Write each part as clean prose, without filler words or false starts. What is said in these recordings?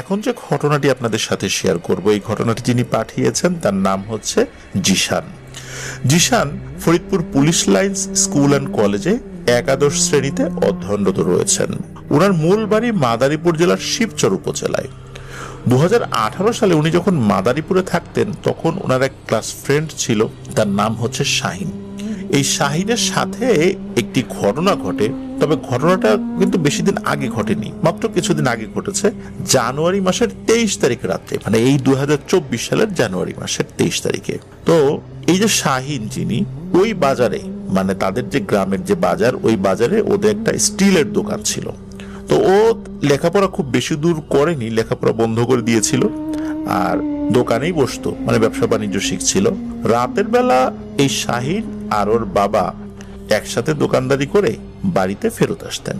এখন যে ঘটনাটি আপনাদের সাথে শেয়ার করব, এই ঘটনাটি যিনি পাঠিয়েছেন তার নাম হচ্ছে Zeeshan. Zeeshan Faridpur police lines school and কলেজে একাদশ শ্রেণীতে অধ্যয়নরত রয়েছেন। ওনার মূল বাড়ি মাদারীপুর জেলার শিবচর উপজেলায়। 2018 সালে উনি যখন মাদারীপুরে থাকতেন তখন ওনার এক ক্লাস ফ্রেন্ড ছিল, তার নাম হচ্ছে শাহিন। এই শাহিনের সাথে একটি ঘটনা ঘটে, তবে ঘটনাটা কিন্তু বেশি দিন আগে ঘটেনি, মাত্র কিছুদিন আগে ঘটেছে। জানুয়ারি মাসের 23 তারিখ রাতে, মানে এই 2024 সালের জানুয়ারি মাসের 23 তারিখে। তো এই যে শাহিন, যিনি ওই বাজারে, মানে তাদের যে গ্রামের যে বাজার, ওই বাজারে ওদের একটা স্টিলের দোকান ছিল। তো ও লেখাপড়া খুব বেশি দূর করেনি, লেখাপড়া বন্ধ করে দিয়েছিল আর দোকানেই বসতো, মানে ব্যবসা বাণিজ্য শিখছিল। রাতের বেলা এই শাহিন আর ওর বাবা একসাথে দোকানদারি করে বাড়িতে ফেরত আসতেন।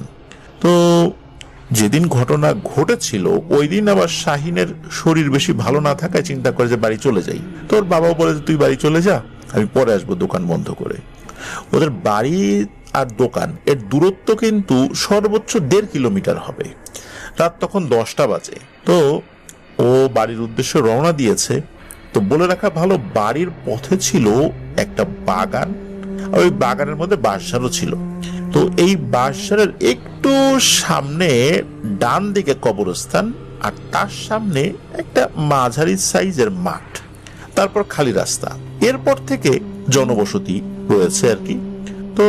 তো যেদিন ঘটনা ঘটেছিল ওই দিন আবার শাহিনের শরীর বেশি ভালো না থাকায় চিন্তা করে যে বাড়ি চলে যাই। তো ওর বাবাও বলে যে তুই বাড়ি চলে যা, আমি পরে আসবো দোকান বন্ধ করে। ওদের বাড়ি আর দোকান এর দূরত্ব কিন্তু সর্বোচ্চ 1.5 কিলোমিটার হবে। রাত তখন 10টা বাজে। তো ও বাড়ির উদ্দেশ্যে রওনা দিয়েছে। তো বলে রাখা ভালো, বাড়ির পথে ছিল একটা বাগান, আর ওই বাগানের মধ্যে বাঁশঝাড়ও ছিল। তো এই বাঁশঝাড়ের একটু সামনে ডান দিকে কবরস্থান, আর তার সামনে একটা মাঝারি সাইজের মাঠ, তারপর খালি রাস্তা। এরপর থেকে জনবসতি রয়েছে আর কি। তো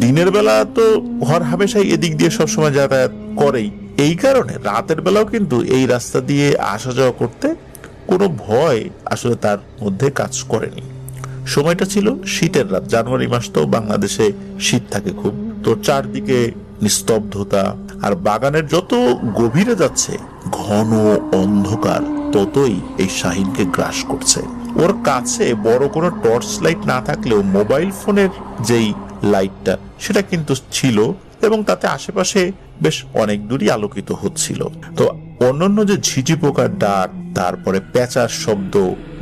দিনের বেলা তো হর হামেশাই এদিক দিয়ে সবসময় যাতায়াত করেই, এই কারণে রাতের বেলাও কিন্তু এই রাস্তা দিয়ে আসা যাওয়া করতে কোনো ভয় আসলে তার মধ্যে কাজ করেনি। সময়টা ছিল শীতের রাত, জানুয়ারি মাস তো বাংলাদেশে শীত থাকে খুব। তো চারদিকে নিস্তব্ধতা, আর বাগানের যত গভীরে যাচ্ছে ঘন অন্ধকার ততই এই শাহিনকে গ্রাস করছে। ওর কাছে বড় কোনো টর্চ লাইট না থাকলেও মোবাইল ফোনের যেই লাইটটা সেটা কিন্তু ছিল, এবং তাতে আশেপাশে বেশ অনেক দূরই আলোকিত হচ্ছিল। তো অন্যান্য যে ঝিঝি পোকার ডাক, তারপরে পেঁচার শব্দ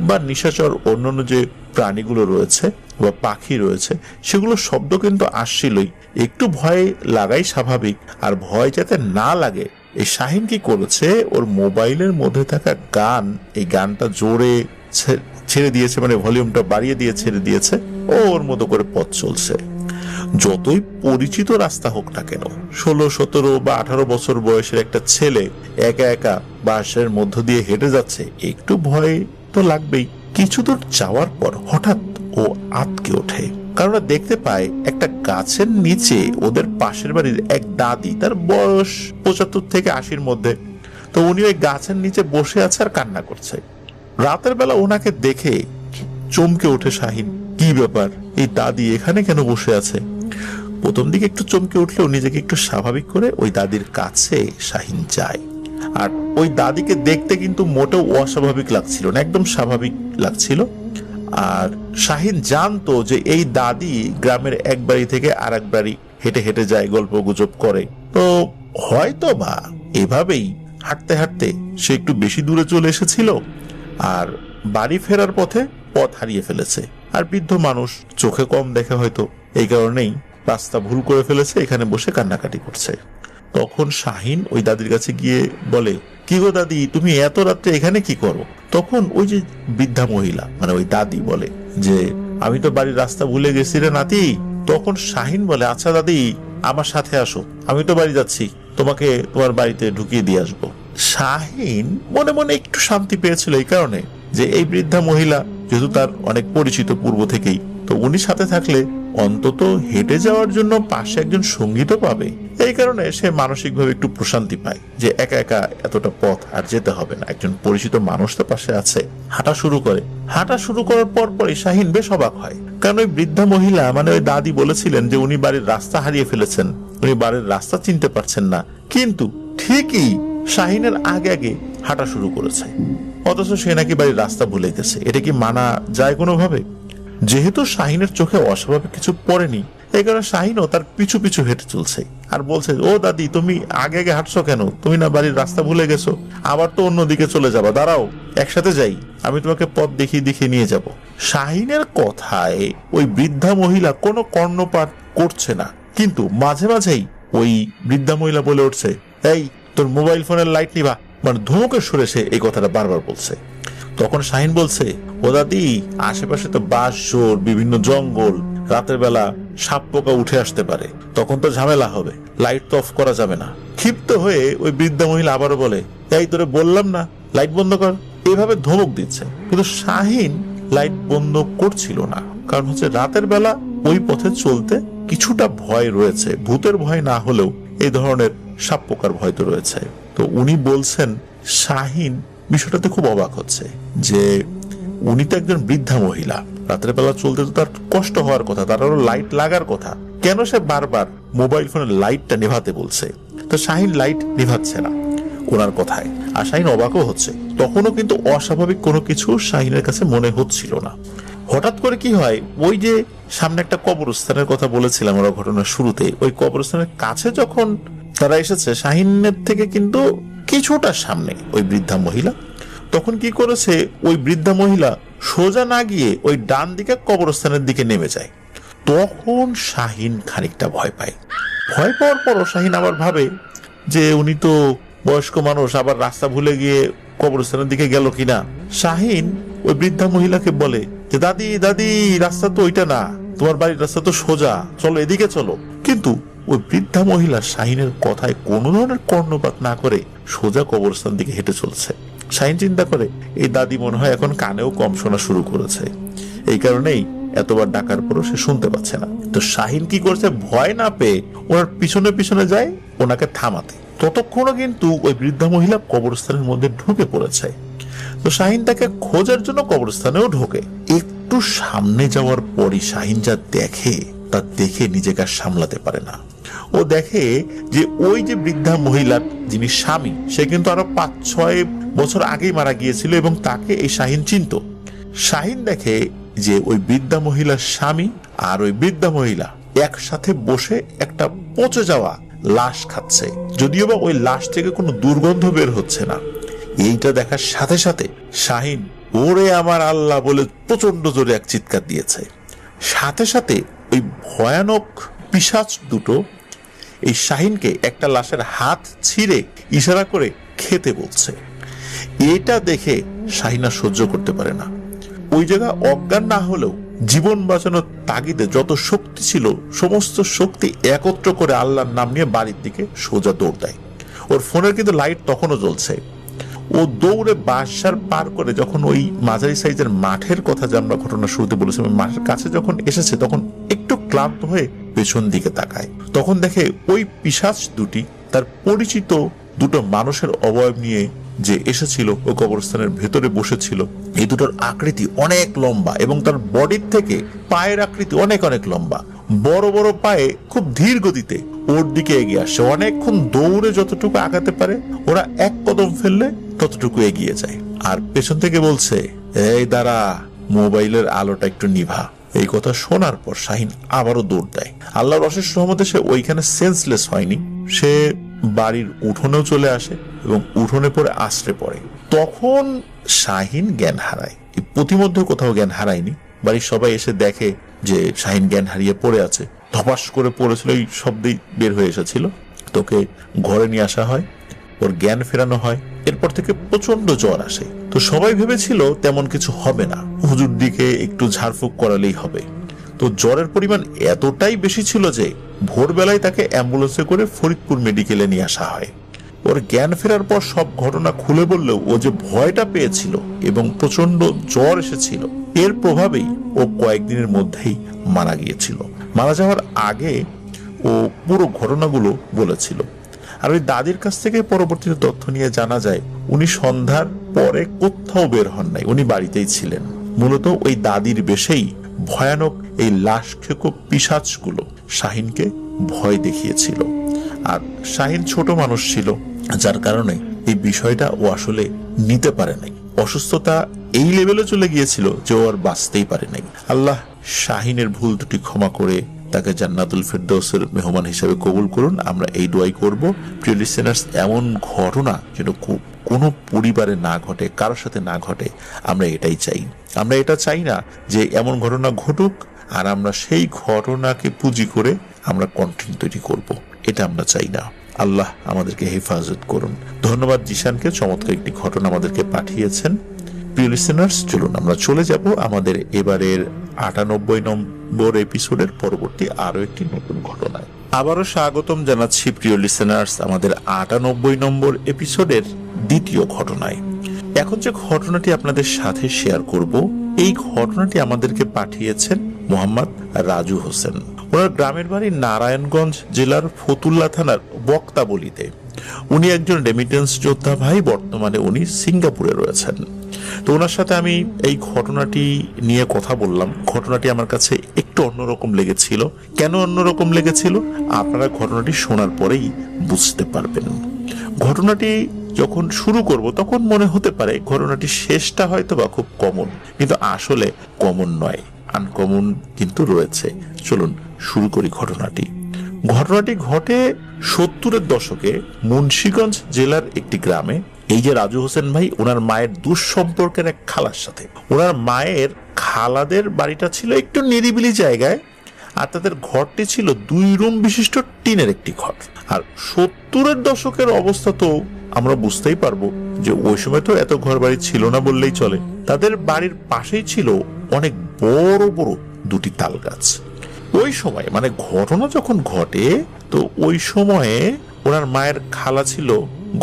বা নিশাচর অন্যান্য যে প্রাণীগুলো রয়েছে বা পাখি রয়েছে, সেগুলো শব্দ কিন্তু আসছিলই। একটু ভয় লাগাই স্বাভাবিক, আর ভয় যাতে না লাগে এই শাহিন কি করেছে, ওর মোবাইলের মধ্যে থাকা গান, এই গানটা জোরে ছেড়ে দিয়েছে, মানে ভলিউমটা বাড়িয়ে দিয়ে ছেড়ে দিয়েছে। ও ওর মতো করে পথ চলছে। যতই পরিচিত রাস্তা হোক না কেন, 16, 17 বা 18 বছর বয়সের একটা ছেলে একা একা বাসের মধ্য দিয়ে হেঁটে যাচ্ছে, একটু ভয় তো লাগবেই। কিছু দূর যাওয়ার পর হঠাৎ ও আতকে ওঠে, কারণ দেখতে পায় একটা গাছের নিচে ওদের পাশের বাড়ির এক দাদি, তার বয়স 75 থেকে 80-র মধ্যে। তো উনি ওই গাছের নিচে বসে আছে আর কান্না করছে। রাতের বেলা ওনাকে দেখে চমকে ওঠে শাহিন। কি ব্যাপার, এই দাদি এখানে কেন বসে আছে? প্রথম দিকে একটু চমকে উঠলেও নিজেকে একটু স্বাভাবিক করে ওই দাদির কাছে শাহিন যায়। আর ওই দাদিকে দেখতে কিন্তু মোটেও অস্বাভাবিক লাগছিল না, একদম স্বাভাবিক লাগছিল। আর শাহিন জানতো যে এই দাদি গ্রামের এক বাড়ি থেকে আর এক বাড়ি হেঁটে হেঁটে যায়, গল্প গুজব করে। তো হয়তো বা এভাবেই হাঁটতে হাঁটতে সে একটু বেশি দূরে চলে এসেছিল, আর বাড়ি ফেরার পথে পথ হারিয়ে ফেলেছে। আর বৃদ্ধ মানুষ, চোখে কম দেখে হয়তো, এই কারণেই রাস্তা ভুল করে ফেলেছে, এখানে বসে কান্নাকাটি করছে। তখন শাহিন ওই দাদির কাছে গিয়ে বলে, কি গো দাদি, তুমি এত রাত্রে এখানে কি করো? তখন ওই যে বৃদ্ধা মহিলা, মানে ওই দাদি বলে যে আমি তো বাড়ির রাস্তা ভুলে গেছি রে নাতি। তখন শাহিন বলে, আচ্ছা দাদি, আমার সাথে আসো, আমি তো বাড়ি যাচ্ছি, তোমাকে তোমার বাড়িতে ঢুকিয়ে দিয়ে আসবো। শাহিন মনে মনে একটু শান্তি পেয়েছিল এই কারণে যে এই বৃদ্ধা মহিলা যেহেতু তার অনেক পরিচিত পূর্ব থেকেই, তো উনি সাথে থাকলে অন্তত হেঁটে যাওয়ার জন্য পাশে একজন সঙ্গী তো পাবে। এই কারণে সে মানসিকভাবে একটু প্রশান্তি পায় যে একা একা এতটা পথ আর যেতে হবে না, একজন পরিচিত মানুষ তো পাশে আছে। হাঁটা শুরু করে। হাঁটা শুরু করার পরই শাহিন বেশ অবাক হয়, কারণ ওই বৃদ্ধা মহিলা, মানে ওই দাদি বলেছিলেন যে উনি বাড়ির রাস্তা হারিয়ে ফেলেছেন, উনি বাড়ির রাস্তা চিনতে পারছেন না, কিন্তু ঠিকই শাহিনের আগে আগে হাঁটা শুরু করেছে, অথচ সে নাকি বাড়ির রাস্তা ভুলে গেছে। এটা কি মানা যায় কোনোভাবে? যেহেতু শাহিনের চোখে অস্বাভাবিক কিছু পড়েনি, এই কারণে শাহিনও তার পিছু পিছু হেঁটে চলছে আর বলছে, ও দাদি, তুমি আগে আগে হাঁটছো কেন? তুমি না বাড়ির রাস্তা ভুলে গেছো? আবার তো অন্যদিকে চলে যাবা, দাঁড়াও একসাথে যাই, আমি তোমাকে পথ দেখিয়ে দেখিয়ে নিয়ে যাব। শাহিনের কথায় ওই বৃদ্ধা মহিলা কোনো কর্ণপাত করছে না, কিন্তু মাঝে মাঝেই ওই বৃদ্ধা মহিলা বলে উঠছে, এই তোর মোবাইল ফোনের লাইট নিবা, মানে ধমকের সুরে সে এই কথাটা বারবার বলছে। তখন শাহিন বলছে, ও দাদি, আশেপাশে তো বাঁশ ঝোড়, বিভিন্ন জঙ্গল, রাতের বেলা সাপ পোকা উঠে আসতে পারে, তখন তো ঝামেলা হবে, লাইট তো অফ করা যাবে না। ক্ষিপ্ত হয়ে ওই বৃদ্ধা মহিলা আবারও বলে, এই তোরে বললাম না লাইট বন্ধ কর। এইভাবে ধমক দিচ্ছে, কিন্তু শাহিন লাইট বন্ধ করছিল না। কারণ হচ্ছে রাতের বেলা ওই পথে চলতে কিছুটা ভয় রয়েছে, ভূতের ভয় না হলেও এই ধরনের সাপ পোকার ভয় তো রয়েছে। তো উনি বলছেন, শাহিন বিষয়টাতে খুব অবাক হচ্ছে যে উনি তো একজন বৃদ্ধা মহিলা, রাতের বেলা চলতে তো তার কষ্ট হওয়ার কথা, তার আরো লাইট লাগার কথা, কেন সে বারবার মোবাইল ফোনের লাইটটা নেভাতে বলছে? তো শাহিন লাইট নেভাচ্ছে না ওনার কথায়, আর শাহিন অবাকও হচ্ছে। তখনও কিন্তু অস্বাভাবিক কোনো কিছু শাহিনের কাছে মনে হচ্ছিল না। হঠাৎ করে কি হয়, ওই যে সামনে একটা কবরস্থানের কথা বলেছিলাম ওরা ঘটনার শুরুতে, ওই কবরস্থানের কাছে যখন তারা এসেছে, শাহিনের থেকে কিন্তু কিছুটা সামনে ওই বৃদ্ধা মহিলা, তখন কি করেছে, ওই বৃদ্ধা মহিলা সোজা না গিয়ে ওই ডান দিকে কবরস্থানের দিকে নেমে যায়। তখন শাহিন খানিকটা ভয় পায়। ভয় পাওয়ার পরও শাহিন আবার ভাবে যে উনি তো বয়স্ক মানুষ, আবার রাস্তা ভুলে গিয়ে কবরস্থানের দিকে গেল কিনা। শাহিন ওই বৃদ্ধা মহিলাকে বলে যে, দাদি দাদি, রাস্তা তো ওইটা না, তোমার বাড়ির রাস্তা তো সোজা, চলো এদিকে চলো। কিন্তু ওই বৃদ্ধা মহিলা শাহিনের কথায় কোনো ধরনের কর্ণপাত না করে সোজা কবরস্থান দিকে হেঁটে চলছে। শাহিন চিন্তা করে, এই দাদি মনে হয় এখন কানেও কম শোনা শুরু করেছে, এই কারণেই এতবার ডাকার পরও সে শুনতে পাচ্ছে না। তো শাহিন কি করছে, ভয় না পেয়ে ওনার পিছনে পিছনে যায় ওনাকে থামাতে। ততক্ষণও কিন্তু ওই বৃদ্ধা মহিলা কবরস্থানের মধ্যে ঢুকে পড়েছে। তো শাহিন তাকে খোঁজার জন্য কবরস্থানেও ঢোকে। একটু সামনে যাওয়ার পরই শাহিন যা দেখে, তা দেখে নিজেকে আর সামলাতে পারে না। ও দেখে যে ওই যে বৃদ্ধা মহিলা যিনি স্বামী, সে কিন্তু আরো 5-6 বছর আগেই মারা গিয়েছিল এবং তাকে এই শাহিন চিনত। শাহিন দেখে যে ওই বৃদ্ধা মহিলার স্বামী আর ওই বৃদ্ধা মহিলা একসাথে বসে একটা পচে যাওয়া লাশ খাচ্ছে, যদিও বা ওই লাশ থেকে কোনো দুর্গন্ধ বের হচ্ছে না। এইটা দেখার সাথে সাথে শাহিন ওরে আমার আল্লাহ বলে প্রচন্ড জোরে এক চিৎকার দিয়েছে। সাথে সাথে ওই ভয়ানক পিশাচ দুটো এই শাহিনকে একটা লাশের হাত ছিঁড়ে ইশারা করে খেতে বলছে। এটা দেখে শাহিন আর সহ্য করতে পারে না। ওই জায়গা অজ্ঞান না হলেও জীবন বাঁচানোর তাগিদে যত শক্তি ছিল সমস্ত শক্তি একত্র করে আল্লাহর নাম নিয়ে বাড়ির দিকে সোজা দৌড় দেয়। ওর ফোনের কিন্তু লাইট তখনও জ্বলছে। ও দৌড়ে বাসার পার করে যখন ওই মাঝারি সাইজের মাঠের কথা যে আমরা ঘটনা শুরুতে বলেছিলাম, মাঠের কাছে যখন এসেছে, তখন একটু ক্লান্ত হয়ে পেছন দিকে তাকায়। তখন দেখে ওই পিশাচ দুটি তার পরিচিত দুটো মানুষের অবয়ব নিয়ে যে এসেছিল ও কবরস্থানের ভেতরে বসেছিল। এই দুটোর আকৃতি অনেক লম্বা এবং তার বডির থেকে পায়ের আকৃতি অনেক অনেক লম্বা। বড় বড় পায়ে খুব ধীর গতিতে ওর দিকে এগিয়ে আসে। অনেকক্ষণ দৌড়ে যতটুকু আগাতে পারে ওরা এক কদম ফেললে ততটুকু এগিয়ে যায়। আর পেছন থেকে বলছে, এই দাঁড়া, মোবাইলের আলোটা একটু নিভা। এই কথা শোনার পর শাহিন আবারও দৌড় দেয়। আল্লাহর অশেষ রহমতে সে ওইখানে সেন্সলেস হয়নি। সে বাড়ির উঠোনেও চলে আসে এবং উঠোনে পড়ে আশ্রে পড়ে। তখন শাহিন জ্ঞান হারায়। প্রতিমধ্যে কোথাও জ্ঞান হারায়নি। বাড়ির সবাই এসে দেখে যে শাহিন জ্ঞান হারিয়ে পড়ে আছে। ধপাস করে পড়েছিল, এই শব্দেই বের হয়ে এসেছিল। তোকে ঘরে নিয়ে আসা হয়, ওর জ্ঞান ফেরানো হয়। এরপর থেকে প্রচন্ড জ্বর আসে। তো সবাই ভেবেছিল তেমন কিছু হবে না, হুজুর দিকে একটু ঝাড়ফুঁক করালেই হবে। তো জ্বরের পরিমাণ এতটাই বেশি ছিল যে ভোরবেলায় তাকে অ্যাম্বুলেন্সে করে ফরিদপুর মেডিকেলে নিয়ে আসা হয়। ওর জ্ঞান ফেরার পর সব ঘটনা খুলে বললেও ও যে ভয়টা পেয়েছিল এবং প্রচন্ড জ্বর এসেছিল, এর প্রভাবেই ও কয়েকদিনের মধ্যেই মারা গিয়েছিল। মারা যাওয়ার আগে ও পুরো ঘটনাগুলো বলেছিল। আর ওই দাদির কাছ থেকে পরবর্তীতে তথ্য নিয়ে জানা যায় উনি সন্ধ্যার পরে কোথাও বের হন নাই, উনি বাড়িতেই ছিলেন। মূলত ওই দাদির বেশেই ভয়ানক এই লাশ খেকো পিশাচগুলো শাহিনকে ভয় দেখিয়েছিল। আর শাহিন ছোট মানুষ ছিল, যার কারণে এই বিষয়টা ও আসলে নিতে পারে নাই। অসুস্থতা এই লেভেলে চলে গিয়েছিল যে ও আর বাঁচতেই পারে নাই। আল্লাহ শাহিনের ভুল দুটি ক্ষমা করে তাকে জান্নাতুল ফেরদৌসের মেহমান হিসেবে কবুল করুন, আমরা এই দোয়াই করব। প্রিয় লিসেনার্স, এমন ঘটনা যেন কোনো পরিবারে না ঘটে, কারোর সাথে না ঘটে, আমরা এটাই চাই। আমরা এটা চাই না যে এমন ঘটনা ঘটুক আর আমরা সেই ঘটনাকে পুঁজি করে আমরা কন্টেন্ট তৈরি করব, এটা আমরা চাই না। আল্লাহ আমাদেরকে হেফাজত করুন। ধন্যবাদ জিশানকে, চমৎকার একটি ঘটনা আমাদেরকে পাঠিয়েছেন। প্রিয় লিসেনার্স, চলুন আমরা চলে যাব আমাদের এবারের ৯৮ নম্বর এপিসোডের পরবর্তী আরো একটি নতুন ঘটনায়। আবারও স্বাগতম জানাচ্ছি প্রিয় লিসেনার্স আমাদের ৯৮ নম্বর এপিসোডের দ্বিতীয় ঘটনায়। এখন যে ঘটনাটি আপনাদের সাথে শেয়ার করব, এই ঘটনাটি আমাদেরকে পাঠিয়েছেন মোহাম্মদ রাজু হোসেন। ওনার গ্রামের বাড়ি নারায়ণগঞ্জ জেলার ফতুল্লা থানার বক্তাবলিতে। উনি একজন রেমিটেন্স যোদ্ধা ভাই, বর্তমানে উনি সিঙ্গাপুরে রয়েছেন। তো ওনার সাথে আমি এই ঘটনাটি নিয়ে কথা বললাম। ঘটনাটি আমার কাছে একটু অন্যরকম লেগেছিল। কেন অন্যরকম লেগেছিল আপনারা ঘটনাটি শোনার পরেই বুঝতে পারবেন। ঘটনাটি যখন শুরু করব তখন মনে হতে পারে ঘটনাটি শেষটা হয়তো বা খুব কমন, কিন্তু আসলে কমন নয়, আনকমন কিন্তু রয়েছে। চলুন শুরু করি ঘটনাটি। ঘটনাটি ঘটে ৭০-এর দশকে মুন্সিগঞ্জ জেলার একটি গ্রামে। এই যে রাজু হোসেন ভাই, ওনার মায়ের দুঃসম্পর্কের এক খালার সাথে। ওনার মায়ের খালাদের বাড়িটা ছিল একটু নিরিবিলি জায়গায়, আর তাদের ঘরটি ছিল 2 রুম বিশিষ্ট টিনের একটি ঘর। আর ৭০-এর দশকের অবস্থা তো আমরা বুঝতেই পারবো যে ওই সময় তো এত ঘর বাড়ি ছিল না বললেই চলে। তাদের বাড়ির পাশেই ছিল অনেক বড় বড় 2টি তাল গাছ। ওই সময় মানে ঘটনা যখন ঘটে, তো ওই সময়ে ওনার মায়ের খালা ছিল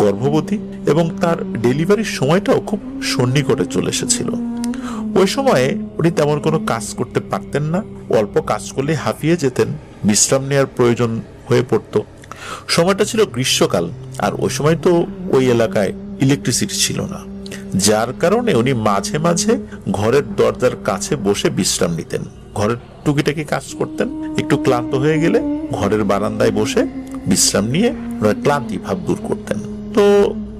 গর্ভবতী এবং তার ডেলিভারির সময়টাও খুব সন্নিকটে চলে এসেছিল। ওই সময়ে উনি তেমন কোনো কাজ করতে পারতেন না, অল্প কাজ করলে হাঁপিয়ে যেতেন, বিশ্রাম নেওয়ার প্রয়োজন হয়ে পড়তো। সময়টা ছিল গ্রীষ্মকাল, আর ওই সময় তো ওই এলাকায় ইলেকট্রিসিটি ছিল না, যার কারণে উনি মাঝে মাঝে ঘরের দরজার কাছে বসে বিশ্রাম নিতেন। ঘরের টুকিটাকি কাজ করতেন, একটু ক্লান্ত হয়ে গেলে ঘরের বারান্দায় বসে বিশ্রাম নিয়ে ক্লান্তি ভাব দূর করতেন। তো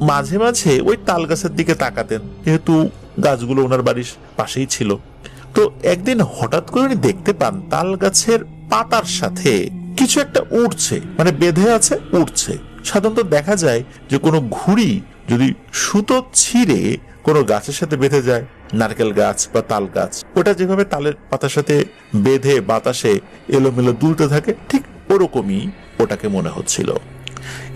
মাঝে মাঝে ওই তাল গাছের দিকে তাকাতেন, যেহেতু গাছগুলো ওনার বাড়ির পাশেই ছিল। তো একদিন হঠাৎ করে উনি দেখতে পান তাল গাছের পাতার সাথে কিছু একটা উড়ছে, মানে বেঁধে আছে, উড়ছে। সাধারণত দেখা যায় যে কোনো ঘুড়ি যদি সুতো ছিঁড়ে কোনো গাছের সাথে বেঁধে যায়, নারকেল গাছ বা তাল গাছ, ওটা যেভাবে তালের পাতার সাথে বেঁধে বাতাসে এলোমেলো দুলতে থাকে, ঠিক ওরকমই ওটাকে মনে হচ্ছিল।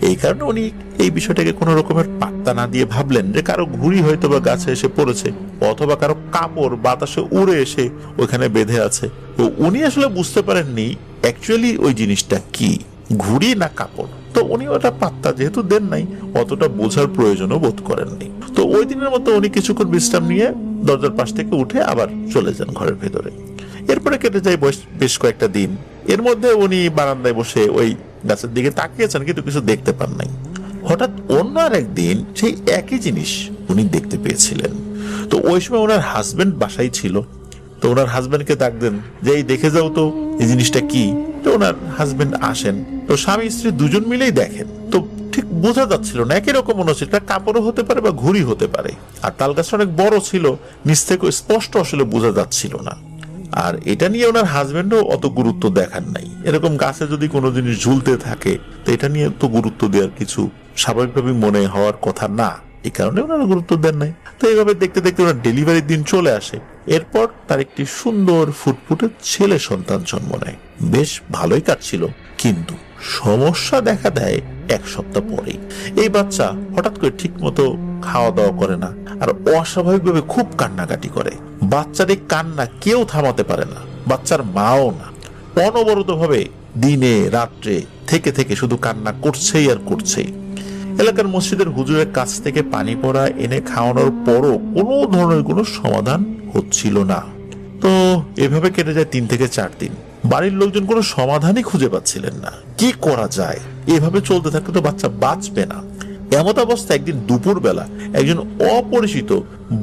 এই কারণে উনি এই বিষয়টাকে কোনো রকমের পাত্তা না দিয়ে ভাবলেন যে কারো ঘুড়ি হয়তো বা গাছে এসে পড়েছে, অথবা কারো কাপড় বাতাসে উড়ে এসে ওইখানে বেঁধে আছে। তো উনি আসলে বুঝতে পারেননি অ্যাকচুয়ালি ওই জিনিসটা কি, ঘুড়ি না কাপড়। তো উনি ওটা পাত্তা যেহেতু দেন নাই, অতটা বোঝার প্রয়োজনও বোধ করেননি। তো ওই দিনের মতো উনি কিছুক্ষণ বিশ্রাম নিয়ে দরজার পাশ থেকে উঠে আবার চলে যান ঘরের ভেতরে। এরপরে কেটে যায় বেশ কয়েকটা দিন। এর মধ্যে উনি বারান্দায় বসে ওই গাছের দিকে তাকিয়েছেন, কিন্তু কিছু দেখতে পান নাই। হঠাৎ অন্য আর একদিন সেই একই জিনিস উনি দেখতে পেয়েছিলেন। তো ওই সময় ওনার হাজবেন্ড বাসায় ছিল। তো ওনার হাজবেন্ডকে ডাক দেন যে এই দেখে যাও তো এই জিনিসটা কি। তো ওনার হাজবেন্ড আসেন। তো স্বামী স্ত্রী দুজন মিলেই দেখেন। তো ঠিক বোঝা যাচ্ছিল না, একই রকম মনে হচ্ছে এটা কাপড়ও হতে পারে বা ঘুড়ি হতে পারে। আর তাল গাছটা অনেক বড় ছিল, নিচ থেকে স্পষ্ট আসলে বোঝা যাচ্ছিল না। আর এটা নিয়ে ওনার হাজবেন্ডও অত গুরুত্ব দেখান নাই। এরকম গাছে যদি কোনো জিনিস ঝুলতে থাকে, তো এটা নিয়ে তো গুরুত্ব দেওয়ার কিছু স্বাভাবিকভাবে মনে হওয়ার কথা না, এই কারণে ওনারা গুরুত্ব দেন নাই। তো এইভাবে দেখতে দেখতে ওনার ডেলিভারির দিন চলে আসে। এরপর তার একটি সুন্দর ফুটফুটে ছেলে সন্তান জন্ম নেয়। বেশ ভালোই কাটছিল, কিন্তু সমস্যা দেখা দেয় 1 সপ্তাহ পরেই। এই বাচ্চা হঠাৎ করে ঠিক মতো খাওয়া দাওয়া করে না, আর অস্বাভাবিকভাবে খুব কান্নাকাটি করে। বাচ্চার এই কান্না কেউ থামাতে পারে না, বাচ্চার মাও না। অনবরত ভাবে দিনে রাত্রে থেকে থেকে শুধু কান্না করছেই আর করছেই। এলাকার মসজিদের হুজুরের কাছ থেকে পানি পড়া এনে খাওয়ানোর পরও কোনো ধরনের কোনো সমাধান হচ্ছিল না। তো এভাবে কেটে যায় 3 থেকে 4 দিন। বাড়ির লোকজন কোনো সমাধানই খুঁজে পাচ্ছিলেন না, কি করা যায়। এভাবে চলতে থাকলে তো বাচ্চা বাঁচবে না। এমত অবস্থা একদিন দুপুর বেলা একজন অপরিচিত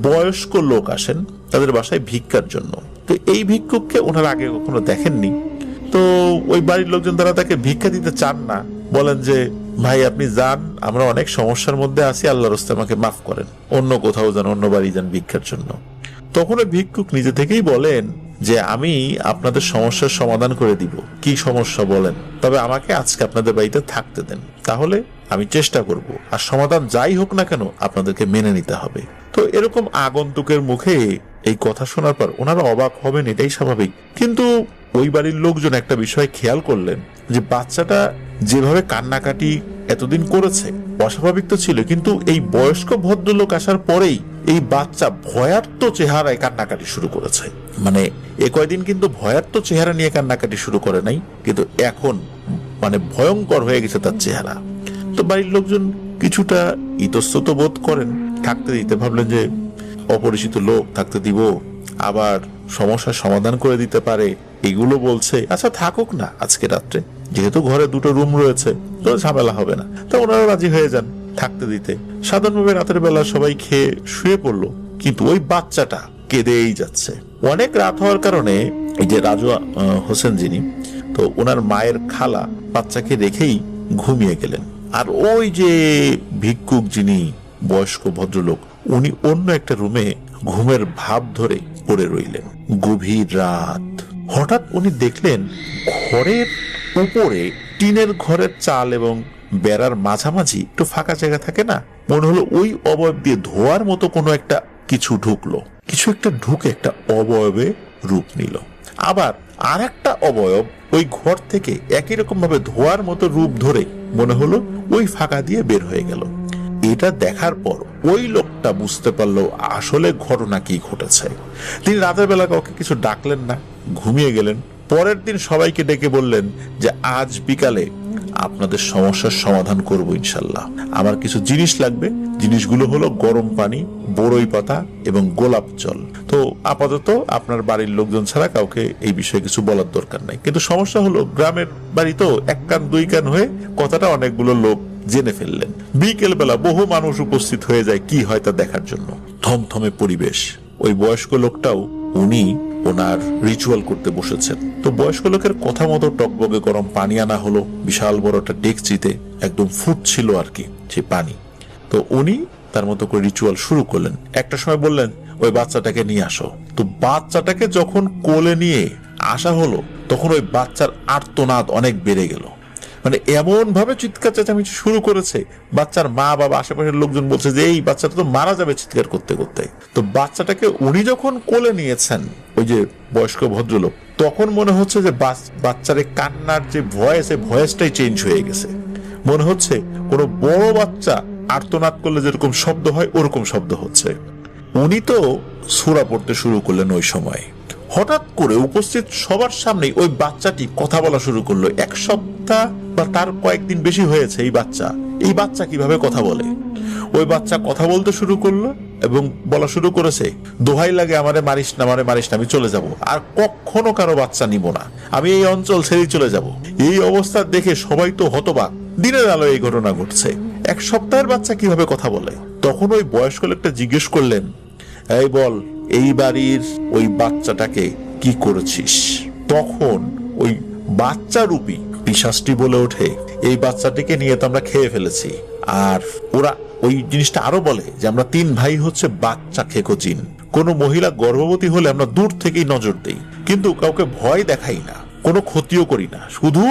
বয়স্ক লোক আসেন তাদের বাসায় ভিক্ষার জন্য। তো এই ভিক্ষুককে ওনারা আগে কখনো দেখেননি। তো ওই বাড়ির লোকজন তারা তাকে ভিক্ষা দিতে চান না, বলেন যে ভাই আপনি যান, আমরা অনেক সমস্যার মধ্যে আছি, আল্লাহর রাস্তে আমাকে মাফ করেন, অন্য কোথাও যান, অন্য বাড়ি যান ভিক্ষার জন্য। তখন ওই ভিক্ষুক নিজে থেকেই বলেন যে আমি আপনাদের সমস্যার সমাধান করে দিব। কি সমস্যা বলেন, তবে আমাকে আজকে আপনাদের বাড়িতে থাকতে দেন, তাহলে আমি চেষ্টা করব, আর সমাধান যাই হোক না কেন আপনাদেরকে মেনে নিতে হবে। তো এরকম আগন্তুকের মুখে এই কথা শোনার পর ওনারা অবাক হবেন, এটাই স্বাভাবিক। কিন্তু ওই বাড়ির লোকজন একটা বিষয় খেয়াল করলেন যে বাচ্চাটা যেভাবে কান্নাকাটি এতদিন করেছে অস্বাভাবিক তো ছিল, কিন্তু এই বয়স্ক ভদ্রলোক আসার পরেই এই বাচ্চা ভয়ার্ত চেহারায় কান্নাকাটি শুরু করেছে। মানে এ কয়দিন কিন্তু ভয়ার্ত চেহারা নিয়ে কান্নাকাটি শুরু করে নাই, কিন্তু এখন মানে ভয়ঙ্কর হয়ে গেছে তার চেহারা। তো বাড়ির লোকজন কিছুটা ইতস্তত বোধ করেন, থাকতে দিতে ভাবলেন যে অপরিচিত লোক থাকতে দিব, আবার সমস্যার সমাধান করে দিতে পারে, এগুলো বলছে, আচ্ছা থাকুক না আজকে রাত্রে, যেহেতু ঘরে দুটো রুম রয়েছে তো ঝামেলা হবে না। তো ওনারা রাজি হয়ে যান থাকতে দিতে। সাধারণভাবে রাতের বেলা সবাই খেয়ে শুয়ে পড়লো, কিন্তু ওই বাচ্চাটা কেঁদেই যাচ্ছে। অনেক রাত হওয়ার কারণে এই যে রাজু হোসেন যিনি, তো ওনার মায়ের খালা বাচ্চাকে রেখেই ঘুমিয়ে গেলেন। আর ওই যে ভিক্ষুক যিনি বয়স্ক ভদ্রলোক, উনি অন্য একটা রুমে ঘুমের ভাব ধরে পড়ে রইলেন। গভীর রাত, হঠাৎ উনি দেখলেন ঘরের উপরে টিনের ঘরের চাল এবং বেড়ার মাঝামাঝি একটু ফাঁকা জায়গা থাকে না, মনে হলো ওই অবয়ব দিয়ে ধোয়ার মতো কোনো একটা কিছু ঢুকলো, কিছু একটা ঢুকে একটা অবয়বে রূপ নিল। আবার আর একটা অবয়ব ওই ঘর থেকে একই রকম ভাবে ধোয়ার মতো রূপ ধরে মনে হলো ওই ফাঁকা দিয়ে বের হয়ে গেল। এটা দেখার পর ওই লোকটা বুঝতে পারলো আসলে ঘটনা কি ঘটেছে। তিনি রাতের বেলা কাউকে কিছু ডাকলেন না, ঘুমিয়ে গেলেন। পরের দিন সবাইকে ডেকে বললেন যে আজ বিকালে আপনাদের সমস্যার সমাধান করব ইনশাল্লাহ। আমার কিছু জিনিস লাগবে, জিনিসগুলো হলো গরম পানি, বড়ই পাতা এবং গোলাপ জল। তো আপাতত আপনার বাড়ির লোকজন ছাড়া কাউকে এই বিষয়ে কিছু বলার দরকার নাই। কিন্তু সমস্যা হলো গ্রামের বাড়ি তো, এক কান দুই কান হয়ে কথাটা অনেকগুলো লোক জেনে ফেললেন। বিকেল বেলা বহু মানুষ উপস্থিত হয়ে যায় কি হয় তা দেখার জন্য। থমথমে পরিবেশ। ওই বয়স্ক লোকটাও উনি ওনার রিচুয়াল করতে বসেছেন। তো বয়স্ক লোকের কথা মতো টকবগে গরম পানি আনা হলো, বিশাল বড় একটা ডেকচিতে একদম ফুটছিল আর কি সেই পানি। তো উনি তার মতো করে রিচুয়াল শুরু করলেন। একটা সময় বললেন ওই বাচ্চাটাকে নিয়ে আসো। তো বাচ্চাটাকে যখন কোলে নিয়ে আসা হলো তখন ওই বাচ্চার আর্তনাদ অনেক বেড়ে গেল। মানে এমন ভাবে চিৎকার চেঁচামেচি শুরু করেছে, বাচ্চার মা বাবা আশেপাশের লোকজন বলছে যে এই বাচ্চাটা তো মারা যাবে চিৎকার করতে করতে। তো বাচ্চাটাকে উনি যখন কোলে নিয়েছেন ওই যে বয়স্ক ভদ্রলোক, তখন মনে হচ্ছে যে বাচ্চার কান্নার যে ভয়েস, এই ভয়েসটাই চেঞ্জ হয়ে গেছে। মনে হচ্ছে কোনো বড় বাচ্চা আর্তনাদ করলে যেরকম শব্দ হয় ওরকম শব্দ হচ্ছে। উনি তো সূরা পড়তে শুরু করলেন ওই সময়। হঠাৎ করে উপস্থিত সবার সামনে ওই বাচ্চাটি কথা বলা শুরু করলো। এক সপ্তাহ বা তার কয়েকদিন বেশি হয়েছে এই বাচ্চা কিভাবে কথা বলে। ওই বাচ্চা কথা বলতে শুরু করলো এবং বলা শুরু করেছে, দোহাই লাগে আমারে মারিস না, আমি চলে যাব, আর কখনো কারো বাচ্চা নিব না, আমি এই অঞ্চল ছেড়ে চলে যাব। এই অবস্থা দেখে সবাই তো হতবাক। দিনের আলো এই ঘটনা ঘটছে, এক সপ্তাহের বাচ্চা কিভাবে কথা বলে। তখন ওই বয়স্ক লোকটা জিজ্ঞেস করলেন, এই বল এই বাড়ির ওই বাচ্চাটাকে কি করেছিস? তখন ওই বাচ্চা রূপী পিশাচটি বলে ওঠে, এই বাচ্চাটিকে নিয়ে তো আমরা খেয়ে ফেলেছি। আর ওরা ওই জিনিসটা আরো বলে যে আমরা 3 ভাই হচ্ছে বাচ্চা খেকো জিন। কোনো মহিলা গর্ভবতী হলে আমরা দূর থেকেই নজর দেই, কিন্তু কাউকে ভয় দেখাই না, কোনো ক্ষতিও করি না, শুধু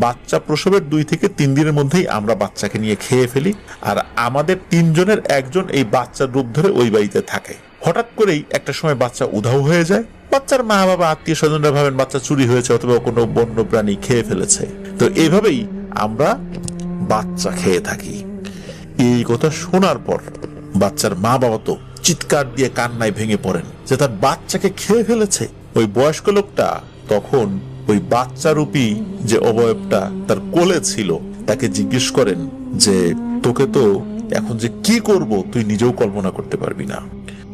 বাচ্চা প্রসবের 2 থেকে 3 দিনের মধ্যেই আমরা বাচ্চাকে নিয়ে খেয়ে ফেলি। আর আমাদের 3 জনের একজন এই বাচ্চার রূপ ধরে ওই বাড়িতে থাকে। হঠাৎ করেই একটা সময় বাচ্চা উধাও হয়ে যায়। বাচ্চার মা বাবা আত্মীয় স্বজনরা ভাবেন বাচ্চা চুরি হয়েছে অথবা কোনো বন্য প্রাণী খেয়ে ফেলেছে। তো এইভাবেই আমরা বাচ্চা খেয়ে থাকি। এই কথা শোনার পর বাচ্চার মা বাবা তো চিৎকার দিয়ে কান্নায় ভেঙে পড়েন যে তার বাচ্চাকে খেয়ে ফেলেছে। ওই বয়স্ক লোকটা তখন ওই বাচ্চা রূপী যে অবয়বটা তার কোলে ছিল তাকে জিজ্ঞেস করেন যে তোকে তো এখন যে কি করব তুই নিজেও কল্পনা করতে পারবি না।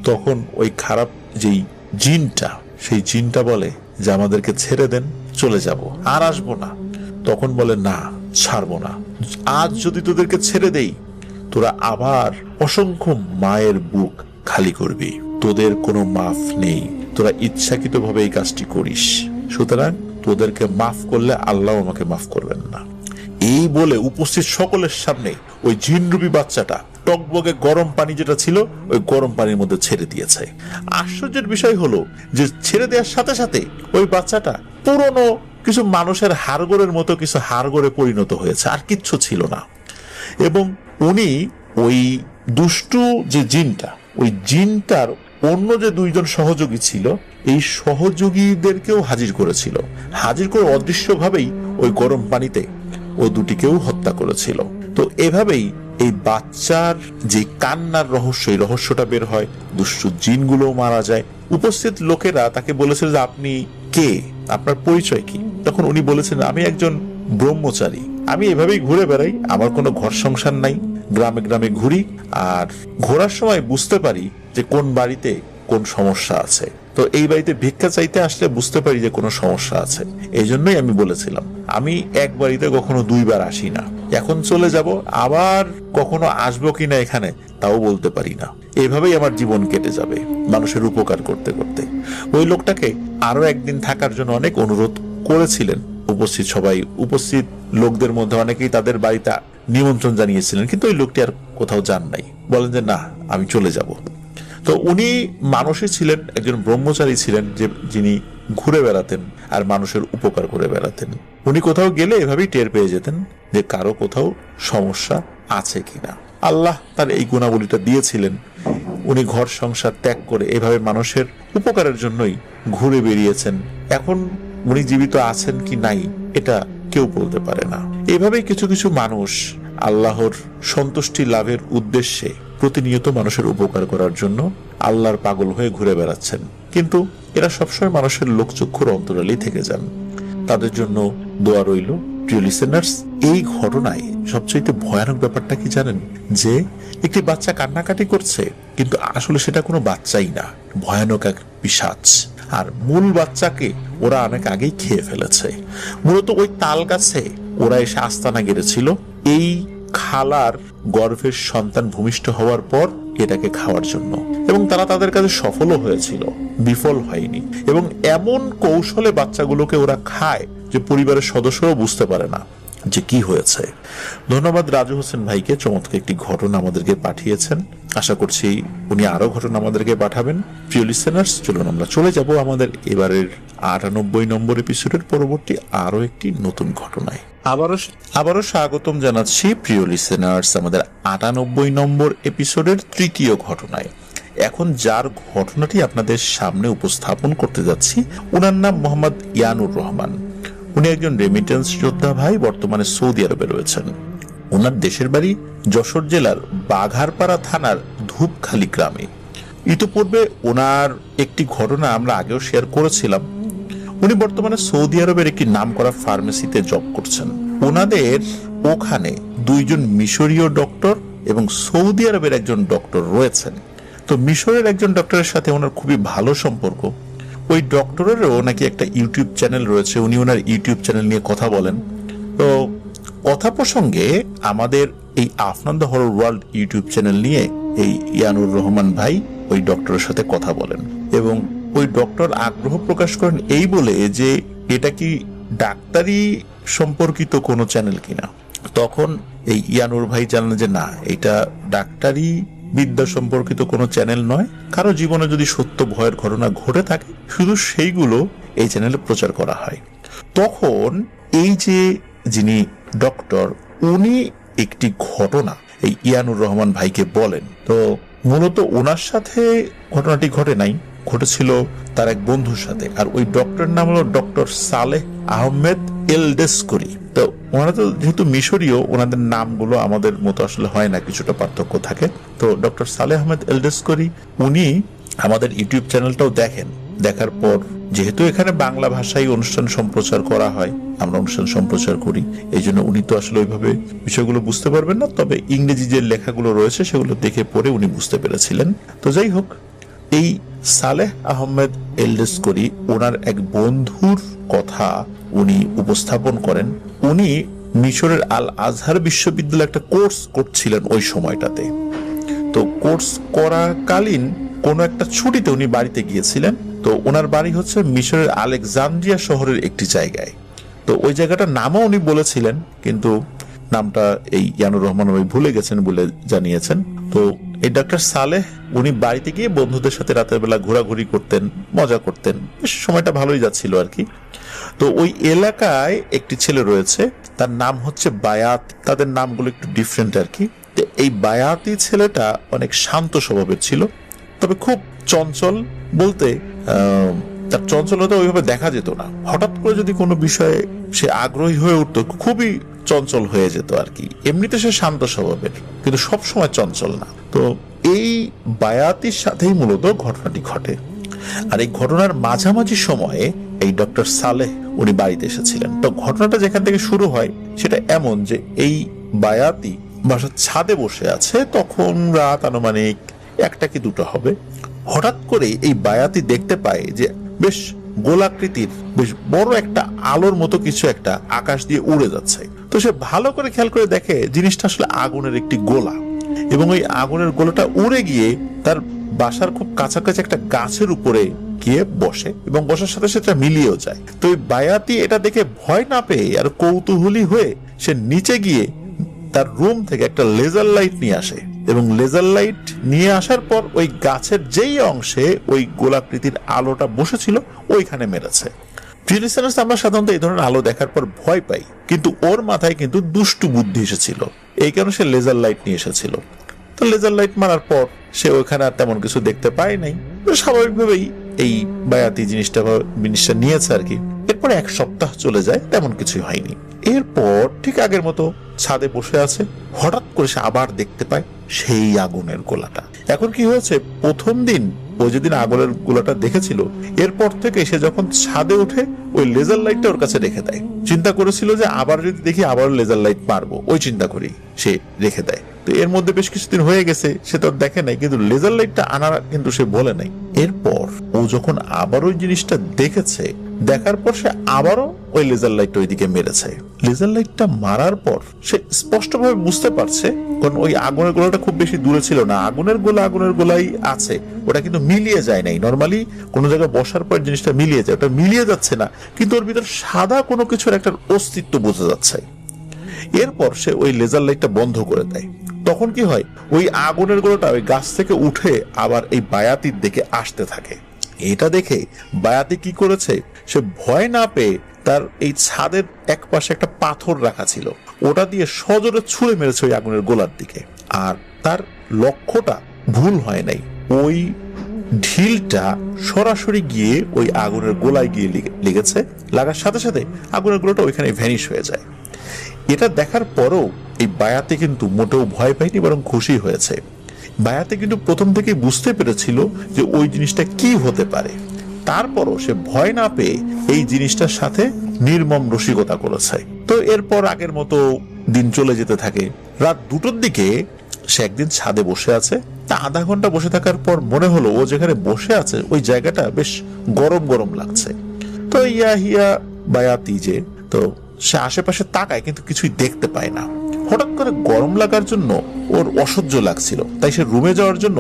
তখন ওই খারাপ যেই জিনটা, সেই জিনটা বলে যে আমাদেরকে ছেড়ে দেন, চলে যাব, আর আসবো না। তখন বলে না, ছাড়বো না, আজ যদি তোদেরকে ছেড়ে দেই তোরা আবার অসংখ্য মায়ের বুক খালি করবি, তোদের কোনো মাফ নেই, তোরা ইচ্ছাকৃতভাবে এই কাজটি করিস, সুতরাং তোদেরকে মাফ করলে আল্লাহ আমাকে মাফ করবেন না। এই বলে উপস্থিত সকলের সামনে ওই জিনরূপী বাচ্চাটা টকবগে গরম পানি যেটা ছিল ওই গরম পানির মধ্যে ছেড়ে দিয়েছে। আশ্চর্যের বিষয় হলো যে ছেড়ে দেওয়ার সাথে সাথে ওই বাচ্চাটা পুরনো কিছু মানুষের হাড়গোড়ের মতো কিছু হাড়গোড়ে পরিণত হয়েছে, আর কিচ্ছু ছিল না। এবং উনি ওই দুষ্টু যে জিনটা, ওই জিনটার অন্য যে 2 জন সহযোগী ছিল, এই সহযোগীদেরকেও হাজির করেছিল। হাজির করে অদৃশ্যভাবেই ওই গরম পানিতে ও দুটিকেও হত্যা করেছিল। তো এভাবেই এই বাচ্চার যে কান্নার রহস্য, এই রহস্যটা বের হয়, দুষ্ট জিনগুলো মারা যায়। উপস্থিত লোকেরা তাকে বলেছিল যে আপনি কে, আপনার পরিচয় কি? তখন উনি বলেছেন আমি একজন ব্রহ্মচারী, আমি এভাবেই ঘুরে বেড়াই, আমার কোনো ঘর সংসার নাই, গ্রামে গ্রামে ঘুরি, আর ঘোরার সময় বুঝতে পারি যে কোন বাড়িতে কোন সমস্যা আছে। তো এই বাড়িতে ভিক্ষা চাইতে আসলে বুঝতে পারি যে কোনো সমস্যা আছে, এই জন্যই আমি বলেছিলাম আমি এক বাড়িতে কখনো দুইবার আসি না, এখন চলে যাব, আবার কখনো আসবো কিনা এখানে তাও বলতে পারি না। এইভাবেই আমার জীবন কেটে যাবে মানুষের উপকার করতে করতে। ওই লোকটাকে আরো একদিন থাকার জন্য অনেক অনুরোধ করেছিলেন উপস্থিত লোকদের মধ্যে অনেকেই তাদের বাড়িতে নিমন্ত্রণ জানিয়েছিলেন, কিন্তু ওই লোকটি আর কোথাও যান নাই, বলেন যে না আমি চলে যাব। তো উনি মানুষই ছিলেন, একজন ব্রহ্মচারী ছিলেন, যিনি ঘুরে বেড়াতেন আর মানুষের উপকার করে বেড়াতেন। উনি কোথাও গেলে এভাবেই টের পেয়ে যেতেন যে কারো কোথাও সমস্যা আছে কিনা। আল্লাহ তার এই গুণাবলীটা দিয়েছিলেন। উনি ঘর সংসার ত্যাগ করে এভাবে মানুষের উপকারের জন্যই ঘুরে বেরিয়েছেন। এখন উনি জীবিত আছেন কি নাই এটা কেউ বলতে পারে না। এভাবেই কিছু কিছু মানুষ আল্লাহর সন্তুষ্টি লাভের উদ্দেশ্যে প্রতিনিয়ত মানুষের উপকার করার জন্য আল্লাহর পাগল হয়ে ঘুরে বেড়াচ্ছেন, কিন্তু এরা সবসময় মানুষের লোকচক্ষুর অন্তরালেই থেকে যান। তাদের জন্য দোয়া রইল। প্রিয় লিসেনার্স, এই ঘটনায় সবচেয়ে ভয়ানক ব্যাপারটা কি জানেন? যে একটি বাচ্চা কান্নাকাটি করছে, কিন্তু আসলে সেটা কোনো বাচ্চাই না, ভয়ানক এক পিশাচ। আর মূল বাচ্চাকে ওরা অনেক আগেই খেয়ে ফেলেছে। মূলত ওই তাল গাছে ওরা এসে আস্তানা গেড়েছিল এই খালার গর্ভের সন্তান ভূমিষ্ঠ হওয়ার পর এটাকে খাওয়ার জন্য, এবং তারা তাদের কাছে সফলও হয়েছিল, বিফল হয়নি। এবং এমন কৌশলে বাচ্চাগুলোকে ওরা খায় যে পরিবারের সদস্যরাও বুঝতে পারে না যে কি হয়েছে। ধন্যবাদ রাজু হোসেন ভাইকে, চমৎকার একটি ঘটনা আমাদেরকে পাঠিয়েছেন। আশা করছি উনি আরো ঘটনা আমাদেরকে পাঠাবেন। প্রিয় লিসেনার্স, চলুন আমরা চলে যাব আমাদের এবারের ৯৮ নম্বর এপিসোডের পরবর্তী আরো একটি নতুন ঘটনায়। আবারও স্বাগতম জানাচ্ছি প্রিয় লিসেনার্স আমাদের ৯৮ নম্বর এপিসোডের তৃতীয় ঘটনায়। এখন যার ঘটনাটি আপনাদের সামনে উপস্থাপন করতে যাচ্ছি, ওনার নাম মোহাম্মদ ইয়ানুর রহমান। উনি একজন রেমিটেন্স যোদ্ধা ভাই, বর্তমানে সৌদি আরবে রয়েছেন। ওনার দেশের বাড়ি যশোর জেলার বাঘারপাড়া থানার ধূপখালী গ্রামে। ইতিপূর্বে ওনার একটি ঘটনা আমরা আগেও শেয়ার করেছিলাম। উনি বর্তমানে সৌদি আরবের একটি নামকরা ফার্মেসিতে জব করছেন। ওনাদের ওখানে দুইজন মিশরীয় ডক্টর এবং সৌদি আরবের একজন ডক্টর রয়েছেন। তো মিশরের একজন ডক্টরের সাথে ওনার খুবই ভালো সম্পর্ক। ওই ডক্টরেরও নাকি একটা ইউটিউব চ্যানেল রয়েছে, উনি ওনার ইউটিউব চ্যানেল নিয়ে কথা বলেন। তো কথা প্রসঙ্গে আমাদের এই Afnan the horror world YouTube channel নিয়ে এই ইয়ানুর রহমান ভাই ওই ডক্টরের সাথে কথা বলেন, এবং ওই ডক্টর আগ্রহ প্রকাশ করেন এই বলে যে এটা কি ডাক্তারি সম্পর্কিত কোনো চ্যানেল কিনা। তখন এই ইয়ানুর ভাই জানান যে না, এটা ডাক্তারি বিদ্যা সম্পর্কিত কোনো চ্যানেল নয়। কারো জীবনে যদি সত্য ভয়ের ঘটনা ঘটে থাকে শুধু সেইগুলো এই চ্যানেলে প্রচার করা হয়। তখন এই যে যিনি ডক্টর, উনি একটি ঘটনা এই ইয়ানুর রহমান ভাইকে বলেন। তো মূলত ওনার সাথে ঘটনাটি ঘটে নাই, ঘটেছিল তার এক বন্ধুর সাথে। আর ওই ডক্টরের নাম হলো ডক্টর সালেহ আহমেদ এলডেসকরি। তো ওনারা তো যেহেতু মিশরীয়, ওনাদের নামগুলো আমাদের মতো আসলে হয় না, কিছুটা পার্থক্য থাকে। তো ডক্টর সালেহ আহমেদ এলডেসকরি উনি আমাদের ইউটিউব চ্যানেলটাও দেখেন। দেখার পর যেহেতু এখানে বাংলা ভাষায় অনুষ্ঠান সম্প্রচার করা হয়, আমরা অনুষ্ঠান সম্প্রচার করি, এই জন্য উনি তো আসলে ওইভাবে বিষয়গুলো বুঝতে পারবেন না, তবে ইংরেজি যে লেখাগুলো রয়েছে সেগুলো দেখে পড়ে উনি বুঝতে পেরেছিলেন। তো যাই হোক, এই সালেহ আহমেদ এলডেসকরি ওনার এক বন্ধুর কথা উনি উপস্থাপন করেন। উনি মিশরের আল আজহার বিশ্ববিদ্যালয়ে একটা কোর্স করছিলেন ওই সময়টাতে। তো কোর্স করাকালীন কোন একটা ছুটিতে উনি বাড়িতে গিয়েছিলেন। তো ওনার বাড়ি হচ্ছে মিশরের আলেকজান্দ্রিয়া শহরের একটি জায়গায়। তো ওই জায়গাটার নামও উনি বলেছিলেন, কিন্তু নামটা এই ইয়ানুর রহমান ভাই ভুলে গেছেন বলে জানিয়েছেন। তো এই ডক্টর সালেহ উনি বাড়িতে গিয়ে বন্ধুদের সাথে রাতের বেলা ঘোরাঘুরি করতেন, মজা করতেন, সময়টা ভালোই যাচ্ছিল আর কি। তো ওই এলাকায় একটি ছেলে রয়েছে, তার নাম হচ্ছে বায়াত। তাদের নামগুলো একটু ডিফারেন্ট আর কি। এই বায়াতি ছেলেটা অনেক শান্ত স্বভাবের ছিল, তবে খুব চঞ্চল। বলতে তার চঞ্চলতা ওইভাবে দেখা যেত না। হঠাৎ করে যদি কোনো বিষয়ে সে আগ্রহী হয়ে উঠতো, খুবই চঞ্চল হয়ে যেত আর কি। এমনিতে সে শান্ত স্বভাবের, কিন্তু সব সময় চঞ্চল না। তো এই বায়াতির সাথেই মূলত ঘটনাটি ঘটে। আর এই ঘটনার মাঝামাঝি সময়ে এই ডক্টর সালেহ উনি বাড়িতে এসেছিলেন। তো ঘটনাটা যেখান থেকে শুরু হয় সেটা এমন যে এই বায়াতি বাসার ছাদে বসে আছে, তখন রাত আনুমানিক 1টা কি 2টা হবে। হঠাৎ করে এই বায়াতি দেখতে পায় যে বেশ গোলাকৃতির বেশ বড় একটা আলোর মতো কিছু একটা আকাশ দিয়ে উড়ে যাচ্ছে। তো সে ভালো করে খেয়াল করে দেখে জিনিসটা আসলে আগুনের একটি গোলা, এবং ওই আগুনের গোলাটা উড়ে গিয়ে তার বাসার খুব কাছাকাছি একটা গাছের উপরে গিয়ে বসে, এবং বসার সাথে সাথে মিলিয়েও যায়। তো ওই বায়াতি এটা দেখে ভয় না পেয়ে আর কৌতূহলী হয়ে সে নিচে গিয়ে তার রুম থেকে একটা লেজার লাইট নিয়ে আসে, এবং লেজার লাইট নিয়ে আসার পর ওই গাছের যেই অংশে ওই গোলাকৃতির আলোটা বসেছিল ওইখানে মেরেছে। আমরা সাধারণত এই ধরনের আলো দেখার পর ভয় পাই, কিন্তু ওর মাথায় কিন্তু দুষ্টু বুদ্ধি এসেছিল, এই কারণে সে লেজার লাইট নিয়ে এসেছিল। তো লেজার লাইট মারার পর সে ওইখানে আর তেমন কিছু দেখতে পায় নাই। স্বাভাবিকভাবেই এই বায়াতি জিনিসটা নিয়েছে আর কি। এরপর 1 সপ্তাহ চলে যায়, তেমন কিছুই হয়নি। এরপর ঠিক আগের মতো ছাদে বসে আছে, হঠাৎ করে সে আবার দেখতে পায় সেই আগুনের গোলাটা। এখন কি হয়েছে, প্রথম দিন ও যেদিন আগুনের গোলাটা দেখেছিল, এরপর থেকে সে যখন ছাদে উঠে ওই লেজার লাইটটা ওর কাছে রেখে দেয়। চিন্তা করেছিল যে আবার যদি দেখি আবার লেজার লাইট মারবো, ওই চিন্তা করি সে রেখে দেয়। তো এর মধ্যে বেশ কিছুদিন হয়ে গেছে, সে তো দেখে নাই, কিন্তু লেজার লাইটটা আনার কিন্তু সে বলে নাই। এরপর ও যখন আবার ওই জিনিসটা দেখেছে, দেখার পর সে আবারও ওই লেজার লাইটটা ওইদিকে মেরেছে। লেজার লাইটটা মারার পর সে স্পষ্টভাবে বুঝতে পারছে, কারণ ওই আগুনের গোলাটা খুব বেশি দূরে ছিল না, আগুনের গোলাই আছে, ওটা কিন্তু মিলিয়ে যায় নাই। নর্মালি কোনো জায়গায় বসার পর জিনিসটা মিলিয়ে যায়, ওটা মিলিয়ে যাচ্ছে না, কিন্তু ওর ভিতর সাদা কোনো কিছুর একটা অস্তিত্ব বোঝা যাচ্ছে। এরপর সে ওই লেজার লাইটটা বন্ধ করে দেয়। তখন কি হয়, ওই আগুনের গোলাটা ওই গাছ থেকে উঠে আবার এই বায়াতির দিকে আসতে থাকে। এটা দেখে বায়াতি কি করেছে, সে ভয় না পেয়ে তার এই ছাদের এক পাশে একটা পাথর রাখা ছিল, ওটা দিয়ে সজোরে ছুঁড়ে মেরেছে ওই আগুনের গোলার দিকে। আর তার লক্ষ্যটা ভুল হয় নাই, ওই ঢিলটা সরাসরি গিয়ে ওই আগুনের গোলায় গিয়ে লেগেছে। লাগার সাথে সাথে আগুনের গোলাটা ওইখানে ভ্যানিশ হয়ে যায়। এটা দেখার পরও এই বায়াতে কিন্তু মোটেও ভয় পায়নি, বরং খুশি হয়েছে। বায়াতে কিন্তু প্রথম থেকে বুঝতে পেরেছিল যে ওই জিনিসটা কি হতে পারে। তারপরও সে ভয় না পেয়ে এই জিনিসটার সাথে নির্মম রসিকতা করেছে। তো এরপর আগের মতো দিন চলে যেতে থাকে। রাত 2টোর দিকে সে একদিন ছাদে বসে আছে। তা আধা ঘন্টা বসে থাকার পর মনে হলো ও যেখানে বসে আছে ওই জায়গাটা বেশ গরম গরম লাগছে। তো হিয়া বায়াতি যে, তো সে আশেপাশে তাকায় কিন্তু কিছুই দেখতে পায় না। হঠাৎ করে গরম লাগার জন্য ওর অসহ্য লাগছিল, তাই সে রুমে যাওয়ার জন্য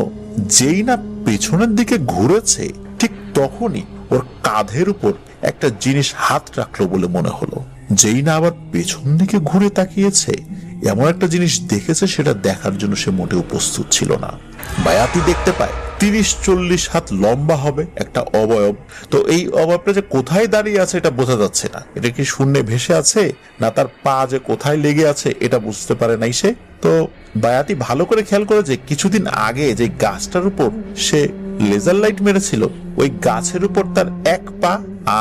যেই না পেছনের দিকে ঘুরেছে, ঠিক তখনই ওর কাঁধের উপর একটা জিনিস হাত রাখলো বলে মনে হলো। যেই না আবার পেছন দিকে ঘুরে তাকিয়েছে, এমন একটা জিনিস দেখেছে সেটা দেখার জন্য সে মোটেও প্রস্তুত ছিল না। বায়াতি দেখতে পায় 30-40 হাত লম্বা হবে একটা অবয়ব। তো এই অবয়বটা যে কোথায় দাঁড়িয়ে আছে এটা বোঝা যাচ্ছে না, এটা কি শূন্যে ভেসে আছে না তার পা যে কোথায় লেগে আছে এটা বুঝতে পারে নাই সে। তো বায়াতি ভালো করে খেয়াল করে যে কিছুদিন আগে যে গাছটার উপর সে লেজার লাইট মেরেছিল, ওই গাছের উপর তার এক পা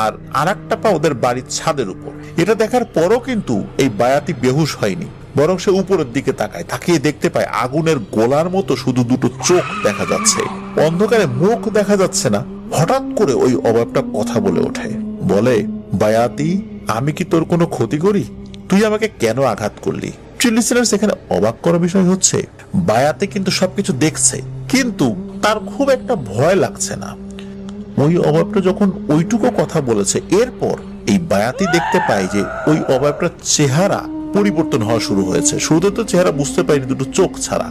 আর আরেকটা পা ওদের বাড়ির ছাদের উপর। এটা দেখার পরও কিন্তু এই বায়াতি বেহুশ হয়নি, বরং সে উপরের দিকে তাকায়। তাকিয়ে দেখতে পায় আগুনের গোলার মতো শুধু 2টো চোখ দেখা যাচ্ছে, অন্ধকারে মুখ দেখা যাচ্ছে না। হঠাৎ করে ওই অবয়বটা কথা বলে ওঠে, বলে, বায়াতি, আমি কি তোর কোনো ক্ষতি করি? তুই আমাকে কেন আঘাত করলি? এখানে অবাক করার বিষয় হচ্ছে, বায়াতি কিন্তু সবকিছু দেখছে, কিন্তু তার খুব একটা ভয় লাগছে না। ওই অবয়বটা যখন ওইটুকু কথা বলেছে, এরপর এই বায়াতি দেখতে পায় যে ওই অবয়বটার চেহারা পরিবর্তন হওয়া শুরু হয়েছে। শুরুতে তো চেহারা বুঝতে পারিনি, 2টো চোখ ছাড়া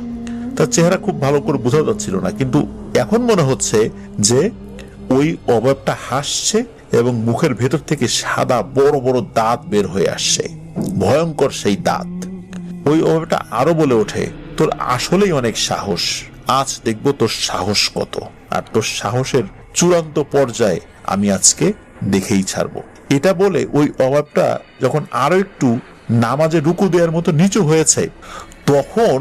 তার চেহারা খুব ভালো করে বোঝা যাচ্ছিল না, কিন্তু এখন মনে হচ্ছে যে ওই অবয়বটা হাসছে এবং মুখের ভেতর থেকে সাদা বড় বড় দাঁত বের হয়ে আসছে, ভয়ঙ্কর সেই দাঁত। ওই অবয়বটা আরো বলে ওঠে, তোর আসলেই অনেক সাহস, আজ দেখবো তোর সাহস কত, আর তোর সাহসের চূড়ান্ত পর্যায়ে আমি আজকে দেখেই ছাড়বো। এটা বলে ওই অবয়বটা যখন আরো একটু নামাজে রুকু দেওয়ার মতো নিচু হয়েছে, তখন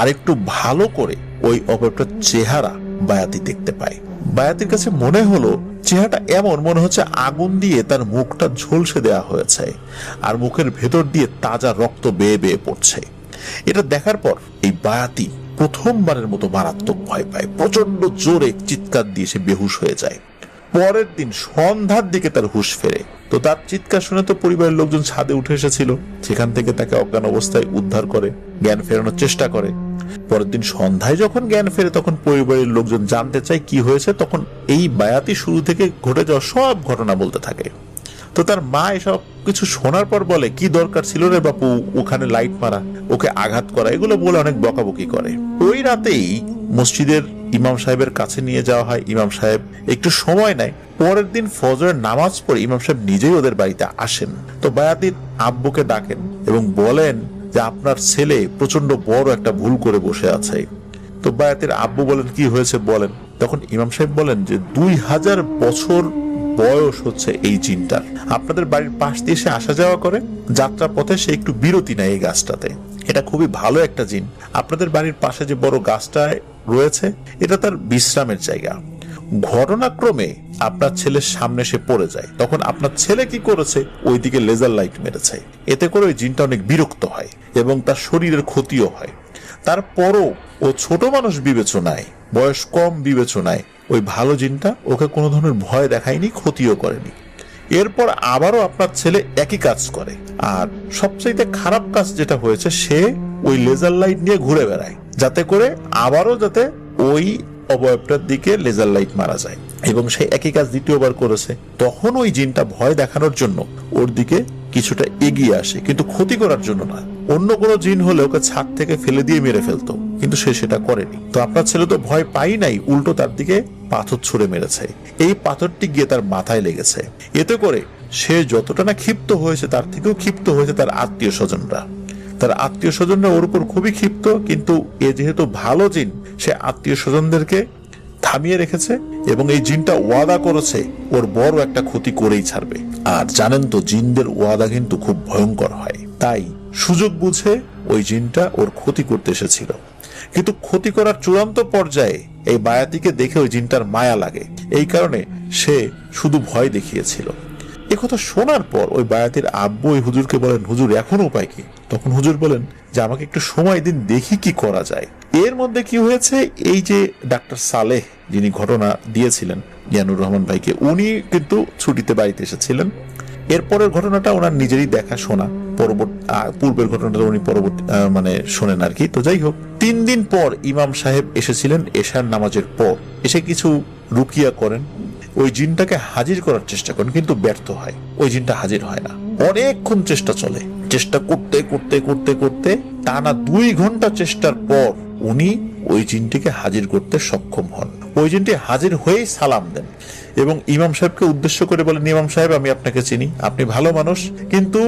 আরেকটু ভালো করে ওই অবয়বটার চেহারা বায়াতি দেখতে পায়। বায়াতির কাছে মনে হলো চেহারাটা এমন, মনে হচ্ছে আগুন দিয়ে তার মুখটা ঝলসে দেওয়া হয়েছে আর মুখের ভেতর দিয়ে তাজা রক্ত বেয়ে বেয়ে পড়ছে। এটা দেখার পর এই বায়াতি প্রথমবারের মতো মারাত্মক ভয় পায়, প্রচন্ড জোরে চিৎকার দিয়ে সে বেহুশ হয়ে যায়। পরের দিন সন্ধ্যার দিকে তার হুঁশ ফেরে। তো তার চিৎকার শুনে তো পরিবারের লোকজন ছাদে উঠে এসেছিল, সেখান থেকে তাকে অজ্ঞান অবস্থায় উদ্ধার করে জ্ঞান ফেরানোর চেষ্টা করে। পরের দিন সন্ধ্যায় যখন জ্ঞান ফেরে তখন পরিবারের লোকজন জানতে চায় কি হয়েছে। তখন এই বায়াতি শুরু থেকে ঘটে যাওয়া সব ঘটনা বলতে থাকে। তো তার মা এসব কিছু শোনার পর বলে, কি দরকার ছিল রে বাপু ওখানে লাইট মারা, ওকে আঘাত করা, এগুলো বলে অনেক বকাবকি করে। ওই রাতেই মসজিদের ইমাম সাহেবের কাছে নিয়ে যাওয়া হয়। ইমাম সাহেব একটু সময় নেয়। পরের দিন ফজরের নামাজ পড়ে ইমাম সাহেব নিজেই ওদের বাড়িতে আসেন। তো বায়াতির আব্বুকে ডাকেন এবং বলেন যে আপনার ছেলে প্রচন্ড বড় একটা ভুল করে বসে আছে। তো বায়াতির আব্বু বলেন, কি হয়েছে বলেন। তখন ইমাম সাহেব বলেন যে 2000 বছর বয়স হচ্ছে এই জিনটার, আপনাদের বাড়ির পাশ দিয়ে সে আসা যাওয়া করে, যাত্রা পথে সে একটু বিরতি নেয় এই গাছটাতে। এটা খুবই ভালো একটা জিন। আপনাদের বাড়ির পাশে যে বড় গাছটায় রয়েছে এটা তার বিশ্রামের জায়গা। ঘটনাক্রমে আপনার ছেলের সামনে সে পড়ে যায়, তখন আপনার ছেলে কি করেছে, ওইদিকে লেজার লাইট মেরেছে। এতে করে ওই জিনটা অনেক বিরক্ত হয় এবং তার শরীরের ক্ষতিও হয়। তারপরও ও ছোট মানুষ বিবেচনায়, বয়স কম বিবেচনায় ওই ভালো জিনটা ওকে কোনো ধরনের ভয় দেখায়নি, ক্ষতিও করেনি। এরপর আবারও আপনার ছেলে একই কাজ করে। আর সবচাইতে খারাপ কাজ যেটা হয়েছে, সে ওই লেজার লাইট নিয়ে ঘুরে বেড়ায় যাতে করে আবারও যাতে ওই অবয়বটার দিকে লেজার লাইট মারা যায়। এবং সে একই কাজ দ্বিতীয়বার করেছে। তখন ওই জিনটা ভয় দেখানোর জন্য ওর দিকে কিছুটা এগিয়ে আসে, কিন্তু ক্ষতি করার জন্য না। অন্য কোনো জিন হলে ওকে ছাদ থেকে ফেলে দিয়ে মেরে ফেলতো, কিন্তু সে সেটা করেনি। তো আপনার ছেলে তো ভয় পাই নাই, উল্টো তার দিকে পাথর ছুঁড়ে মেরেছে। এই পাথরটি গিয়ে তার মাথায় লেগেছে। এতে করে সে যতটা না ক্ষিপ্ত হয়েছে, তার থেকেও ক্ষিপ্ত হয়েছে তার আত্মীয় স্বজনরা। তার আত্মীয় স্বজনরা ওর উপর খুবই ক্ষিপ্ত, কিন্তু এ যেহেতু ভালো জিন, সে আত্মীয় স্বজনদেরকে থামিয়ে রেখেছে এবং এই জিনটা ওয়াদা করেছে ওর বড় একটা ক্ষতি করেই ছাড়বে। আর জানেন তো জিনদের ওয়াদা কিন্তু খুব ভয়ঙ্কর হয়, তাই সুযোগ বুঝে ওই জিনটা ওর ক্ষতি করতে এসেছিল। কিন্তু ক্ষতি করার চূড়ান্ত পর্যায়ে এই বায়াতিকে দেখে ওই জিনটার মায়া লাগে, এই কারণে সে শুধু ভয় দেখিয়েছিল। একথা শোনার পর ওই বায়াতির আব্বু ওই হুজুরকে বলেন, হুজুর এখন উপায় কি? তখন হুজুর বলেন যে আমাকে একটু সময় দিন, দেখি কি করা যায়। এর মধ্যে কি হয়েছে, এই যে ডাক্তার সালেহ যিনি ঘটনা দিয়েছিলেন জ্ঞানুর রহমান ভাইকে, উনি কিন্তু ছুটিতে বাড়িতে এসেছিলেন। এরপরের ঘটনাটা ওনার নিজেরই দেখা শোনা, পূর্বের ঘটনাটা উনি পরবর্তী শোনেন আর কি। তো যাই হোক, 3 দিন পর ইমাম সাহেব এসেছিলেন এশার নামাজের পর। এসে কিছু রুকিয়া করেন, ওই জিনটাকে হাজির করার চেষ্টা করেন, কিন্তু ব্যর্থ হয়। ওই জিনটা হাজির হয় না। অনেকক্ষণ চেষ্টা চলে, চেষ্টা করতে করতে করতে করতে টানা 2 ঘন্টা চেষ্টার পর উনি ওই জিনটিকে হাজির করতে সক্ষম হন। ওই জিনটি হাজির হয়েই সালাম দেন এবং ইমাম সাহেবকে উদ্দেশ্য করে বলেন, ইমাম সাহেব আমি আপনাকে চিনি, আপনি ভালো মানুষ, কিন্তু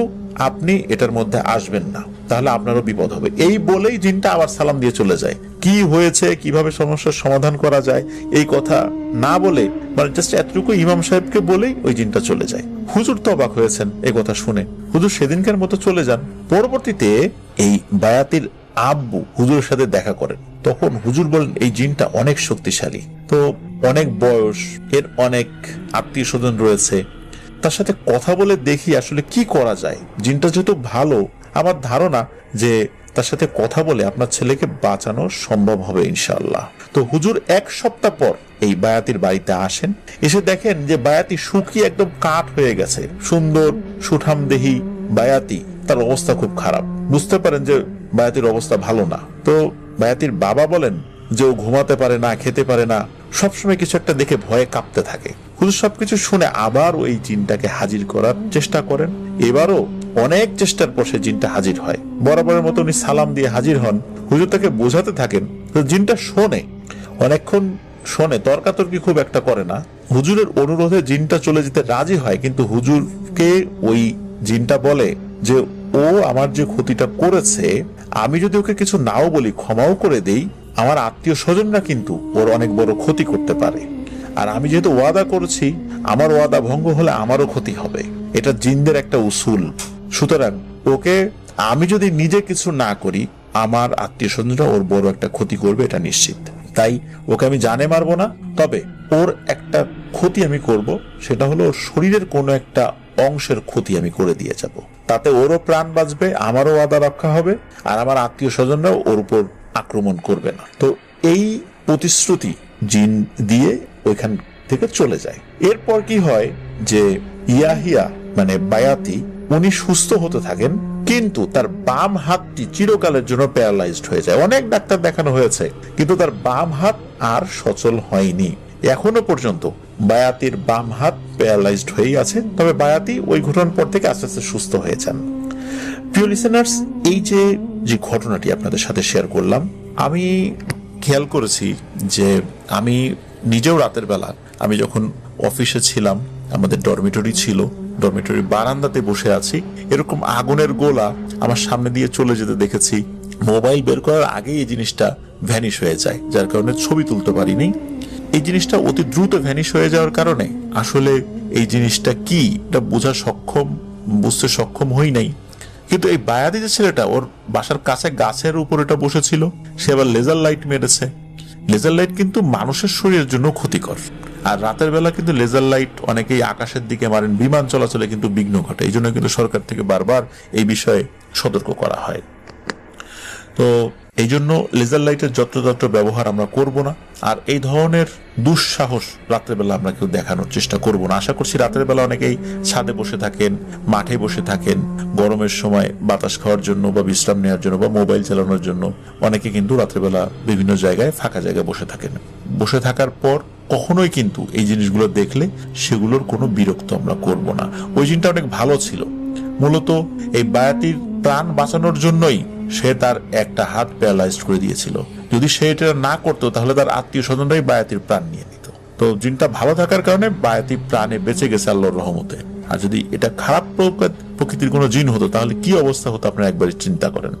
আপনি এটার মধ্যে আসবেন না, তাহলে আপনারও বিপদ হবে। এই বলেই জিনটা আবার সালাম দিয়ে চলে যায়। কি হয়েছে, কিভাবে সমস্যার সমাধান করা যায় এই কথা না বলে, জাস্ট এতটুকু ইমাম সাহেবকে বলেই ওই জিনটা চলে যায়। হুজুর তো অবাক হয়েছেন এই কথা শুনে। হুজুর সেদিনকার মতো চলে যান। পরবর্তীতে এই বায়াতির আব্বু হুজুরের সাথে দেখা করেন। তখন হুজুর বলেন এই জিনটা অনেক শক্তিশালী, তো অনেক বয়স, এর অনেক আত্মীয় স্বজন রয়েছে, তার সাথে কথা বলে দেখি আসলে কি করা যায়। জিনটা যেহেতু ভালো, আমার ধারণা যে তার সাথে কথা বলে আপনার ছেলেকে বাঁচানো সম্ভব হবে ইনশাআল্লাহ। তো হুজুর 1 সপ্তাহ পর এই বায়াতির বাড়িতে আসেন। এসে দেখেন যে বায়াতি শুকিয়ে একদম কাঠ হয়ে গেছে। সুন্দর সুঠামদেহী বায়াতি, তার অবস্থা খুব খারাপ। বুঝতে পারেন যে বায়াতির অবস্থা ভালো না। তো বায়াতির বাবা বলেন যে ও ঘুমাতে পারে না, খেতে পারে না, সবসময় কিছু একটা দেখে ভয়ে কাঁপতে থাকে। হুজুর সবকিছু শুনে আবার ওই জিনটাকে হাজির করার চেষ্টা করেন। এবারও অনেক চেষ্টার পর সে জিনটা হাজির হয়। বরাবরের মতো উনি সালাম দিয়ে হাজির হন। হুজুর তাকে বোঝাতে থাকেন। তো জিনটা শোনে, অনেকক্ষণ শোনে, তর্কাতর্কি খুব একটা করে না। হুজুরের অনুরোধে জিনটা চলে যেতে রাজি হয়, কিন্তু হুজুরকে ওই জিনটা বলে যে ও আমার যে ক্ষতিটা করেছে, আমি যদি ওকে কিছু নাও বলি, ক্ষমাও করে দেই, আমার আত্মীয় স্বজনরা কিন্তু ওর অনেক বড় ক্ষতি করতে পারে। আর আমি যেহেতু ওয়াদা করেছি, আমার ওয়াদা ভঙ্গ হলে আমারও ক্ষতি হবে। এটা জিনদের একটা উসুল। সুতরাং ওকে আমি যদি নিজে কিছু না করি, আমার আত্মীয় স্বজনরা ওর বড় একটা ক্ষতি করবে, এটা নিশ্চিত। তাই ওকে আমি জানে মারবো না, তবে ওর একটা ক্ষতি আমি করব, সেটা হলো ওর শরীরের কোনো একটা অংশের ক্ষতি আমি করে দিয়ে যাব। তাতে ওরও প্রাণ বাঁচবে, আমারও ওয়াদা রক্ষা হবে, আর আমার আত্মীয় স্বজনরাও ওর উপর আক্রমণ করবে না। তো এই প্রতিশ্রুতি জিন দিয়ে ওইখান থেকে চলে যায়। এরপর কি হয় যে ইয়াহিয়া মানে বায়াতি উনি সুস্থ হতে থাকেন, কিন্তু তার বাম হাতটি চিরকালের জন্য প্যারালাইজড হয়ে যায়। অনেক ডাক্তার দেখানো হয়েছে, কিন্তু তার বাম হাত আর সচল হয়নি। এখনো পর্যন্ত বায়াতির বাম হাত প্যারালাইজড হয়েই আছে। তবে বায়াতি ওই ঘটনার পর থেকে আস্তে আস্তে সুস্থ হয়েছেন। প্রিয় লিসেনার্স, এই যে ঘটনাটি আপনাদের সাথে শেয়ার করলাম, আমি খেয়াল করেছি যে আমি নিজেও রাতের বেলা আমি যখন অফিসে ছিলাম, আমাদের ডরমিটরি ছিল, ডরমিটরি বারান্দাতে বসে আছি, এরকম আগুনের গোলা আমার সামনে দিয়ে চলে যেতে দেখেছি। মোবাইল বের করার আগেই এই জিনিসটা ভ্যানিশ হয়ে যায়, যার কারণে ছবি তুলতে পারিনি। এই জিনিসটা অতি দ্রুত ভ্যানিশ হয়ে যাওয়ার কারণে আসলে এই জিনিসটা কি এটা বুঝতে সক্ষম হই নাই। কিন্তু এই বায়াতি যে ছেলেটা, ওর বাসার কাছে গাছের উপর এটা বসেছিল, সে আবার লেজার লাইট মেরেছে। লেজার লাইট কিন্তু মানুষের শরীরের জন্য ক্ষতিকর, আর রাতের বেলা কিন্তু লেজার লাইট অনেকেই আকাশের দিকে মারেন, বিমান চলাচলে কিন্তু বিঘ্ন ঘটে। এই জন্য কিন্তু সরকার থেকে বারবার এই বিষয়ে সতর্ক করা হয়। তো এই জন্য লেজার লাইটের যত্রতত্র ব্যবহার আমরা করব না, আর এই ধরনের দুঃসাহস রাতের বেলা আমরা কেউ দেখানোর চেষ্টা করব না। আশা করছি রাতের বেলা অনেকেই ছাদে বসে থাকেন, মাঠে বসে থাকেন, গরমের সময় বাতাস খাওয়ার জন্য বা বিশ্রাম নেওয়ার জন্য বা মোবাইল চালানোর জন্য অনেকে কিন্তু রাতের বেলা বিভিন্ন জায়গায় ফাঁকা জায়গায় বসে থাকেন। বসে থাকার পর কখনোই কিন্তু এই জিনিসগুলো দেখলে সেগুলোর কোনো বিরক্ত আমরা করব না। ওই জিনটা অনেক ভালো ছিল, মূলত এই বায়াতির প্রাণ বাঁচানোর জন্যই সে তার একটা হাত প্যারালাইজড করে দিয়েছিল। যদি সে এটা না করতো তাহলে তার আত্মীয় স্বজনরাই বায়াতির প্রাণ নিয়ে নিত। তো জিনটা ভালো থাকার কারণে বায়াতি প্রাণে বেঁচে গেছে আল্লাহর রহমতে। আর যদি এটা খারাপ প্রকৃতির কোনো জিন হতো তাহলে কি অবস্থা হতো আপনারা একবারই চিন্তা করেন।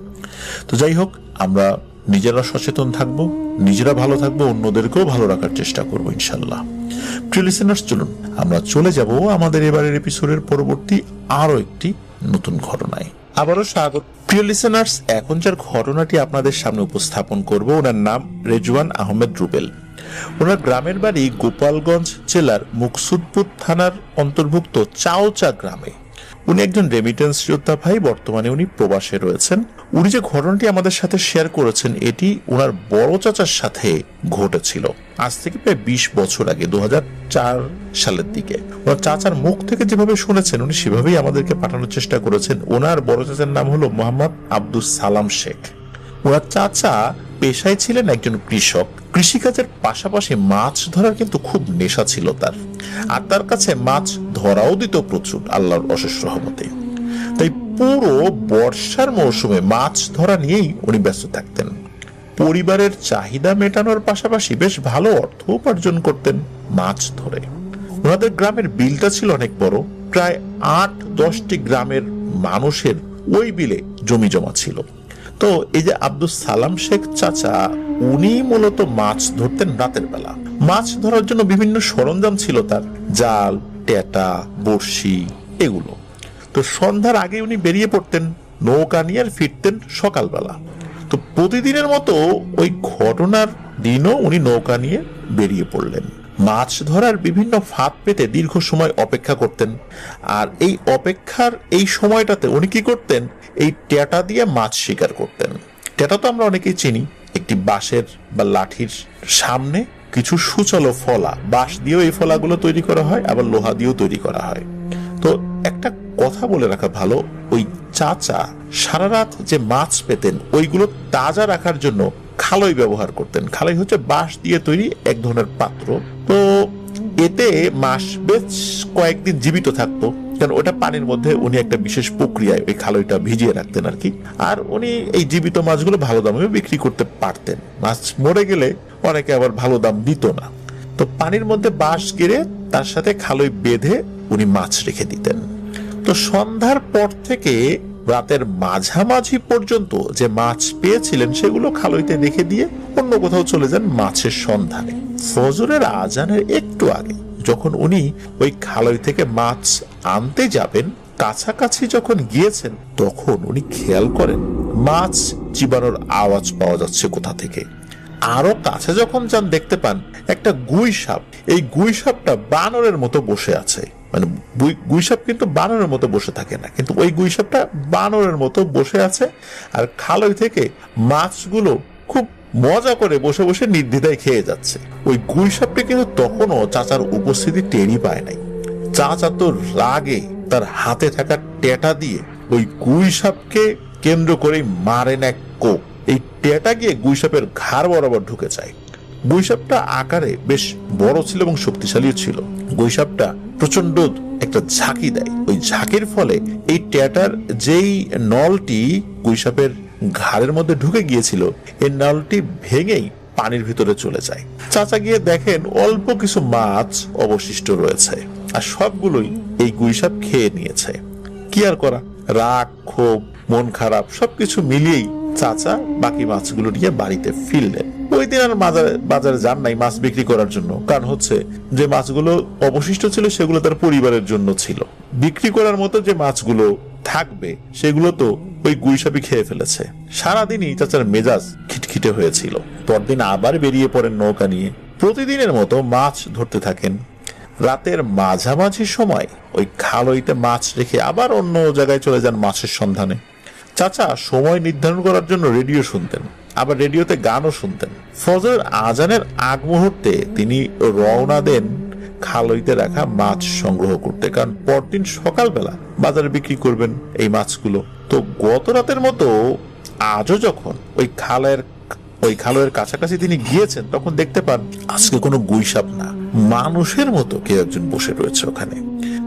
তো যাই হোক, আমরা নিজেরা সচেতন থাকবো, নিজেরা ভালো থাকবো, অন্যদেরকেও ভালো রাখার চেষ্টা করবো ইনশাল্লাহ। প্রিয় লিসেনার্স, চলুন আমরা চলে যাব আমাদের এবারের এপিসোডের পরবর্তী আরো একটি নতুন ঘটনায়। আবারও স্বাগত। প্রিয় লিসেনার্স, এখন যার ঘটনাটি আপনাদের সামনে উপস্থাপন করব, ওনার নাম রেজওয়ান আহমেদ রুবেল। ওনার গ্রামের বাড়ি গোপালগঞ্জ জেলার মুকসুদপুর থানার অন্তর্ভুক্ত চাওচা গ্রামে। উনি একজন রেমিটেন্স যোদ্ধা ভাই, বর্তমানে উনি প্রবাসে রয়েছেন। উনি যে ঘটনাটি আমাদের সাথে শেয়ার করেছেন এটি ওনার বড় চাচার সাথে ঘটেছিল আজ থেকে প্রায় 20 বছর আগে, 2004 সালের দিকে। ওনার চাচার মুখ থেকে যেভাবে শুনেছেন উনি সেভাবেই আমাদেরকে পাঠানোর চেষ্টা করেছেন। ওনার বড় চাচার নাম হলো মোহাম্মদ আব্দুল সালাম শেখ। ওনার চাচা পেশায় ছিলেন একজন কৃষক। কৃষিকাজের পাশাপাশি মাছ ধরার কিন্তু খুব নেশা ছিল তার, আর তার কাছে মাছ ধরাও দিত প্রচুর আল্লাহর অশেষ রহমতে। তাই পুরো বর্ষার মৌসুমে মাছ ধরা নিয়েই উনি ব্যস্ত থাকতেন। পরিবারের চাহিদা মেটানোর পাশাপাশি বেশ ভালো অর্থ উপার্জন করতেন মাছ ধরে। ওনাদের গ্রামের বিলটা ছিল অনেক বড়, প্রায় 8-10টি গ্রামের মানুষের ওই বিলে জমি জমা ছিল। তো এই যে আব্দুল সালাম শেখ চাচা, উনি মূলত মাছ ধরতেন রাতের বেলা। মাছ ধরার জন্য বিভিন্ন সরঞ্জাম ছিল তার, জাল, টেটা, বড়শি, এগুলো। তো সন্ধ্যার আগে উনি বেরিয়ে পড়তেন নৌকা নিয়ে, আর ফিরতেন সকালবেলা। তো প্রতিদিনের মতো ওই ঘটনার দিনও উনি নৌকা নিয়ে বেরিয়ে পড়লেন। মাছ ধরার বিভিন্ন ফাঁদ পেতে দীর্ঘ সময় অপেক্ষা করতেন। আর এই অপেক্ষার এই সময়টাতে উনি কি করতেন, এই টেটা দিয়ে মাছ শিকার করতেন। টেটা তো আমরা অনেকেই চিনি, একটি বাঁশের বা লাঠির সামনে কিছু সুচালো ফলা, বাঁশ দিয়েও এই ফলাগুলো তৈরি করা হয়, আবার লোহা দিয়েও তৈরি করা হয়। তো একটা কথা বলে রাখা ভালো, ওই চাচা সারা রাত যে মাছ পেতেন ওইগুলো তাজা রাখার জন্য খালই ব্যবহার করতেন। খালই হচ্ছে বাঁশ দিয়ে তৈরি এক ধরনের পাত্র। তো এতে মাছ বেশ কয়েকদিন জীবিত থাকতো, কারণ ওটা পানির মধ্যে উনি একটা বিশেষ প্রক্রিয়ায় ওই খালইটা ভিজিয়ে রাখতেন আর কি। আর উনি এই জীবিত মাছগুলো ভালো দামে বিক্রি করতে পারতেন। মাছ মরে গেলে অনেকে আবার ভালো দাম দিত না। তো পানির মধ্যে বাঁশ গেড়ে তার সাথে খালই বেঁধে উনি মাছ রেখে দিতেন। তো সন্ধ্যার পর থেকে রাতের মাঝামাঝি পর্যন্ত যে মাছ পেয়েছিলেন সেগুলো খালইতে রেখে দিয়ে অন্য কোথাও চলে যান মাছের সন্ধানে। ফজরের আজানের একটু আগে যখন উনি ওই খালই থেকে মাছ আনতে যাবেন, কাছাকাছি যখন গিয়েছেন তখন উনি খেয়াল করেন মাছ চিবানোর আওয়াজ পাওয়া যাচ্ছে কোথা থেকে। আরো কাছে যখন যান দেখতে পান একটা গুই সাপ। এই গুই সাপটা বানরের মতো বসে আছে। মানে গুই সাপ কিন্তু বানরের মতো বসে থাকে না, কিন্তু ওই গুই সাপটা বানরের মতো বসে আছে। আর খালই থেকে মাছগুলো খুব মজা করে বসে বসে নির্দ্বিধায় খেয়ে যাচ্ছে। ওই গুই সাপটা কিন্তু তখনও চাচার উপস্থিতি টেরই পায় নাই। চাচা তো রাগে তার হাতে থাকা টেটা দিয়ে ওই গুই সাপকে কেন্দ্র করে মারেন এক কোপ। এই টেটা গিয়ে গুই সাপের ঘাড় বরাবর ঢুকে যায়। গুই সাপটা আকারে বেশ বড় ছিল এবং শক্তিশালী ছিল। গুই সাপটা প্রচন্ড একটা ঝাঁকি দেয়। ওই ঝাঁকির ফলে এই টেটার যেই নলটি গুই সাপের ঘাড়ের মধ্যে ঢুকে গিয়েছিল, এই নলটি ভেঙেই পানির ভিতরে চলে যায়। চাচা গিয়ে দেখেন অল্প কিছু মাছ অবশিষ্ট রয়েছে, আর সবগুলোই এই গুই সাপ খেয়ে নিয়েছে। কি আর করা, রাগ, ক্ষোভ, মন খারাপ সবকিছু মিলিয়েই চাচা বাকি মাছগুলো নিয়ে বাড়িতে ফিরলেন। ওই দিন আর বাজারে যান নাই মাছ বিক্রি করার জন্য, কারণ হচ্ছে যে মাছগুলো অবশিষ্ট ছিল সেগুলো তার পরিবারের জন্য ছিল। বিক্রি করার মতো যে মাছগুলো থাকবে সেগুলো তো ওই গুই সাপই খেয়ে ফেলেছে। সারাদিনই চাচার মেজাজ খিটখিটে হয়েছিল। পরদিন আবার বেরিয়ে পড়েন নৌকা নিয়ে। প্রতিদিনের মতো মাছ ধরতে থাকেন। রাতের মাঝামাঝি সময় ওই খালইতে মাছ রেখে আবার অন্য জায়গায় চলে যান মাছের সন্ধানে। চাচা সময় নির্ধারণ করার জন্য রেডিও শুনতেন, আবার রেডিওতে গানও শুনতেন। ফজরের আজানের আগ মুহূর্তে তিনি রওনা দেন খালইতে রাখা মাছ সংগ্রহ করতে, কারণ পরদিন সকালবেলা বাজারে বিক্রি করবেন এই মাছগুলো। তো গত রাতের মতো আজও যখন ওই খালের কাছাকাছি তিনি গিয়েছেন, তখন দেখতে পান আজকে কোনো গুই সাপ না, মানুষের মতো কেউ একজন বসে রয়েছে ওখানে।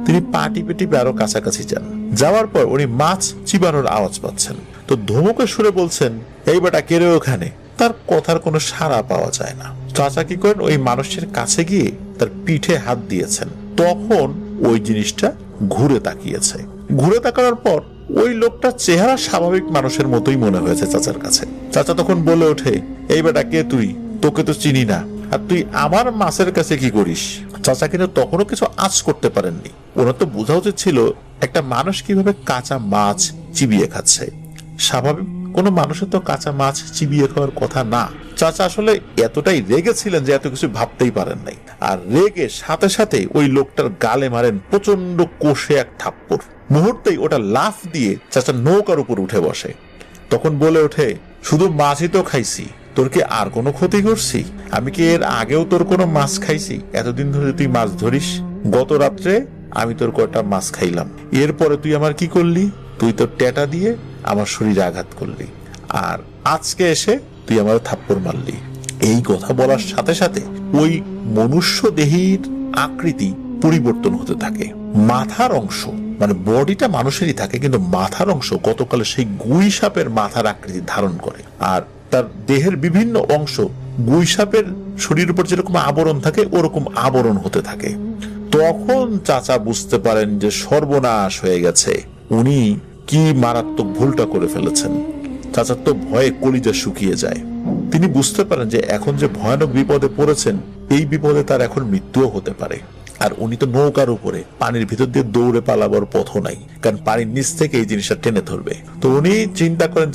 তিনি পা টিপে টিপে আরো কাছাকাছি যান। যাওয়ার পর উনি মাছ চিবানোর আওয়াজ পাচ্ছেন। তো ধমকে সুরে বলছেন, এই বেটা কে রে ওখানে? তার কথার কোনো সাড়া পাওয়া যায় না। চাচা কি করেন, ওই মানুষের কাছে গিয়ে তার পিঠে হাত দিয়েছেন। তখন ওই জিনিসটা ঘুরে তাকিয়েছে। ঘুরে তাকানোর পর ওই লোকটার চেহারা স্বাভাবিক মানুষের মতোই মনে হয়েছে চাচার কাছে। চাচা তখন বলে ওঠে, এই বেটা কে তুই? তোকে তো চিনি না, আর তুই আমার মাছের কাছে কি করিস? চাচা কিন্তু তখনও কিছু আঁচ করতে পারেননি। ওনার তো বোঝা উচিত ছিল একটা মানুষ কিভাবে কাঁচা মাছ চিবিয়ে খাচ্ছে। স্বাভাবিক কোনো মানুষের তো কাঁচা মাছ চিবিয়ে খাওয়ার কথা না। চাচা আসলে এতটাই রেগেছিলেন যে এত কিছু ভাবতেই পারেন নাই। আর রেগে সাথে সাথে ওই লোকটার গালে মারেন প্রচন্ড কষে এক থাপ্পড়। মুহূর্তেই ওটা লাফ দিয়ে চাচা নৌকার উপর উঠে বসে। তখন বলে ওঠে, শুধু মাছই তো খাইছি, তোর কি আর কোনো ক্ষতি করছি? আমি কি এর আগেও তোর কোনো মাছ খাইছি? এতদিন ধরে তুই মাছ ধরিস, গত রাত্রে আমি তোর কয়টা মাছ খাইলাম। এরপরে তুই আমার কি করলি? তুই তোর টেটা দিয়ে আমার শরীরে আঘাত করলি, আর আজকে এসে তুই আমার থাপ্পড় মারলি। এই কথা বলার সাথে সাথে ওই মনুষ্য দেহের আকৃতি পরিবর্তন হতে থাকে। মাথার অংশ, মানে বডিটা মানুষেরই থাকে, কিন্তু মাথার অংশ গতকালে সেই গুই সাপের মাথার আকৃতি ধারণ করে। আর তার দেহের বিভিন্ন অংশ গুই সাপের শরীরের উপর যেরকম আবরণ থাকে ওরকম আবরণ হতে থাকে। তখন চাচা বুঝতে পারেন যে সর্বনাশ হয়ে গেছে, উনি কি মারাত্মক ভুলটা করে ফেলেছেন। চাচার তো ভয়ে কলিজা শুকিয়ে যায়। তিনি বুঝতে পারেন যে এখন যে ভয়ানক বিপদে পড়েছেন, এই বিপদে তার এখন মৃত্যুও হতে পারে। আর উনি তো নৌকার উপরে, পানির ভিতর দিয়ে দৌড়ে পালাবার পথও নাই, কারণ পানির নিচ থেকে এই জিনিসটা টেনে ধরবে। তো উনি চিন্তা করেন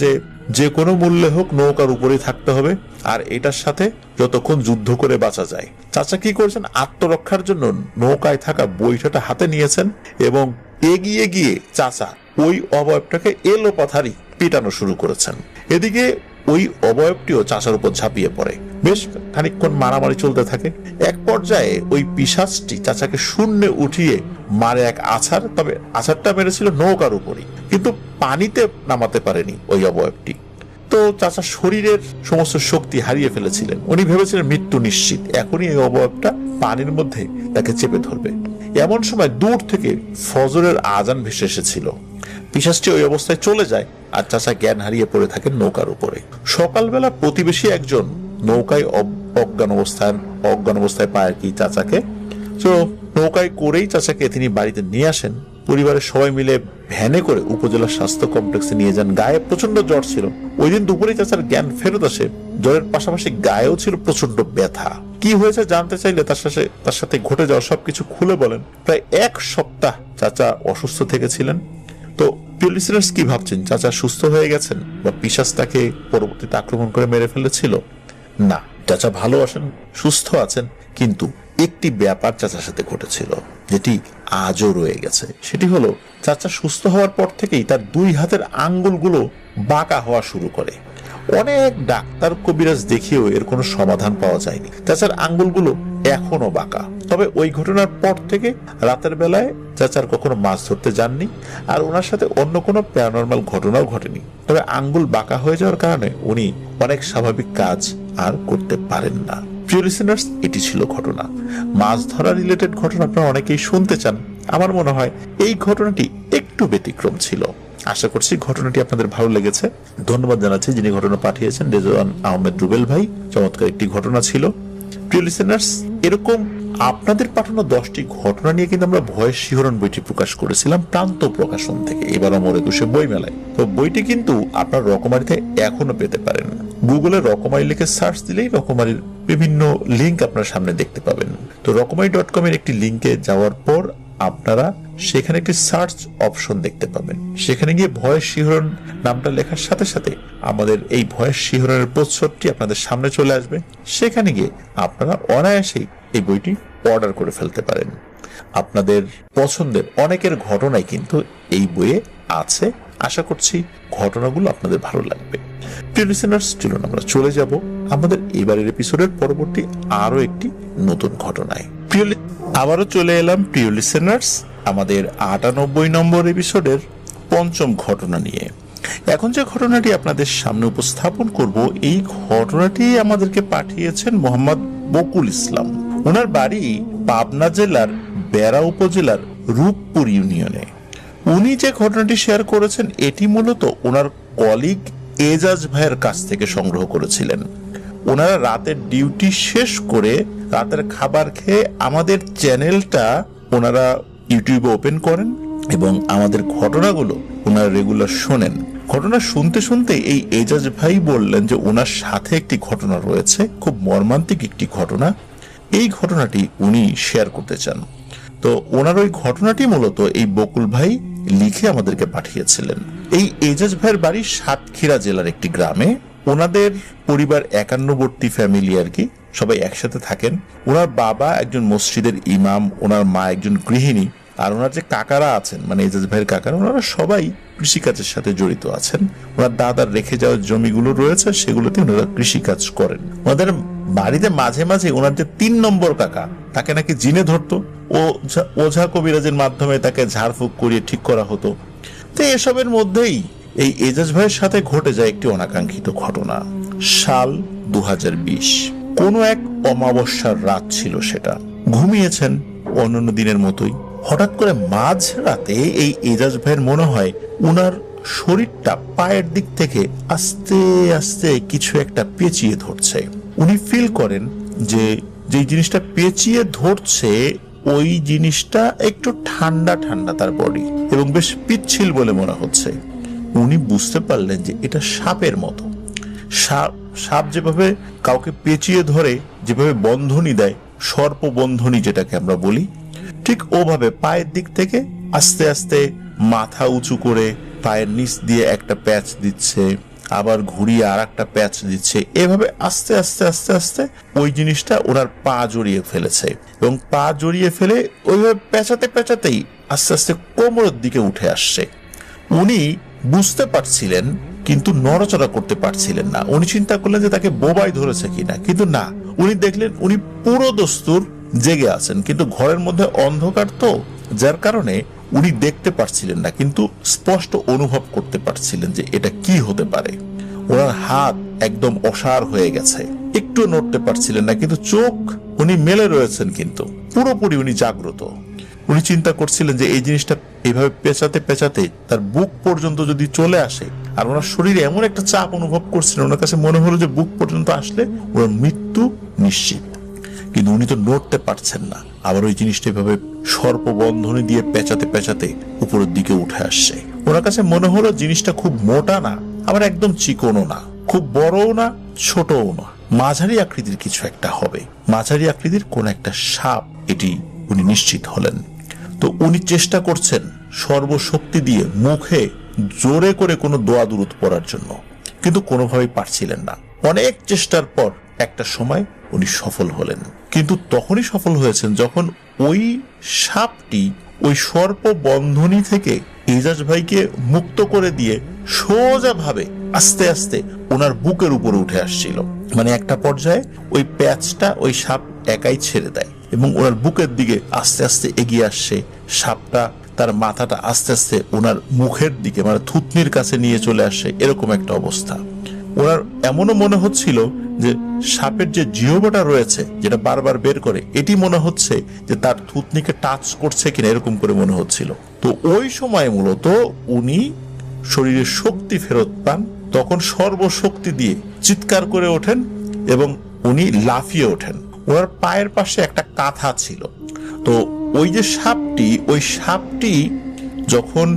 যে কোনো মূল্যে হোক নৌকার উপরেই থাকতে হবে, আর এটার সাথে যতক্ষণ যুদ্ধ করে বাঁচা যায়। চাচা কি করেছেন, আত্মরক্ষার জন্য নৌকায় থাকা বৈঠাটা হাতে নিয়েছেন এবং এগিয়ে গিয়ে চাচা ওই অবয়বটাকে এলোপাথারি পিটানো শুরু করেছেন। এদিকে ওই অবয়বটিও চাচার উপর ঝাঁপিয়ে পড়ে। বেশ খানিকক্ষণ মারামারি চলতে থাকে। এক পর্যায়ে ওই পিশাচটি চাচাকে শূন্যে উঠিয়ে মারে এক আছাড়। তবে আছাড়টা মেরেছিল নৌকার উপরই, কিন্তু পানিতে নামাতে পারেনি ওই অবয়বটি। তো চাচা শরীরের সমস্ত শক্তি হারিয়ে ফেলেছিলেন। উনি ভেবেছিলেন মৃত্যু নিশ্চিত, এখনই এই অবয়বটা পানির মধ্যে তাকে চেপে ধরবে। এমন সময় দূর থেকে ফজরের আজান ভেসে এসেছিল। পিশাচটি ওই অবস্থায় চলে যায়, আর চাচা জ্ঞান হারিয়ে পড়ে থাকেন নৌকার উপরে। সকালবেলা প্রতিবেশী একজন নৌকায় অজ্ঞান অবস্থায় পায় আর কি চাচাকে। তো নৌকায় করেই চাচাকে তিনি বাড়িতে নিয়ে আসেন। পরিবারের সবাই মিলে ভ্যানে করে উপজেলা স্বাস্থ্য কমপ্লেক্সে নিয়ে যান। গায়ে প্রচন্ড জ্বর ছিল। ওই দিন দুপুরে চাচার জ্ঞান ফেরত আসে। জ্বরের পাশাপাশি গায়েও ছিল প্রচন্ড ব্যথা। কি হয়েছে জানতে চাইলে তার সাথে ঘটে যাওয়া সবকিছু খুলে বলেন। প্রায় এক সপ্তাহ চাচা অসুস্থ থেকেছিলেন। তো পুলিশরা কি ভাবছেন, চাচা সুস্থ হয়ে গেছেন বা পিশাচ তাকে পরবর্তীতে আক্রমণ করে মেরে ফেলেছিল? না, চাচা ভালো আছেন, সুস্থ আছেন, কিন্তু একটি ব্যাপার চাচার সাথে ঘটেছিল যেটি আজও রয়ে গেছে। সেটি হলো, চাচা সুস্থ হওয়ার পর থেকেই তার 2 হাতের আঙ্গুলগুলো বাঁকা হওয়া শুরু করে। অনেক ডাক্তার কবিরাজ দেখিয়েও এর কোনো সমাধান পাওয়া যায়নি। চাচার আঙ্গুলগুলো এখনো বাঁকা। তবে ওই ঘটনার পর থেকে রাতের বেলায় চাচার কখনো মাছ ধরতে যাননি, আর ওনার সাথে অন্য কোনো প্যারানরমাল ঘটনাও ঘটেনি। তবে আঙ্গুল বাঁকা হয়ে যাওয়ার কারণে উনি অনেক স্বাভাবিক কাজ আর করতে পারেন না। প্রিয় লিসেনার্স, এটি ছিল ঘটনা। মাছ ধরা রিলেটেড ঘটনা আপনারা অনেকেই শুনতে চান। আমার মনে হয় এই ঘটনাটি একটু ব্যতিক্রম ছিল। আশা করছি ঘটনাটি আপনাদের ভালো লেগেছে। ধন্যবাদ জানাচ্ছি যিনি ঘটনা পাঠিয়েছেন, রেজওয়ান আহমেদ রুবেল ভাই। চমৎকার একটি ঘটনা ছিল। প্রিয় লিসেনার্স, এরকম আপনাদের পাঠানো 10টি ঘটনা নিয়ে কিন্তু আমরা ভয়ের শিহরণ বইটি প্রকাশ করেছিলাম প্রান্ত প্রকাশন থেকে, এবার অমর একুশে বই মেলায়। তো বইটি কিন্তু আপনার রকমারিতে এখনো পেতে পারেন। গুগলে রকমারি লিখে সার্চ দিলেই রকমারির বিভিন্ন লিঙ্ক আপনার সামনে দেখতে পাবেন। তো রকমারি.com এর একটি লিঙ্কে যাওয়ার পর আপনারা সেখানে একটি সার্চ অপশন দেখতে পাবেন। সেখানে গিয়ে ভয়ের শিহরণ নামটা লেখার সাথে সাথে আমাদের এই ভয়ের শিহরণের প্রচ্ছদটি আপনাদের সামনে চলে আসবে। সেখানে গিয়ে আপনারা অনায়াসেই এই বইটি অর্ডার করে ফেলতে পারেন। আপনাদের পছন্দের অনেকের ঘটনাই কিন্তু এই বইয়ে আছে। আশা করছি ঘটনাগুলো আপনাদের ভালো লাগবে। প্রিয় লিসেনার্স, চলুন আমরা চলে যাব আমাদের এবারের এপিসোডের পরবর্তী আরো একটি নতুন ঘটনায়। আবারও চলে এলাম প্রিয় লিসেনার্স আমাদের 98 নম্বর এপিসোডের 5ম ঘটনা নিয়ে। এখন যে ঘটনাটি আপনাদের সামনে উপস্থাপন করব, এই ঘটনাটি আমাদেরকে পাঠিয়েছেন মোহাম্মদ বকুল ইসলাম। ওনার বাড়ি পাবনা জেলার বেড়া উপজেলার রূপপুর ইউনিয়নে। উনি যে ঘটনাটি শেয়ার করেছেন এটি মূলত ওনার কলিগ এজাজ ভাইয়ের কাছ থেকে সংগ্রহ করেছিলেন। ওনারা রাতের ডিউটি শেষ করে রাতের খাবার খেয়ে আমাদের চ্যানেলটা ওনারা ইউটিউবে ওপেন করেন এবং আমাদের ঘটনাগুলো ওনারা রেগুলার শোনেন। ঘটনা শুনতে শুনতে এই এজাজ ভাই বললেন যে ওনার সাথে একটি ঘটনা রয়েছে, খুব মর্মান্তিক একটি ঘটনা। এই ঘটনাটি উনি শেয়ার করতে চান। তো ওনার ওই ঘটনাটি মূলত এই বকুল ভাই লিখে আমাদেরকে পাঠিয়েছিলেন। এই এজাজ ভাইয়ের বাড়ি সাতক্ষীরা জেলার একটি গ্রামে। ওনাদের পরিবার 51বর্তী ফ্যামিলি আর কি, সবাই একসাথে থাকেন। ওনার বাবা একজন মসজিদের ইমাম, ওনার মা একজন গৃহিণী, আর ওনার যে কাকারা আছেন মানে এজাজ ভাইয়ের কাকারা, ওনারা সবাই কৃষিকাজের সাথে জড়িত আছেন। ওনার দাদার রেখে যাওয়া জমিগুলো রয়েছে সেগুলোতে ওনারা কৃষিকাজ করেন। ওনাদের বাড়িতে মাঝে মাঝে ওনার যে 3 নম্বর কাকা, তাকে নাকি জিনে ধরতো, ও ওঝা কবিরাজের মাধ্যমে তাকে ঝাড়ফুঁক করিয়ে ঠিক করা হতো। তো এসবের মধ্যেই এই এজাজ ভাইয়ের সাথে ঘটে যায় একটি অনাকাঙ্ক্ষিত ঘটনা। সাল 2020, কোনো এক অমাবস্যার রাত ছিল সেটা। ঘুমিয়েছেন অন্যান্য দিনের মতোই। হঠাৎ করে মাঝ রাতে এই এজাজ ভাইয়ের মনে হয় উনার শরীরটা পায়ের দিক থেকে আস্তে আস্তে কিছু একটা পেঁচিয়ে ধরছে। উনি ফিল করেন যে যে জিনিসটা পেঁচিয়ে ধরছে ওই জিনিসটা একটু ঠান্ডা ঠান্ডা তার বডি, এবং বেশ পিচ্ছিল বলে মনে হচ্ছে। উনি বুঝতে পারলেন যে এটা সাপের মতো। সাপ যেভাবে কাউকে পেঁচিয়ে ধরে, যেভাবে বন্ধনী দেয়, সর্প বন্ধনী যেটাকে আমরা বলি, ঠিক ওভাবে পায়ের দিক থেকে আস্তে আস্তে মাথা উঁচু করে পায়ের নিচ দিয়ে একটা প্যাচ দিচ্ছে, আবার ঘুরিয়ে আর একটা প্যাচ দিচ্ছে। এভাবে আস্তে আস্তে আস্তে আস্তে ওই জিনিসটা ওনার পা জড়িয়ে ফেলেছে, এবং পা জড়িয়ে ফেলে ওইভাবে পেঁচাতে পেঁচাতেই আস্তে আস্তে কোমরের দিকে উঠে আসছে। উনি বুঝতে পারছিলেন কিন্তু নড়াচড়া করতে পারছিলেন না। উনি চিন্তা করলেন যে তাকে বোবাই ধরেছে কিনা, কিন্তু না, উনি দেখলেন উনি পুরো দস্তুর জেগে আছেন, কিন্তু ঘরের মধ্যে অন্ধকার, তো যার কারণে উনি দেখতে পারছিলেন না, কিন্তু স্পষ্ট অনুভব করতে পারছিলেন যে এটা কি হতে পারে। ওনার হাত একদম অসাড় হয়ে গেছে, একটু নড়তে পারছিলেন না, কিন্তু চোখ উনি মেলে রয়েছেন, কিন্তু পুরোপুরি উনি জাগ্রত। উনি চিন্তা করছিলেন যে এই জিনিসটা এইভাবে পেঁচাতে পেঁচাতে তার বুক পর্যন্ত যদি চলে আসে, আর ওনার শরীরে এমন একটা চাপ অনুভব করছিলেন, ওনার কাছে মনে হলো যে বুক পর্যন্ত আসলে ওনার মৃত্যু নিশ্চিত। কিন্তু উনি তো নড়তে পারছেন না। আবার ওই জিনিসটা এভাবে সর্পবন্ধনী দিয়ে পেঁচাতে পেঁচাতে উপরের দিকে উঠে আসছে। ওনার কাছে মনে হলো জিনিসটা খুব মোটা না, আবার একদম চিকনও না, খুব বড়ও না, ছোটও না, মাঝারি আকৃতির কিছু একটা হবে। মাঝারি আকৃতির কোন একটা সাপ, এটি উনি নিশ্চিত হলেন। তো উনি চেষ্টা করছেন সর্বশক্তি দিয়ে মুখে জোরে করে কোনো দোয়া দুরূদ পড়ার জন্য, কিন্তু কোনোভাবেই পারছিলেন না। অনেক চেষ্টার পর একটা সময় উনি সফল হলেন, কিন্তু তখনই সফল হয়েছেন যখন ওই সাপটি ওই সর্প বন্ধনী থেকে এজাজ ভাইকে মুক্ত করে দিয়ে সোজাভাবে আস্তে আস্তে ওনার বুকের উপরে উঠে আসছিল। মানে একটা পর্যায়ে ওই প্যাচটা ওই সাপ একাই ছেড়ে দেয় এবং ওনার বুকের দিকে আস্তে আস্তে এগিয়ে আসছে। সাপটা তার মাথাটা আস্তে আস্তে ওনার মুখের দিকে মানে থুতনির কাছে নিয়ে চলে আসে, এরকম একটা অবস্থা। ওনার এমনও মনে হচ্ছিল যে সাপের যে জিহ্বাটা রয়েছে যেটা বারবার বের করে, এটি মনে হচ্ছে যে তার থুতনিকে টাচ করছে কিনা, এরকম করে মনে হচ্ছিল। তো ওই সময় মূলত উনি শরীরে শক্তি ফেরত পান, তখন সর্বশক্তি দিয়ে চিৎকার করে ওঠেন এবং উনি লাফিয়ে ওঠেন। ওনার পায়ের পাশে একটা কাঁথা ছিল। তো ওই যে সাপটি, ওই সাপটি যখন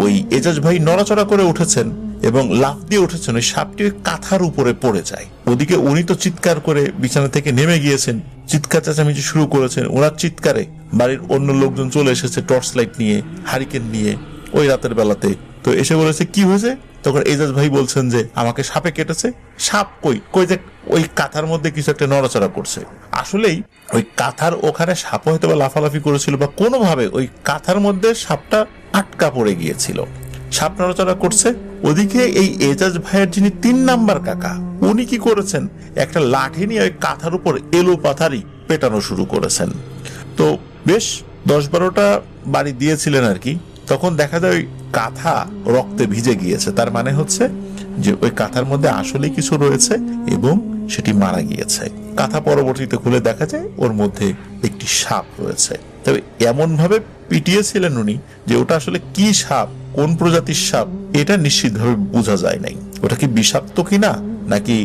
ওই এজাজ ভাই নড়াচড়া করে উঠেছেন এবং লাফ দিয়ে উঠেছেন, ওই সাপটি ওই কাঁথার উপরে পড়ে যায়। ওদিকে উনি তো চিৎকার করে বিছানা থেকে নেমে গিয়েছেন, চিৎকার চেঁচামেচি শুরু করেছেন। ওনার চিৎকারে বাড়ির অন্য লোকজন চলে এসেছে টর্চ লাইট নিয়ে, হারিকেন নিয়ে ওই রাতের বেলাতে। তো এসে বলেছে কি হয়েছে, তখন এজাজ ভাই বলছেন যে আমাকে সাপে কেটেছে। সাপ কই কই যে ওই কাঁথার মধ্যে কিছু একটা নড়াচড়া করছে। আসলেই ওই কাঁথার ওখানে সাপ হয়তো বা লাফালাফি করেছিল বা কোনোভাবে ওই কাঁথার মধ্যে সাপটা আটকা পড়ে গিয়েছিল, সাপ নড়াচড়া করছে। ওদিকে এই এজাজ ভাইয়ের যিনি 3 নাম্বার কাকা, উনি কি করেছেন, একটা লাঠি নিয়ে ওই কাঁথার উপর এলো পাথারি পেটানো শুরু করেছেন। তো বেশ 10-12টা বাড়ি দিয়েছিলেন আর কি। তখন দেখা যায় ওই কাঁথা রক্তে ভিজে গিয়েছে, তার মানে হচ্ছে যে ওই কাঁথার মধ্যে আসলে কিছু রয়েছে এবং সেটি মারা গিয়েছে। কাঁথা পরবর্তীতে খুলে দেখা যায় ওর মধ্যে একটি সাপ রয়েছে। তবে এমন ভাবে পিটিয়েছিলেন উনি যে ওটা আসলে কি সাপ, কোন প্রজাতির সাপ, এটা নিশ্চিতভাবে বোঝা যায় নাই। ওটা কি বিষাক্ত কিনা নাকি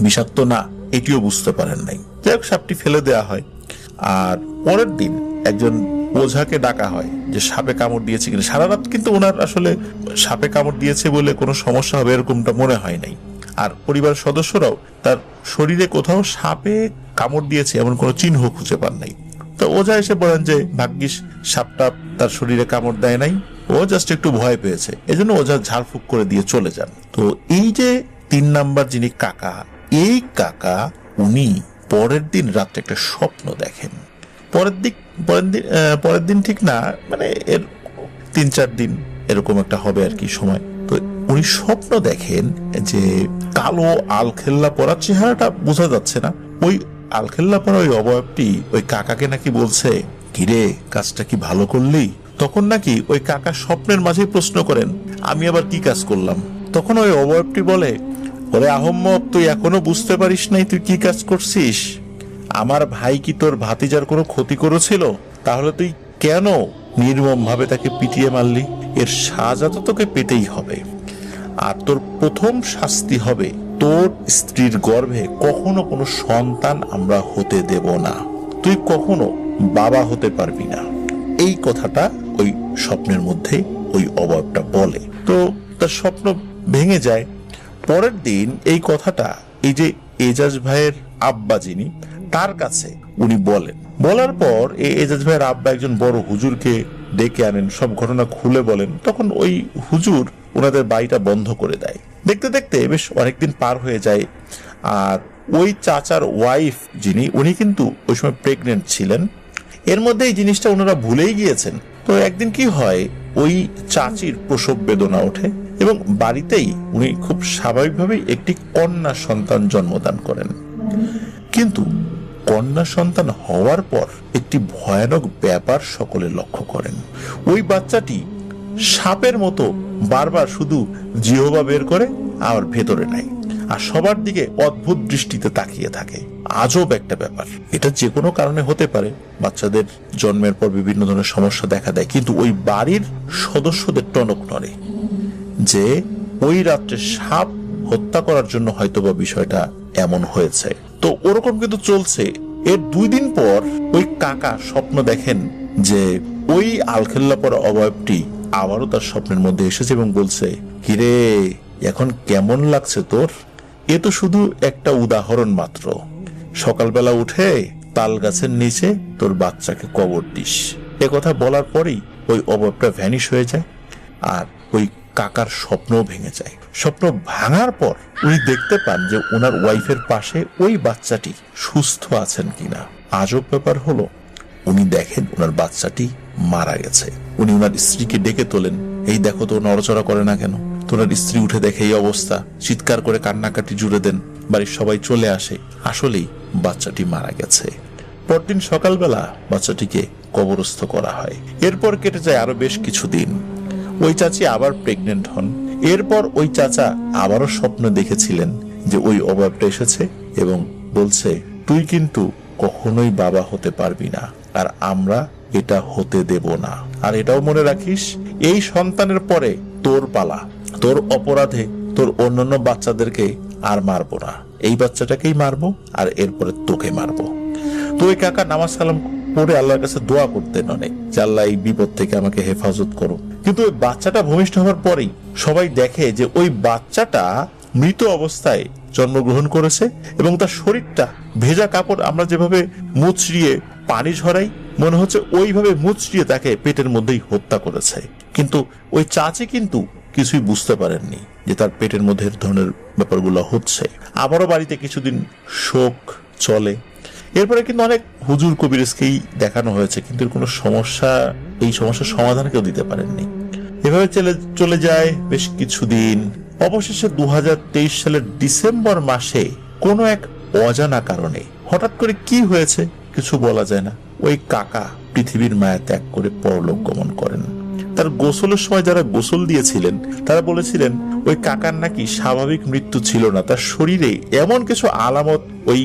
বিষাক্ত না, এটিও বুঝতে পারেন নাই। যাই হোক, সাপটি ফেলে দেওয়া হয়। আর পরের দিন একজন ওঝাকে ডাকা হয় যে সাপে কামড় দিয়েছে কিনা। সারা রাত কিন্তু ওনার আসলে সাপে কামড় দিয়েছে বলে কোনো সমস্যা হবে এরকমটা মনে হয় নাই। আর পরিবারের সদস্যরাও তার শরীরে কোথাও সাপে কামড় দিয়েছে এমন কোনো চিহ্ন খুঁজে পান নাই। তো ওঝা এসে বলেন যে ভাগ্যিস সাপটা তার শরীরে কামড় দেয় নাই, ও জাস্ট একটু ভয় পেয়েছে, এজন্য ওঝা ঝাড়ফুঁক করে দিয়ে চলে যান। তো এই যে 3 নাম্বার যিনি কাকা, এই কাকা উনি পরের দিন রাত্রে একটা স্বপ্ন দেখেন। পরের দিন ঠিক না, মানে এর 3-4 দিন এরকম একটা হবে আর কি সময়। তো উনি স্বপ্ন দেখেন যে কালো আলখেল্লা পরা, চেহারাটা বোঝা যাচ্ছে না, ওই আলখেল্লা পরা ওই অবয়বটি ওই কাকাকে নাকি বলছে, কিরে কাজটা কি ভালো করলি? তখন নাকি ওই কাকা স্বপ্নের মাঝে প্রশ্ন করেন, আমি আবার কি কাজ করলাম? তখন ওই অবয়বটি বলে, ওরে আহম্মক, তুই এখনো বুঝতে পারিস নাই তুই কি কাজ করছিস? আমার ভাই কি তোর ভাতিজার কোনো ক্ষতি করেছিল? তাহলে তুই কেন নির্মম ভাবে তাকে পিটিয়ে মারলি? এর সাজা তো তোকে পেতেই হবে। আর তোর প্রথম শাস্তি হবে, তোর স্ত্রীর গর্ভে কখনো কোনো সন্তান আমরা হতে দেব না, তুই কখনো বাবা হতে পারবি না। এই কথাটা ওই স্বপ্নের মধ্যে ওই অবয়বটা বলে। তো তার স্বপ্ন ভেঙে যায়। পরের দিন এই কথাটা এই যে এজাজ ভাইয়ের আব্বা যিনি, তার কাছে উনি বলেন। বলার পর এই এজাজ ভাইয়ের আব্বা একজন বড় হুজুরকে ডেকে আনেন, সব ঘটনা খুলে বলেন। তখন ওই হুজুর ওনাদের বাড়িটা বন্ধ করে দেয়। দেখতে দেখতে বেশ অনেকদিন পার হয়ে যায়। আর ওই চাচার ওয়াইফ যিনি, উনি কিন্তু ওই সময় প্রেগনেন্ট ছিলেন। এর মধ্যে এই জিনিসটা ওনারা ভুলেই গিয়েছেন। তো একদিন কি হয়, ওই চাচির প্রসব বেদনা ওঠে এবং বাড়িতেই উনি খুব স্বাভাবিকভাবেই একটি কন্যা সন্তান জন্মদান করেন। কিন্তু কন্যা সন্তান হওয়ার পর একটি ভয়ানক ব্যাপার সকলে লক্ষ্য করেন। ওই বাচ্চাটি সাপের মতো বারবার শুধু জিহ্বা বের করে আর ভেতরে নেয়, আর সবার দিকে অদ্ভুত দৃষ্টিতে তাকিয়ে থাকে। আজব একটা ব্যাপার। এটা যে কোনো কারণে হতে পারে, বাচ্চাদের জন্মের পর বিভিন্ন ধরনের সমস্যা দেখা দেয়, কিন্তু ওই বাড়ির সদস্যদের টনক নড়ে যে ওই রাত্রে সাপ হত্যা করার জন্য হয়তোবা বিষয়টা এমন হয়েছে। তো ওরকম কিন্তু চলছে। এর 2 দিন পর ওই কাকা স্বপ্ন দেখেন যে ওই আলখেল্লা পরা অবয়বটি আবারও তার স্বপ্নের মধ্যে এসেছে এবং বলছে, কিরে এখন কেমন লাগছে তোর? এ তো শুধু একটা উদাহরণ মাত্র। সকালবেলা উঠে তাল গাছের নিচে তোর বাচ্চাকে কবর দিস। এ কথা বলার পরেই ওই অবয়বটা ভ্যানিশ হয়ে যায়। আর ওই কাকার স্বপ্নও ভেঙে যায়। স্বপ্ন ভাঙার পর উনি দেখতে পান যে ওনার ওয়াইফের পাশে ওই বাচ্চাটি সুস্থ আছেন কিনা। আজব ব্যাপার হলো, উনি দেখেন ওনার বাচ্চাটি মারা গেছে। উনি ওনার স্ত্রীকে ডেকে তোলেন, এই দেখো তো নড়াচড়া করে না কেন। তো ওনার স্ত্রী উঠে দেখে এই অবস্থা, চিৎকার করে কান্নাকাটি জুড়ে দেন। বাড়ির সবাই চলে আসে, আসলেই বাচ্চাটি মারা গেছে। পরদিন সকালবেলা বাচ্চাটিকে কবরস্থ করা হয়। এরপর কেটে যায় আরো বেশ কিছুদিন। ওই চাচি আবার প্রেগনেন্ট হন। এরপর ওই চাচা আবারও স্বপ্ন দেখেছিলেন যে ওই অভাবটা এসেছে এবং বলছে, তুই কিন্তু কখনোই বাবা হতে পারবি না, আর আমরা এটা হতে দেব না। আর এটাও মনে রাখিস, এই সন্তানের পরে তোর পালা, তোর অপরাধে তোর অন্যান্য বাচ্চাদেরকে আর মারবো না, এই বাচ্চাটাকেই মারবো আর এরপরে তোকে মারবো। তো ওই কাকা নামাজ সালাম পড়ে আল্লাহর কাছে দোয়া করতেন অনেক, যে আল্লাহ এই বিপদ থেকে আমাকে হেফাজত করো। কিন্তু ওই বাচ্চাটা ভূমিষ্ঠ হওয়ার পরেই সবাই দেখে যে ওই বাচ্চাটা মৃত অবস্থায় জন্মগ্রহণ করেছে এবং তার শরীরটা ভেজা কাপড় আমরা যেভাবে মুচড়িয়ে পানি ঝরাই, মনে হচ্ছে ওইভাবে মুচড়িয়ে তাকে পেটের মধ্যেই হত্যা করেছে। কিন্তু ওই চাচি কিন্তু কিছুই বুঝতে পারেননি যে তার পেটের মধ্যে ধরনের ব্যাপারগুলো হচ্ছে। আবারও বাড়িতে কিছুদিন শোক চলে। এরপরে কিন্তু অনেক হুজুর কবিরেজকেই দেখানো হয়েছে, কিন্তু কোনো সমস্যা, এই সমস্যার সমাধান কেউ দিতে পারেননি। এভাবে চলে যায় বেশ কিছুদিন। অবশেষে 2023 সালের ডিসেম্বর মাসে কোনো এক অজানা কারণে হঠাৎ করে কি হয়েছে কিছু বলা যায় না, ওই কাকা পৃথিবীর মায়া ত্যাগ করে পরলোক গমন করেন। তার গোসলের সময় যারা গোসল দিয়েছিলেন তারা বলেছিলেন ওই কাকার নাকি স্বাভাবিক মৃত্যু ছিল না, তার শরীরে এমন কিছু আলামত ওই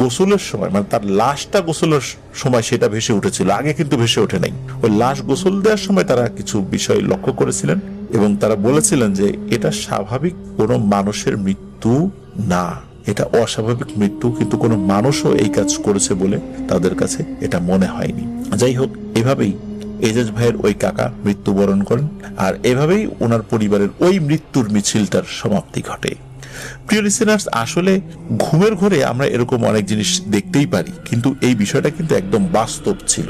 গোসলের সময়, মানে তার লাশটা গোসলের সময় সেটা ভেসে উঠেছিল, আগে কিন্তু ভেসে ওঠে নাই। ওই লাশ গোসল দেওয়ার সময় তারা কিছু বিষয় লক্ষ্য করেছিলেন এবং তারা বলেছিলেন যে এটা স্বাভাবিক কোনো মানুষের মৃত্যু না, এটা অস্বাভাবিক মৃত্যু, কিন্তু কোনো মানুষও এই কাজ করেছে বলে তাদের কাছে এটা মনে হয়নি। যাই হোক, এভাবেই এজাজ ভাইয়ের ওই কাকা মৃত্যুবরণ করেন, আর এভাবেই ওনার পরিবারের ওই মৃত্যুর মিছিলটার সমাপ্তি ঘটে। প্রিয় লিসেনার্স, আসলে ঘুমের ঘরে আমরা এরকম অনেক জিনিস দেখতেই পারি, কিন্তু এই বিষয়টা কিন্তু একদম বাস্তব ছিল,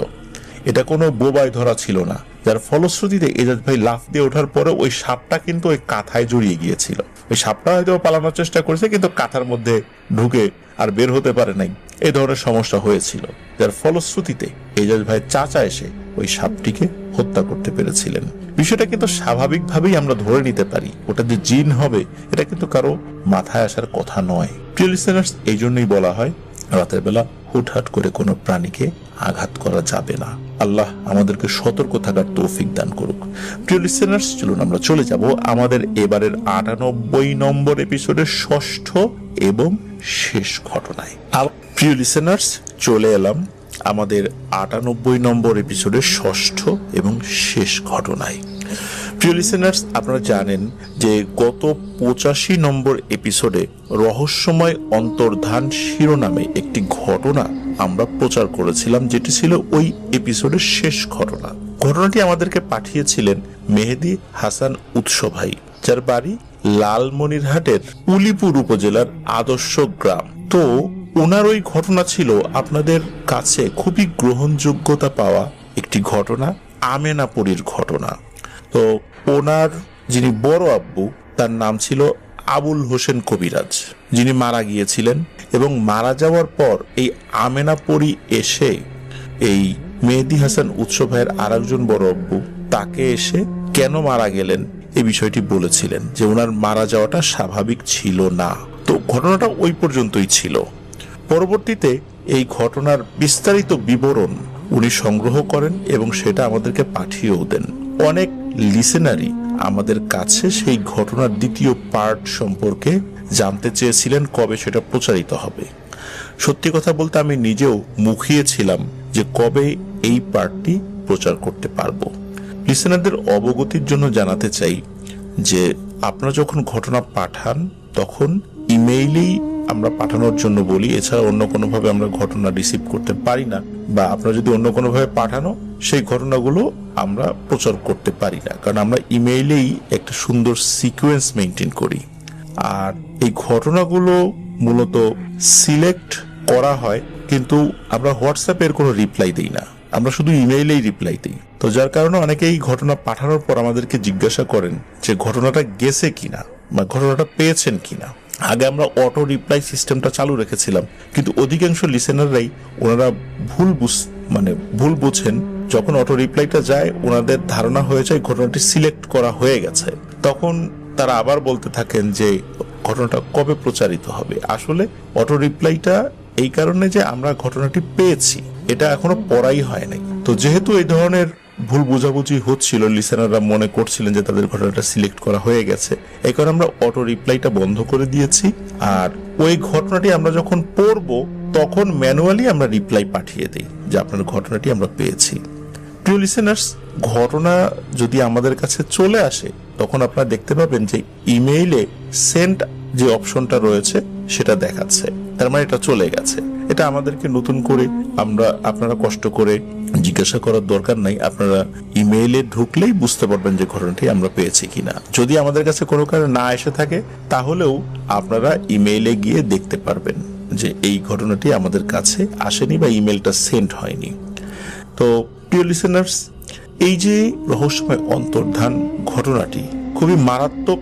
এটা কোনো বোবায় ধরা ছিল না। যার ফলশ্রুতিতে এজাজ ভাই লাফ দিয়ে ওঠার পরে ওই সাপটা কিন্তু ওই কাঁথায় জড়িয়ে গিয়েছিল। ওই সাপটা হয়তো পালানোর চেষ্টা করেছে, কিন্তু কাঁথার মধ্যে ঢুকে আর বের হতে পারে নাই, এই ধরনের সমস্যা হয়েছিল। যার ফলশ্রুতিতে এজাজ ভাই চাচা এসে ওই সাপটিকে হত্যা করতে পেরেছিলেন। বিষয়টা কিন্তু স্বাভাবিকভাবেই আমরা ধরে নিতে পারি, ওটা যে জিন হবে এটা কিন্তু কারো মাথায় আসার কথা নয়। প্রিয় লিসেনার্স, এই জন্যই বলা হয় রাতের বেলা হুটহাট করে কোনো প্রাণীকে আঘাত করা যাবে না। আল্লাহ আমাদেরকে সতর্ক থাকার তৌফিক দান করুক। প্রিয় লিসেনার্স, চলুন আমরা চলে যাব আমাদের এবারের 98 নম্বর এপিসোডের ষষ্ঠ এবং শেষ ঘটনায়। প্রিয় লিসেনার্স, চলে এলাম আমাদের 98 নম্বর এপিসোডের ষষ্ঠ এবং শেষ ঘটনায়। প্রিয় লিসেনার্স, আপনারা জানেন যে গত 85 নম্বর এপিসোডে রহস্যময় অন্তর্ধান শিরোনামে একটি ঘটনা আমরা প্রচার করেছিলাম, যেটি ছিল ওই এপিসোডের শেষ ঘটনা। ঘটনাটি আমাদেরকে পাঠিয়েছিলেন মেহেদি হাসান উৎস ভাই, যার বাড়ি লালমনিরহাটের উলিপুর উপজেলার আদর্শ গ্রাম। তো ওনার ওই ঘটনা ছিল আপনাদের কাছে খুবই গ্রহণযোগ্যতা পাওয়া একটি ঘটনা, আমেনাপুরীর ঘটনা। তো ওনার যিনি বড় আব্বু, তার নাম ছিল আবুল হোসেন কবিরাজ, যিনি মারা গিয়েছিলেন এবং মারা যাওয়ার পর এই আমেনাপুরী এসে এই মেহেদি হাসান উৎস ভাইয়ের আরেকজন বড় আব্বু তাকে এসে কেন মারা গেলেন এই বিষয়টি বলেছিলেন, যে ওনার মারা যাওয়াটা স্বাভাবিক ছিল না। তো ঘটনাটা ওই পর্যন্তই ছিল। পরবর্তীতে এই ঘটনার বিস্তারিত বিবরণ উনি সংগ্রহ করেন এবং সেটা আমাদেরকে পাঠিয়েও দেন। অনেক লিসেনারই আমাদের কাছে সেই ঘটনার দ্বিতীয় পার্ট সম্পর্কে জানতে চেয়েছিলেন কবে সেটা প্রচারিত হবে। সত্যি কথা বলতে আমি নিজেও মুখিয়েছিলাম যে কবে এই পার্টটি প্রচার করতে পারবো। লিসেনারদের অবগতির জন্য জানাতে চাই যে আপনারা যখন ঘটনা পাঠান তখন ইমেইলেই আমরা পাঠানোর জন্য বলি, এছাড়া অন্য কোনোভাবে আমরা ঘটনা রিসিভ করতে পারি না, বা আপনারা যদি অন্য কোনোভাবে পাঠানো সেই ঘটনাগুলো আমরা প্রচার করতে পারি না, কারণ আমরা ইমেইলেই একটা সুন্দর সিকোয়েন্স মেনটেন করি। আর এই ঘটনাগুলো মূলত সিলেক্ট করা হয়, কিন্তু আমরা হোয়াটসঅ্যাপের কোনো রিপ্লাই দিই না, আমরা শুধু ইমেইলেই রিপ্লাই দিই। তো যার কারণে অনেকেই ঘটনা পাঠানোর পর আমাদেরকে জিজ্ঞাসা করেন যে ঘটনাটা গেছে কিনা বা ঘটনাটা পেয়েছেন কিনা। আগে আমরা অটো রিপ্লাই সিস্টেমটা চালু রেখেছিলাম, কিন্তু অধিকাংশ লিসেনাররাই ওনারা ভুল বুঝেন। যখন অটো রিপ্লাইটা যায় ওনাদের ধারণা হয়ে যায় ঘটনাটি সিলেক্ট করা হয়ে গেছে, তখন তারা আবার বলতে থাকেন যে ঘটনাটা কবে প্রচারিত হবে। আসলে অটো রিপ্লাইটা এই কারণে যে আমরা ঘটনাটি পেয়েছি, এটা এখনো পড়াই হয় নাই। তো যেহেতু এই ধরনের ভুল বোঝাবুঝি হচ্ছিল, লিসেনাররা মনে করছিলেন যে তাদের ঘটনাটা সিলেক্ট করা হয়ে গেছে, এই কারণে আমরা অটো রিপ্লাইটা বন্ধ করে দিয়েছি। আর ওই ঘটনাটি আমরা যখন পড়বো তখন ম্যানুয়ালি আমরা রিপ্লাই পাঠিয়ে দিই যে আপনার ঘটনাটি আমরা পেয়েছি। প্রিয় লিসেনার্স, ঘটনা যদি আমাদের কাছে চলে আসে তখন আপনারা দেখতে পাবেন যে ইমেইলে সেন্ড যে অপশনটা রয়েছে সেটা দেখাচ্ছে, তার মানে এটা চলে গেছে। এটা আমাদেরকে নতুন করে আপনারা কষ্ট করে জিজ্ঞাসা করার দরকার নাই। আপনারা ইমেইলে ঢুকলেই বুঝতে পারবেন যে ঘটনাটি আমরা পেয়েছি কিনা। যদি আমাদের কাছে কোনো কারণে না এসে থাকে তাহলেও আপনারা ইমেইলে গিয়ে দেখতে পারবেন যে এই ঘটনাটি আমাদের কাছে আসেনি বা ইমেলটা সেন্ড হয়নি। তো প্রিয় লিসেনার্স, এই যে রহস্যময় অন্তর্ধান ঘটনাটি খুবই মারাত্মক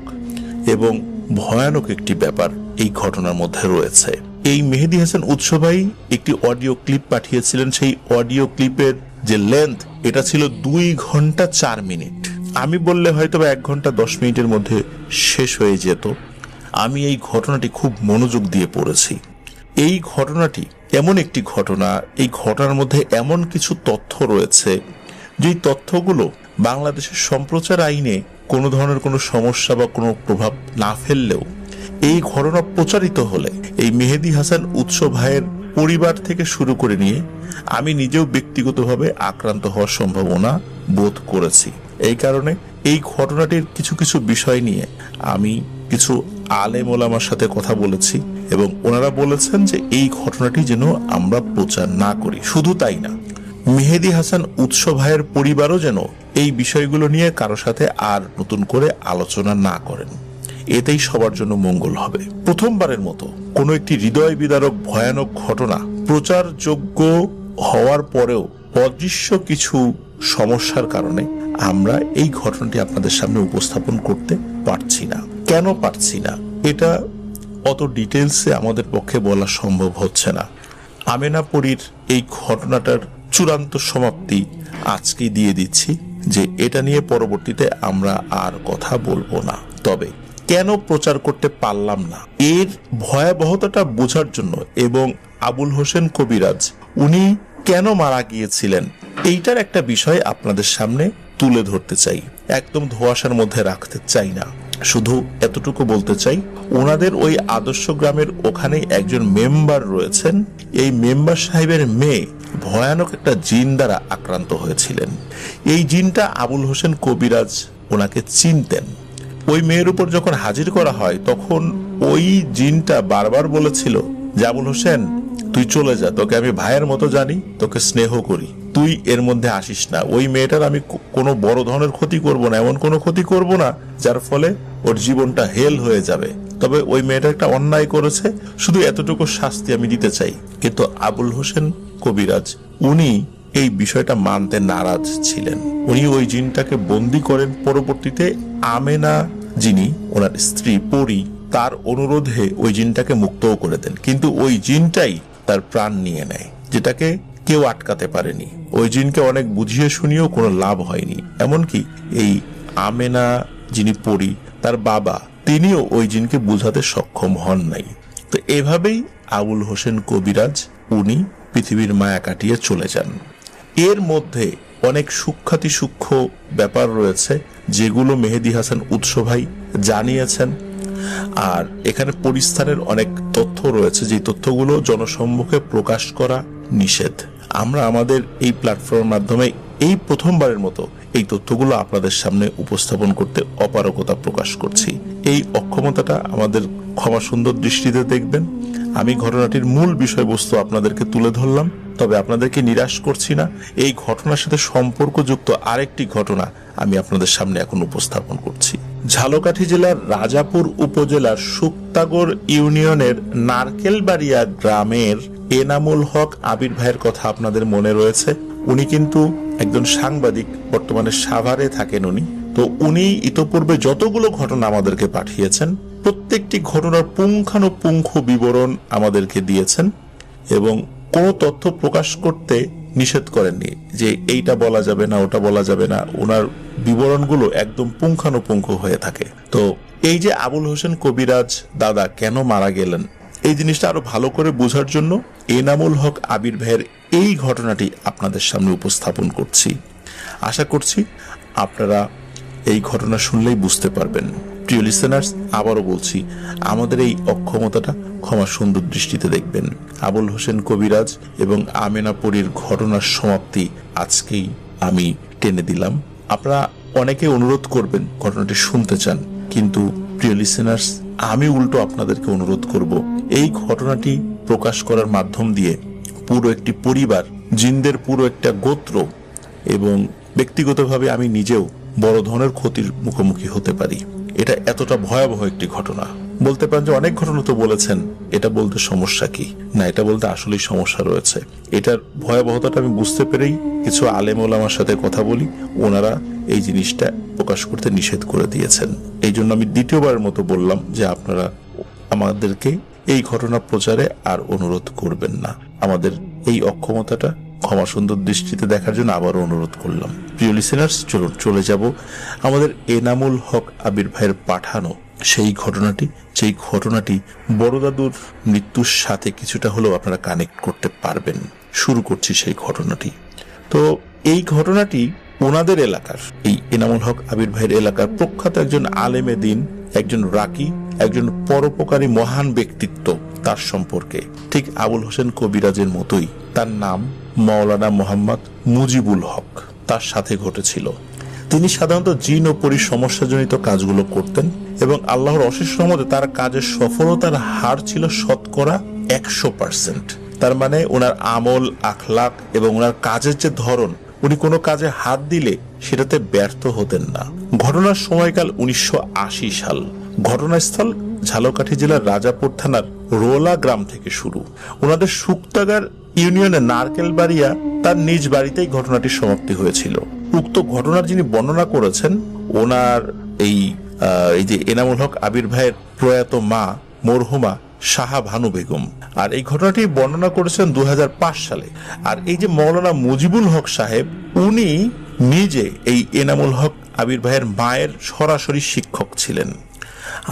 এবং ভয়ানক একটি ব্যাপার এই ঘটনার মধ্যে রয়েছে। এই মেহেদী হাসান উৎস ভাই একটি অডিও ক্লিপ পাঠিয়েছিলেন। সেই অডিও ক্লিপের যে লেন্থ এটা ছিল 2 ঘন্টা 4 মিনিট। আমি বললে হয়তো 1 ঘন্টা 10 মিনিটের মধ্যে শেষ হয়ে যেত। আমি এই ঘটনাটি খুব মনোযোগ দিয়ে পড়েছি। এই ঘটনাটি এমন একটি ঘটনা, এই ঘটনার মধ্যে এমন কিছু তথ্য রয়েছে যে তথ্যগুলো বাংলাদেশের সম্প্রচার আইনে কোনো ধরনের কোনো সমস্যা বা কোনো প্রভাব না ফেললেও এই ঘটনা প্রচারিত হলে এই মেহেদী হাসান উৎস ভাইয়ের পরিবার থেকে শুরু করে নিয়ে আমি নিজেও ব্যক্তিগতভাবে আক্রান্ত হওয়ার সম্ভাবনা বোধ করেছি। এই কারণে এই ঘটনাটির কিছু কিছু বিষয় নিয়ে আমি কিছু আলেম ওলামার সাথে কথা বলেছি এবং ওনারা বলেছেন যে এই ঘটনাটি যেন আমরা প্রচার না করি। শুধু তাই না, মেহেদী হাসান উৎস ভাইয়ের পরিবারও যেন এই বিষয়গুলো নিয়ে কারো সাথে আর নতুন করে আলোচনা না করেন। এতেই সবার জন্য মঙ্গল হবে। প্রথমবারের মতো কোনো একটি হৃদয় বিদারক ভয়ানক ঘটনা প্রচারযোগ্য হওয়ার পরেও অদৃশ্য কিছু সমস্যার কারণে আমরা এই ঘটনাটি আপনাদের সামনে উপস্থাপন করতে পারছি না। কেন পারছি না এটা অত ডিটেলসে আমাদের পক্ষে বলা সম্ভব হচ্ছে না। আমেনাপুরীর এই ঘটনাটার চূড়ান্ত সমাপ্তি আজকেই দিয়ে দিচ্ছি যে এটা নিয়ে পরবর্তীতে আমরা আর কথা বলবো না। তবে কেন প্রচার করতে পারলাম না এর ভয়াবহতাটা বোঝার জন্য এবং আবুল হোসেন কবিরাজ উনি কেন মারা গিয়েছিলেন এইটার একটা বিষয় আপনাদের সামনে তুলে ধরতে চাই। একদম ধোঁয়াশার মধ্যে রাখতে চাই না। শুধু এতটুকু বলতে চাই, ওনাদের ওই আদর্শ গ্রামের ওখানে একজন মেম্বার রয়েছেন। এই মেম্বার সাহেবের মেয়ে ভয়ানক একটা জিন দ্বারা আক্রান্ত হয়েছিলেন। এই জিনটা আবুল হোসেন কবিরাজ ওনাকে চিনতেন। ওই মেয়ের উপর যখন হাজির করা হয় তখন ওই জিনটা বারবার বলেছিল যে আবুল হোসেন তুই চলে যা, তোকে আমি ভাইয়ের মতো জানি, তোকে স্নেহ করি, তুই এর মধ্যে আসিস না। ওই মেয়েটার আমি কোনো বড় ধরনের ক্ষতি করব না, এমন কোনো ক্ষতি করব না যার ফলে ওর জীবনটা হেল হয়ে যাবে। তবে ওই মেয়েটা একটা অন্যায় করেছে, শুধু এতটুকু শাস্তি আমি দিতে চাই। কিন্তু আবুল হোসেন কবিরাজ উনি এই বিষয়টা মানতে নারাজ ছিলেন। উনি ওই জিনটাকে বন্দী করেন। পরবর্তীতে আমেনা যিনি ওনার স্ত্রী পরী, তার অনুরোধে ওই জিনটাকে মুক্তও করে দেন। কিন্তু ওই জিনটাই তার প্রাণ নিয়ে নেয়, যেটাকে কেউ আটকাতে পারেনি। ওই জিনকে অনেক বুঝিয়ে শুনিয়েও কোনো লাভ হয়নি। এমনকি এই আমেনা যিনি পরী, তার বাবা, তিনিও ওই জিনকে বুঝাতে সক্ষম হন নাই। তো এভাবেই আবুল হোসেন কবিরাজ উনি পৃথিবীর মায়া কাটিয়ে চলে যান। এর মধ্যে অনেক সূক্ষ্ম ব্যাপার রয়েছে যেগুলো মেহেদী হাসান উৎস ভাই জানিয়েছেন। আর এখানে পরিস্থানের অনেক তথ্য রয়েছে যে তথ্যগুলো জনসম্মুখে প্রকাশ করা নিষেধ। আমরা আমাদের এই প্ল্যাটফর্মের মাধ্যমে এই প্রথমবারের মতো এই তথ্যগুলো আপনাদের সামনে উপস্থাপন করতে অপারগতা প্রকাশ করছি। এই অক্ষমতাটা আমাদের ক্ষমা সুন্দর দৃষ্টিতে দেখবেন। আমি ঘটনাটির মূল বিষয়বস্তু আপনাদেরকে তুলে ধরলাম, তবে আপনাদেরকে নিরাশ করছি না। এই ঘটনার সাথে সম্পর্কযুক্ত আরেকটি ঘটনা আমি আপনাদের সামনে এখন উপস্থাপন করছি। ঝালকাঠি জেলার রাজাপুর উপজেলার শুক্তাগড় ইউনিয়নের নারকেলবাড়িয়া গ্রামের এনামুল হক আবির ভাইয়ের কথা আপনাদের মনে রয়েছে। উনি কিন্তু একজন সাংবাদিক, বর্তমানে সাভারে থাকেন উনি। তো উনি ইতোপূর্বে যতগুলো ঘটনা আমাদেরকে পাঠিয়েছেন প্রত্যেকটি ঘটনার পুঙ্খানুপুঙ্খ বিবরণ আমাদেরকে দিয়েছেন এবং কোনো তথ্য প্রকাশ করতে নিষেধ করেননি যে এইটা বলা যাবে না, ওটা বলা যাবে না। ওনার বিবরণগুলো একদম পুঙ্খানুপুঙ্খ হয়ে থাকে। তো এই যে আবুল হোসেন কবিরাজ দাদা কেন মারা গেলেন, এই জিনিসটা আরো ভালো করে বোঝার জন্য এনামুল হক আবির ভাইয়ের এই ঘটনাটি আপনাদের সামনে উপস্থাপন করছি। আশা করছি আপনারা এই ঘটনা শুনলেই বুঝতে পারবেন। প্রিয় লিসেনার্স, আবারও বলছি, আমাদের এই অক্ষমতাটা ক্ষমা সুন্দর দৃষ্টিতে দেখবেন। আবুল হোসেন কবিরাজ এবং আমেনাপুরীর ঘটনার সমাপ্তি আজকেই আমি টেনে দিলাম। আপনারা অনেকে অনুরোধ করবেন ঘটনাটি শুনতে চান, কিন্তু প্রিয় লিসেনার্স, আমি উল্টো আপনাদেরকে অনুরোধ করব এই ঘটনাটি প্রকাশ করার মাধ্যম দিয়ে পুরো একটি পরিবার, জিনদের পুরো একটা গোত্র এবং ব্যক্তিগতভাবে আমি নিজেও বড় ধরনের ক্ষতির মুখোমুখি হতে পারি। এটা এতটা ভয়াবহ একটি ঘটনা। বলতে পারেন যে অনেক ঘটনা তো বলেছেন, এটা বলতে সমস্যা কি? না, এটা বলতে আসলেই সমস্যা রয়েছে। এটার ভয়াবহতাটা আমি বুঝতে পেরেই কিছু আলেম ওলামার সাথে কথা বলি, ওনারা এই জিনিসটা প্রকাশ করতে নিষেধ করে দিয়েছেন। এই জন্য আমি দ্বিতীয়বারের মতো বললাম যে আপনারা আমাদেরকে এই ঘটনা প্রচারে আর অনুরোধ করবেন না। আমাদের এই অক্ষমতাটা ক্ষমা সুন্দর দৃষ্টিতে দেখার জন্য আবারও অনুরোধ করলাম। প্রিয় লিসেনার্স, চলুন চলে যাব আমাদের এনামুল হক আবির ভাইয়ের পাঠানো সেই ঘটনাটি, যেই ঘটনাটি বড় দাদুর মৃত্যুর সাথে কিছুটা হলেও আপনারা কানেক্ট করতে পারবেন। শুরু করছি সেই ঘটনাটি। তো এই ঘটনাটি ওনাদের এলাকার, এই এনামুল হক আবির ভাইয়ের এলাকার প্রখ্যাত একজন আলেমে দিন, একজন রাকি, একজন পরোপকারী মহান ব্যক্তিত্ব, তার সম্পর্কে ঠিক আবুল হোসেন কবিরাজের মতোই তার নাম মাওলানা মোহাম্মদ মুজিবুল হক, তার সাথে ঘটেছিল। তিনি সাধারণত জিন ও পরীর সমস্যাজনিত কাজগুলো করতেন এবং আল্লাহর অশেষ রহমতে তার কাজের সফলতার হার ছিল শতকরা 100%। তার মানে ওনার আমল, আখলাক এবং ওনার কাজের যে ধরন, উনি কোনো কাজে হাত দিলে সেটাতে ব্যর্থ হতেন না। ঘটনার সময়কাল 1980 সাল। ঘটনাস্থল ঝালকাঠি জেলার রাজাপুর থানার রোলা গ্রাম থেকে শুরু। ওনাদের শুক্তাগার ইউনিয়নের নারকেলবাড়িয়া তার নিজ বাড়িতেই ঘটনাটির সমাপ্তি হয়েছিল। উক্ত ঘটনার যিনি বর্ণনা করেছেন, ওনার এই যে এনামুল হক আবির ভাইয়ের প্রয়াত মা মরহুমা শাহা ভানু বেগম। আর এই ঘটনাটি বর্ণনা করেছেন 2005 সালে। আর এই যে মাওলানা মুজিবুল হক সাহেব, উনি নিজে এই এনামুল হক আবির ভাইয়ের মায়ের সরাসরি শিক্ষক ছিলেন।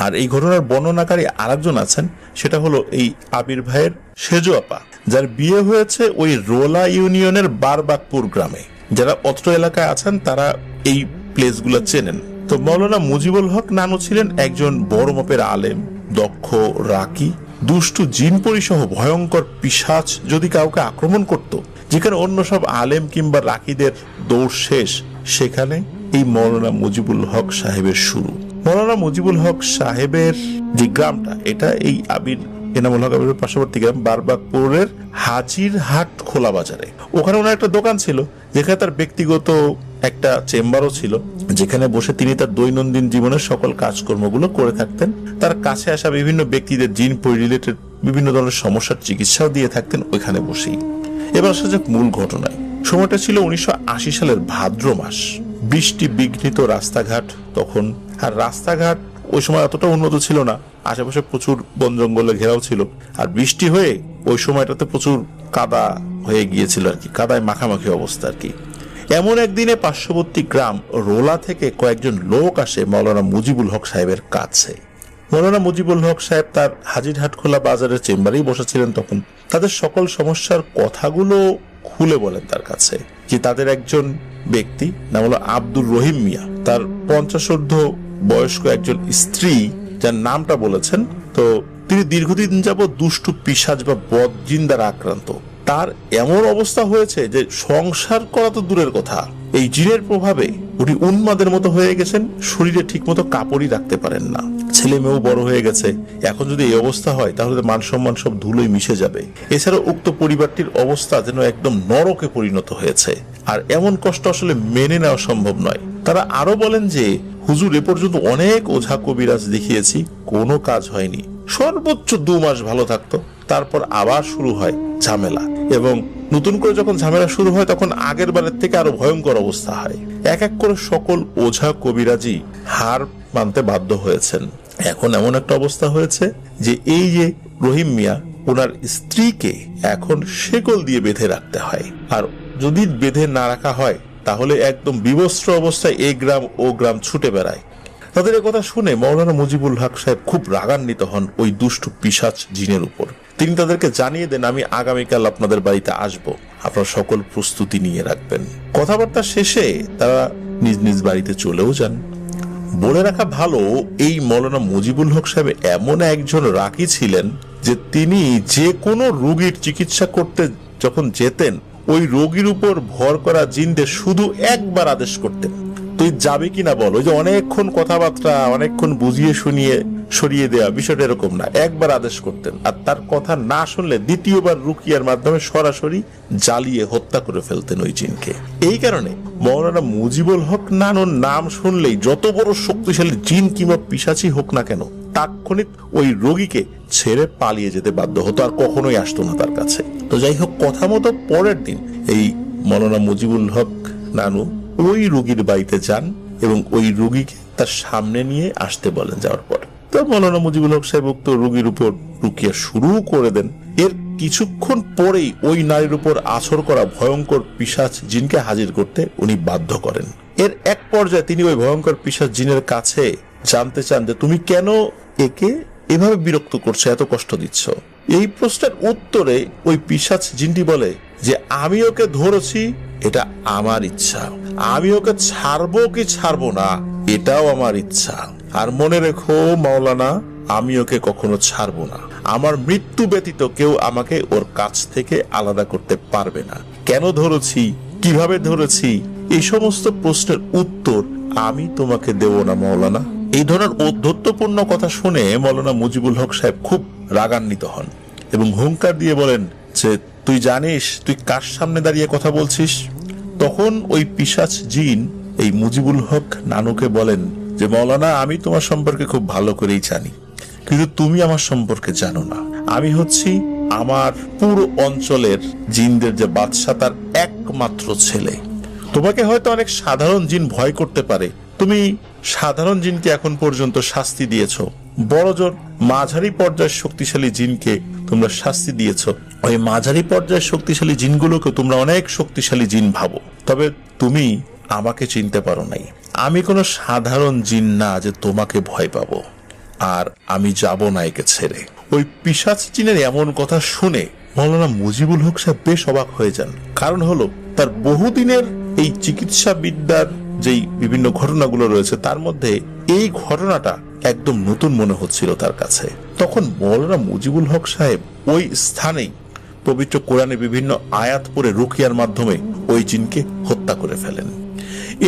আর এই ঘটনার বর্ণনাকারী আরেকজন আছেন, সেটা হলো এই আবির ভাইয়ের সেজো আপা, যার বিয়ে হয়েছে ওই রোলা ইউনিয়নের বারবাগপুর গ্রামে। যারা অত্র এলাকায় আছেন তারা এই প্লেসগুলো চেনেন। তো মাওলানা মুজিবুল হক নানু ছিলেন একজন বড় মাপের আলেম, দক্ষ রাকি। দুষ্টু জিন পরিসহ ভয়ঙ্কর পিশাচ যদি কাউকে আক্রমণ করত, যেখানে অন্য সব আলেম কিংবা রাকিদের দৌড় শেষ, সেখানে এই মাওলানা মুজিবুল হক সাহেবের শুরু। মাওলানা মুজিবুল হক সাহেবের যে গ্রামটা, এটা এই এনামুল হক আবিরের পার্শ্ববর্তী গ্রাম বারবাগপুরের হাজির হাট খোলা বাজারে। ওখানে ওনার একটা দোকান ছিল, যেখানে তার ব্যক্তিগত একটা চেম্বারও ছিল, যেখানে বসে তিনি তার দৈনন্দিন জীবনের সকল কাজকর্মগুলো করে থাকতেন। তার কাছে আসা বিভিন্ন ব্যক্তিদের জিন পরি রিলেটেড বিভিন্ন ধরনের সমস্যার চিকিৎসাও দিয়ে থাকতেন ওইখানে বসেই। এবার আসা যাক মূল ঘটনায়। সময়টা ছিল 1980 সালের ভাদ্র মাস। বৃষ্টি বিঘ্নিত রাস্তাঘাট তখন। আর রাস্তাঘাট ওই সময় অতটা উন্নত ছিল না, আশেপাশে প্রচুর বন জঙ্গলে ঘেরাও ছিল। আর বৃষ্টি হয়ে ওই সময়টাতে প্রচুর কাদা হয়ে গিয়েছিল আর কি, কাদায় মাখামাখি অবস্থা আর কি। এমন একদিনে পার্শ্ববর্তী গ্রাম রোলা থেকে কয়েকজন লোক আসে মাওলানা মুজিবুল হক সাহেবের কাছে। মাওলানা মুজিবুল হক সাহেব তার হাজিরহাট খোলা বাজারের চেম্বারেই বসেছিলেন তখন। তাদের সকল সমস্যার কথাগুলো খুলে বলেন তার কাছে। যে তাদের একজন ব্যক্তি, নাম হলো আব্দুর রহিম মিয়া, তার 50 বয়স্ক একজন স্ত্রী, যার নামটা বলেছেন। তো তিনি দীর্ঘদিন যাবৎ দুষ্টু পিশাচ বা বদজিন দ্বারা আক্রান্ত। তার এমন অবস্থা হয়েছে যে সংসার করা তো দূরের কথা, এই জিনের প্রভাবে উনি উন্মাদের মতো হয়ে গেছেন। শরীরে ঠিক মতো কাপড়ই রাখতে পারেন না। ছেলে মেয়েও বড় হয়ে গেছে। এখন যদি এই অবস্থা হয় তাহলে মান সম্মান সব ধুলোয় মিশে যাবে। এছাড়াও উক্ত পরিবারটির অবস্থা যেন একদম নরকে পরিণত হয়েছে। আর এমন কষ্ট আসলে মেনে নেওয়া সম্ভব নয়। তারা আরো বলেন যে হুজুর, এ পর্যন্ত অনেক ওঝা কবিরাজ দেখিয়েছি, কোনো কাজ হয়নি। সর্বোচ্চ 2 মাস ভালো থাকতো, তারপর আবার শুরু হয় ঝামেলা এবং নতুন করে যখন ঝামেলা শুরু হয় তখন আগের বারের থেকে আরো ভয়ঙ্কর অবস্থা হয়। এক এক করে সকল ওঝা কবিরাজি হার মানতে বাধ্য হয়েছেন। এখন এমন একটা অবস্থা হয়েছে যে এই যে রহিম মিয়া, ওনার স্ত্রীকে এখন শেকল দিয়ে বেঁধে রাখতে হয়। আর যদি বেঁধে না রাখা হয় তাহলে একদম বিবস্ত্র অবস্থায় এই গ্রাম ও গ্রাম ছুটে বেড়ায়। তাদের কথা শুনে মাওলানা মুজিবুল হক সাহেব খুব রাগান্বিত হন ওই দুষ্টু পিশাচ জিনের উপর। তিনি তাদেরকে জানিয়ে দেন, আমি আগামীকাল আপনাদের বাড়িতে আসব, আপনারা সকল প্রস্তুতি নিয়ে রাখবেন। কথাবার্তা শেষে তারা নিজ নিজ বাড়িতে চলেও যান। বলে রাখা ভালো, এই মাওলানা মুজিবুল হক সাহেব এমন একজন রাকি ছিলেন যে তিনি যে কোনো রোগীর চিকিৎসা করতে যখন যেতেন ওই রোগীর উপর ভর করা জিনদের শুধু একবার আদেশ করতেন, তুই যাবি কিনা বল। ওই যে অনেকক্ষণ কথাবার্তা, অনেকক্ষণ বুঝিয়ে শুনিয়ে সরিয়ে দেওয়া, বিষয়টা এরকম না, একবার আদেশ করতেন। আর তার কথা না শুনলে দ্বিতীয়বার রুকিয়ার মাধ্যমে সরাসরি জ্বালিয়ে হত্যা করে ফেলতেন ওই জিনকে। এই কারণে মাওলানা মুজিবুল হক নানুর নাম শুনলেই যত বড় শক্তিশালী জিন কিংবা পিশাচি হোক না কেন তাৎক্ষণিক ওই রোগীকে ছেড়ে পালিয়ে যেতে বাধ্য হতো, আর কখনোই আসতো না তার কাছে। তো যাই হোক, কথা মতো পরের দিন এই মাওলানা মুজিবুল হক নানু ওই রোগীর বাড়িতে যান এবং ওই রোগীকে তার সামনে নিয়ে আসতে বলেন। যাওয়ার পর তো মাওলানা মুজিবুল হক সাহেব উক্ত রোগীর উপর রুকিয়া শুরু করে দেন। এর কিছুক্ষণ পরেই ওই নারীর উপর আছর করা ভয়ঙ্কর পিশাচ জিনকে হাজির করতে উনি বাধ্য করেন। এর এক পর্যায়ে তিনি ওই ভয়ঙ্কর পিশাচ জিনের কাছে জানতে চান যে তুমি কেন একে এভাবে বিরক্ত করছো, এত কষ্ট দিচ্ছ। এই প্রশ্নের উত্তরে ওই পিশাচ জিনটি বলে যে আমি ওকে ধরেছি, এটা আমার ইচ্ছা, আমি ওকে ছাড়বো কি ছাড়বো না এটাও আমার ইচ্ছা। আর মনে রেখো মাওলানা, আমি ওকে কখনো ছাড়বো না, আমার মৃত্যু ব্যতীত কেউ আমাকে ওর কাছ থেকে আলাদা করতে পারবে না। কেন ধরেছি, কিভাবে ধরেছি, এই সমস্ত প্রশ্নের উত্তর আমি তোমাকে দেব না মাওলানা। এই ধরনের ঔদ্ধত্যপূর্ণ কথা শুনে মাওলানা মুজিবুল হক সাহেব খুব রাগান্বিত হন এবং হুঙ্কার দিয়ে বলেন যে তুই জানিস তুই কার সামনে দাঁড়িয়ে কথা বলছিস। তখন ওই পিশাচ জিন এই মুজিবুল হক নানুকে বলেন যে মাওলানা, আমি তোমার সম্পর্কে খুব ভালো করেই জানি, কিন্তু তুমি আমার সম্পর্কে জানো না। আমি হচ্ছি আমার পুরো অঞ্চলের জিনদের যে বাদশা তার একমাত্র ছেলে। তোমাকে হয়তো অনেক সাধারণ জিন ভয় করতে পারে, তুমি সাধারণ জিনকে এখন পর্যন্ত শাস্তি দিয়েছ, বড়জোর মাঝারি পর্যায়ের শক্তিশালী জিনকে তোমরা শাস্তি দিয়েছ। ওই মাঝারি পর্যায়ের শক্তিশালী জিনগুলোকে তোমরা অনেক শক্তিশালী জিন ভাবো, তবে তুমি আমাকে চিনতে পারো নাই। আমি কোনো সাধারণ জিন না যে তোমাকে ভয় পাবো, আর আমি যাব না একে ছেড়ে। ওই পিশাচ জিনের এমন কথা শুনে মাওলানা মুজিবুল হক সাহেব বেশ অবাক হয়ে যান। কারণ হলো তার বহুদিনের এই চিকিৎসা বিদ্যার যেই বিভিন্ন ঘটনাগুলো রয়েছে তার মধ্যে এই ঘটনাটা একদম নতুন মনে হচ্ছিল তার কাছে। তখন মাওলানা মুজিবুল হক সাহেব ওই স্থানেই পবিত্র কোরআনে বিভিন্ন আয়াত পড়ে রুকিয়ার মাধ্যমে ওই জিনকে হত্যা করে ফেলেন।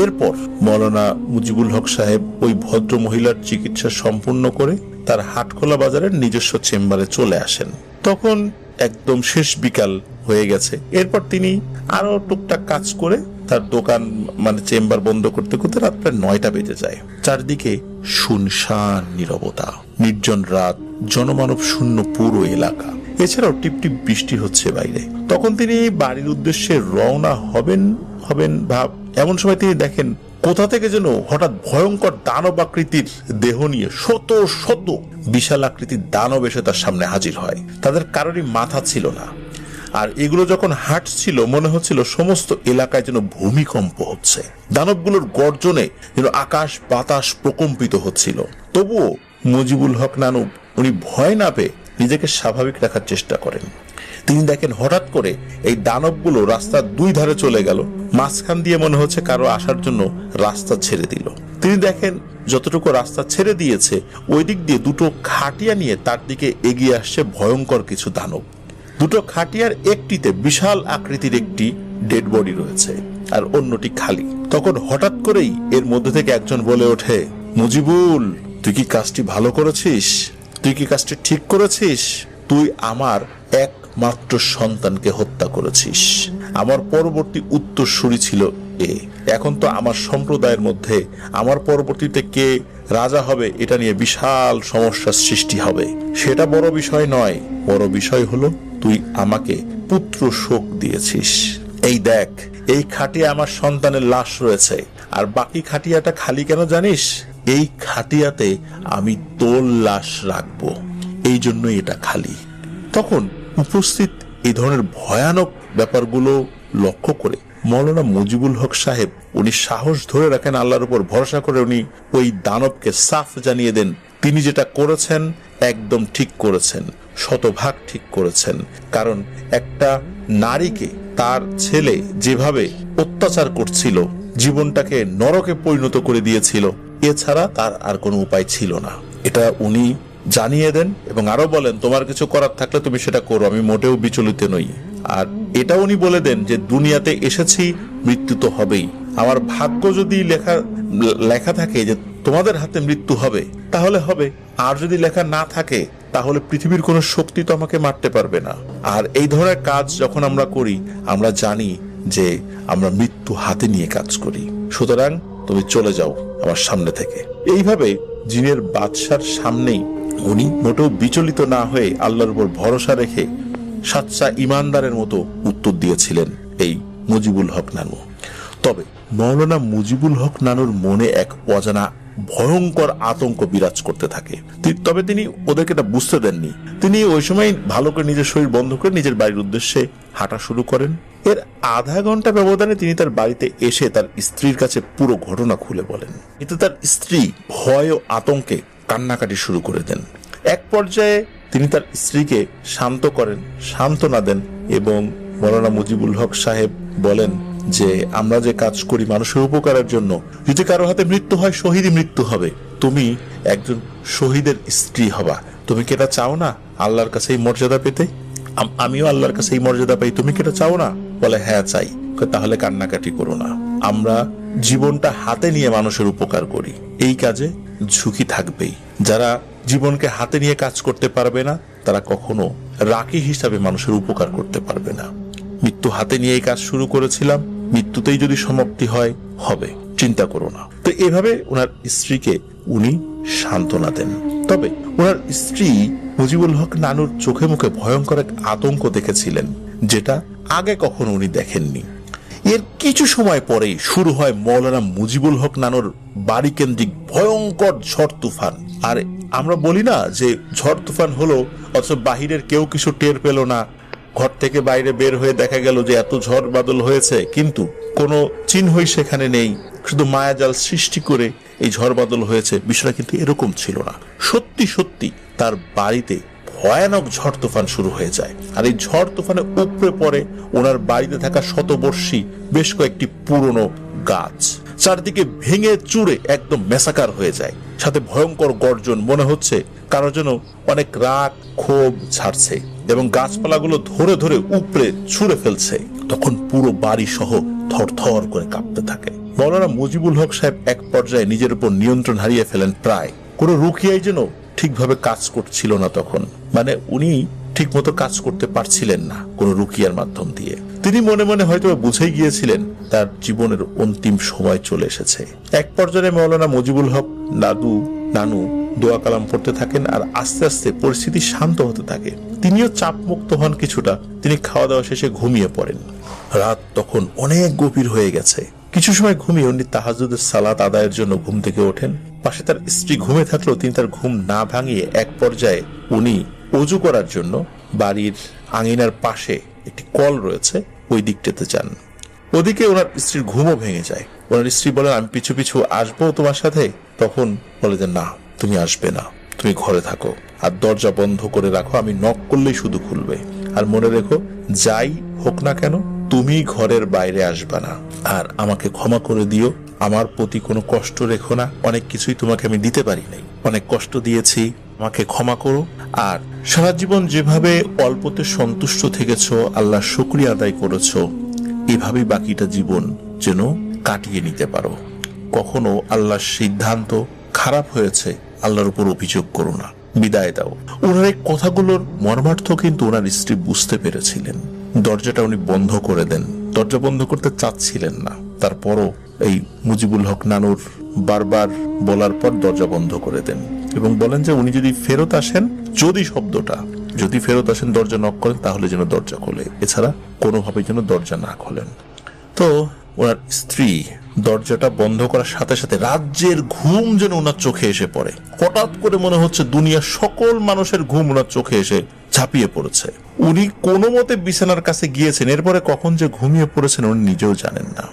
এরপর মাওলানা মুজিবুল হক সাহেব ওই ভদ্র মহিলার চিকিৎসা সম্পূর্ণ করে তার হাটখোলা বাজারের নিজস্ব চেম্বারে চলে আসেন। তখন একদম শেষ বিকাল হয়ে গেছে। এরপর তিনি আরো টুকটাক কাজ করে তার দোকান চেম্বার বন্ধ করতে করতে রাত প্রায় 9টা বেজে যায়। চারদিকে শুনশান নীরবতা, নির্জন রাত, জনমানব শূন্য পুরো এলাকা। এছাড়াও টিপটিপ বৃষ্টি হচ্ছে বাইরে। তখন তিনি বাড়ির উদ্দেশ্যে রওনা হবেন ভাব, এমন সময় তিনি দেখেন কোথা থেকে যেন হঠাৎ ভয়ঙ্কর দানব আকৃতির দেহ নিয়ে শত শত বিশাল আকৃতির দানব এসে তার সামনে হাজির হয়। তাদের কারোরই মাথা ছিল না, আর এগুলো যখন হাঁটছিল মনে হচ্ছিল সমস্ত এলাকায় যেন ভূমিকম্প হচ্ছে। দানবগুলোর গর্জনে যেন আকাশ বাতাস প্রকম্পিত হচ্ছিল। তবুও মুজিবুল হক নানু উনি ভয় না পেয়ে নিজেকে স্বাভাবিক রাখার চেষ্টা করেন। তিনি দেখেন হঠাৎ করে এই দানবগুলো রাস্তার দুই ধারে চলে গেল, মাঝখান দিয়ে মনে হচ্ছে কারো আসার জন্য রাস্তা ছেড়ে দিল। তিনি দেখেন যতটুকু রাস্তা ছেড়ে দিয়েছে ওই দিক দিয়ে দুটো খাটিয়া নিয়ে তার দিকে এগিয়ে আসছে ভয়ঙ্কর কিছু দানব। দুটো খাটিয়ার একটিতে বিশাল আকৃতির একটি ডেড বডি রয়েছে আর অন্যটি খালি। তখন হঠাৎ করেই এর মধ্যে থেকে একজন বলে ওঠে, মুজিবুল, তুই কি কাজটি ভালো করেছিস? তুই কি কাজটি ঠিক করেছিস? তুই আমার একমাত্র সন্তানকে হত্যা করেছিস। আমার পরবর্তী উত্তরসূরি ছিল এ। এখন তো আমার সম্প্রদায়ের মধ্যে আমার পরবর্তীতে কে রাজা হবে এটা নিয়ে বিশাল সমস্যার সৃষ্টি হবে। সেটা বড় বিষয় নয়, বড় বিষয় হলো তুই আমাকে পুত্র শোক দিয়েছিস। এই দেখ, এই খাটিয়া আমার সন্তানের লাশ রয়েছে, আর বাকি খাটিয়াটা খালি কেন জানিস? এই খাটিয়াতে আমি তোর লাশ রাখবো, এই জন্য এটা খালি। তখন উপস্থিত এই ধরনের ভয়ানক ব্যাপারগুলো লক্ষ্য করে মৌলানা মুজিবুল হক সাহেব উনি সাহস ধরে রাখেন, আল্লাহর উপর ভরসা করে উনি ওই দানবকে সাফ জানিয়ে দেন, তিনি যেটা করেছেন একদম ঠিক করেছেন, শতভাগ ঠিক করেছেন। কারণ একটা নারীকে তার ছেলে যেভাবে অত্যাচার করছিল, জীবনটাকে নরকে পরিণত করে দিয়েছিল, এছাড়া তার আর কোনো উপায় ছিল না। এটা উনি জানিয়ে দেন এবং আরো বলেন, তোমার কিছু করার থাকলে তুমি সেটা করো, আমি মোটেও বিচলিত নই। আর এটা উনি বলে দেন যে দুনিয়াতে এসেছি, মৃত্যু তো হবেই। আমার ভাগ্য যদি লেখা থাকে যে তোমাদের হাতে মৃত্যু হবে, তাহলে হবে। আর যদি লেখা না থাকে, তাহলে পৃথিবীর কোনো শক্তি তো আমাকে মারতে পারবে না। আর এই ধরনের কাজ যখন আমরা করি, আমরা জানি যে আমরা মৃত্যু হাতে নিয়ে কাজ করি। সুতরাং তুমি চলে যাও আমার সামনে থেকে। এইভাবে জিনের বাদশার সামনেই উনি মোটেও বিচলিত না হয়ে আল্লাহর উপর ভরসা রেখে সাচ্চা ইমানদারের মতো উত্তর দিয়েছিলেন এই মুজিবুল হক নানু। তবে মৌলানা মুজিবুল হক নানুর মনে এক অজানা ভয়ঙ্কর আতঙ্ক বিরাজ করতে থাকে। তবে তিনি ওদেরকে এটা বুঝতে দেননি। তিনি ওই সময় ভালো করে নিজের শরীর বন্ধ করে নিজের বাড়ির উদ্দেশ্যে হাঁটা শুরু করেন। এর আধা ঘন্টা ব্যবধানে তিনি তার বাড়িতে এসে তার স্ত্রীর কাছে পুরো ঘটনা খুলে বলেন। কিন্তু তার স্ত্রী ভয় ও আতঙ্কে কান্নাকাটি শুরু করে দেন। এক পর্যায়ে তিনি তার স্ত্রীকে শান্ত করেন, সান্ত্বনা দেন এবং মৌলানা মুজিবুল হক সাহেব বলেন যে আমরা যে কাজ করি মানুষের উপকারের জন্য, যদি কারো হাতে মৃত্যু হয় শহীদই মৃত্যু হবে। তুমি একজন শহীদের স্ত্রী হবা, তুমি কি এটা চাও না আল্লাহর কাছে এই মর্যাদা পেতে? আমিও আল্লাহর কাছে এই মর্যাদা পাই, তুমি কি এটা চাও না? বলে হ্যাঁ চাই। তাহলে কান্নাকাটি করো না, আমরা জীবনটা হাতে নিয়ে মানুষের উপকার করি, এই কাজে ঝুঁকি থাকবেই। যারা জীবনকে হাতে নিয়ে কাজ করতে পারবে না, তারা কখনো রাখি হিসাবে মানুষের উপকার করতে পারবে না। মৃত্যু হাতে নিয়ে এই কাজ শুরু করেছিলাম, মৃত্যুতেই যদি সমাপ্তি হয় হবে, চিন্তা করো না। তো এভাবে ওনার স্ত্রীকে উনি সান্ত্বনা দেন। তবে ওনার স্ত্রী মুজিবুল হক নানুর চোখে মুখে ভয়ঙ্কর এক আতঙ্ক দেখেছিলেন, যেটা আগে কখনো উনি দেখেননি। এর কিছু সময় পরেই শুরু হয় মৌলানা মুজিবুল হক নানুর বাড়ি কেন্দ্রিক ভয়ঙ্কর ঝড় তুফান। আর আমরা বলি না যে ঝড় তুফান হলো অথচ বাহিরের কেউ কিছু টের পেল না, ঘর থেকে বাইরে বের হয়ে দেখা গেল যে এত ঝড় বাদল হয়েছে, কিন্তু কোনো চিহ্নই সেখানে নেই, শুধু মায়াজাল সৃষ্টি করে এই ঝড় বাদল হয়েছে। বিষয়টা কিন্তু এরকম ছিল না। সত্যি সত্যি তার বাড়িতে ভয়ানক ঝড় তুফান শুরু হয়ে যায়। আর এই ঝড় তুফানে উপড়ে পড়ে ওনার বাড়িতে থাকা শতবর্ষী বেশ কয়েকটি পুরনো গাছ, চারদিকে ভেঙে চুরে একদম মেসাকার হয়ে যায়। সাথে ভয়ঙ্কর গর্জন, মনে হচ্ছে কারো যেন অনেক রাগ ক্ষোভ ছাড়ছে এবং গাছপালাগুলো ধরে ধরে উপড়ে ছুঁড়ে ফেলছে। তখন পুরো বাড়ি সহ থরথর করে কাঁপতে থাকে। মৌলানা মুজিবুল হক সাহেব এক পর্যায়ে নিজের উপর নিয়ন্ত্রণ হারিয়ে ফেলেন। প্রায় কোনো রুকিয়াই যেন ঠিকভাবে কাজ করছিল না তখন, মানে উনি ঠিক মতো কাজ করতে পারছিলেন না কোন রুকিয়ার মাধ্যম দিয়ে। তিনি মনে মনে হয়তো বুঝেই গিয়েছিলেন তার জীবনের অন্তিম সময় চলে এসেছে। এক পর্যায়ে মৌলানা মুজিবুল হক নানু দোয়া কালাম পড়তে থাকেন আর আস্তে আস্তে পরিস্থিতি শান্ত হতে থাকে। তিনিও চাপ মুক্ত হন কিছুটা। তিনি খাওয়া দাওয়া শেষে ঘুমিয়ে পড়েন। রাত তখন অনেক গভীর হয়ে গেছে। কিছু সময় ঘুমিয়ে উনি তাহাজ্জুদের সালাত আদায়ের জন্য ঘুম থেকে ওঠেন। পাশে তার স্ত্রী ঘুমে থাকলেও তিনি তার ঘুম না ভাঙিয়ে এক পর্যায়ে উনি ওযু করার জন্য বাড়ির আঙিনার পাশে একটি কল রয়েছে, ওই দিকটাতে যান। ওদিকে ওনার স্ত্রীর ঘুমও ভেঙে যায়। ওনার স্ত্রী বলেন, আমি পিছু পিছু আসবো তোমার সাথে। তখন বলে যে না, তুমি আসবে না, তুমি ঘরে থাকো আর দরজা বন্ধ করে রাখো, আমি নক করলেই শুধু খুলবে। আর মনে রেখো, যাই হোক না কেন তুমি ঘরের বাইরে আসবে না। আর আমাকে ক্ষমা করে দিও, আমার প্রতি কোনো কষ্ট রেখো না, অনেক কিছুই তোমাকে আমি দিতে পারি নাই, অনেক কষ্ট দিয়েছি, আমাকে ক্ষমা করো। আর সারা জীবন যেভাবে অল্পতে সন্তুষ্ট থেকেছো, আল্লাহর শুকরিয়া আদায় করেছো, এভাবেই বাকিটা জীবন যেন কাটিয়ে নিতে পারো। কখনো আল্লাহর সিদ্ধান্ত খারাপ হয়েছে আল্লাহর উপর অভিযোগ করো না, বিদায় দাও। ওনার এই কথাগুলোর মর্মার্থ কিন্তু ওনার স্ত্রী বুঝতে পেরেছিলেন। দরজাটা উনি বন্ধ করে দেন। দরজা বন্ধ করতে চাচ্ছিলেন না, তারপরও এই মুজিবুল হক নানুর বারবার বলার পর দরজা বন্ধ করে দেন এবং বলেন যে উনি যদি ফেরত আসেন, যদি শব্দটা যদি ফেরত আসেন দরজা নক করেন তাহলে যেন দরজা খোলে, এছাড়া কোনোভাবেই যেন দরজা না খোলেন। তো ওনার স্ত্রী দরজাটা বন্ধ করার সাথে সাথে রাজ্যের ঘুম যেন ওনার চোখে এসে পড়ে। হঠাৎ করে মনে হচ্ছে দুনিয়ার সকল মানুষের ঘুম ওনার চোখে এসে ঝাঁপিয়ে পড়েছে। উনি কোনো মতে বিছানার কাছে গিয়েছেন, এরপরে কখন যে ঘুমিয়ে পড়েছেন উনি নিজেও জানেন না।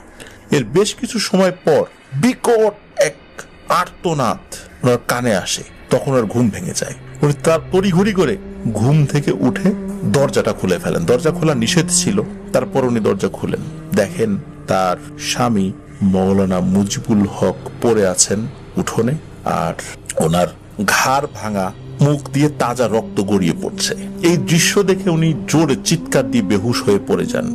এর বেশ কিছু সময় পর বিকট এক আর্তনাদ ওনার কানে আসে, তখন আর ঘুম ভেঙে যায়। উনি তার তড়িঘড়ি করে ঘুম থেকে উঠে দরজাটা খুলে ফেলেন। দরজা খোলা নিষেধ ছিল, তারপর উনি দরজা খুলেন, দেখেন তার স্বামী মৌলানা মুজিবুল হক পড়ে আছেন উঠোনে, আর ওনার ঘাড় ভাঙা, মুখ দিয়ে তাজা রক্ত গড়িয়ে পড়ছে। এই দৃশ্য দেখে উনি জোরে চিৎকার দিয়ে বেহুশ হয়ে পড়ে যান।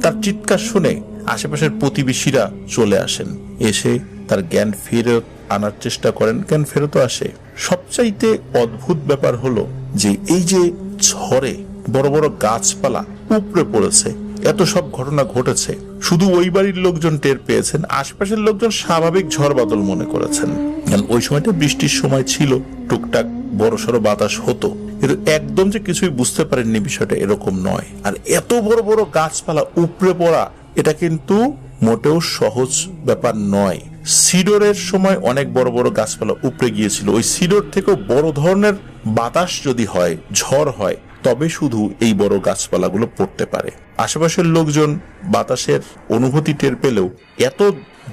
তার চিৎকার শুনে আশেপাশের প্রতিবেশীরা চলে আসেন, এসে তার জ্ঞান ফেরত আনার চেষ্টা করেন। জ্ঞান ফেরত আসে। সবচাইতে অদ্ভুত ব্যাপার হলো যে এই যে ঝড়ে বড় বড় গাছপালা উপড়ে পড়েছে, এত সব ঘটনা ঘটেছে, শুধু ওই বাড়ির লোকজন টের পেয়েছেন, আশপাশের লোকজন স্বাভাবিক ঝড় বাদল মনে করেছেন। কারণ ওই সময়টা বৃষ্টির সময় ছিল, টুকটাক বড়সড় বাতাস হতো, কিন্তু একদম যে কিছুই বুঝতে পারেননি বিষয়টা এরকম নয়। আর এত বড় বড় গাছপালা উপড়ে পড়া, এটা কিন্তু মোটেও সহজ ব্যাপার নয়। সিডরের সময় অনেক বড় বড় গাছপালা উপড়ে গিয়েছিল। ওই সিডর থেকেও বড় ধরনের বাতাস যদি হয়, ঝড় হয়, তবে শুধু এই বড় গাছপালাগুলো পড়তে পারে। আশেপাশের লোকজন বাতাসের অনুভূতি টের পেলেও এত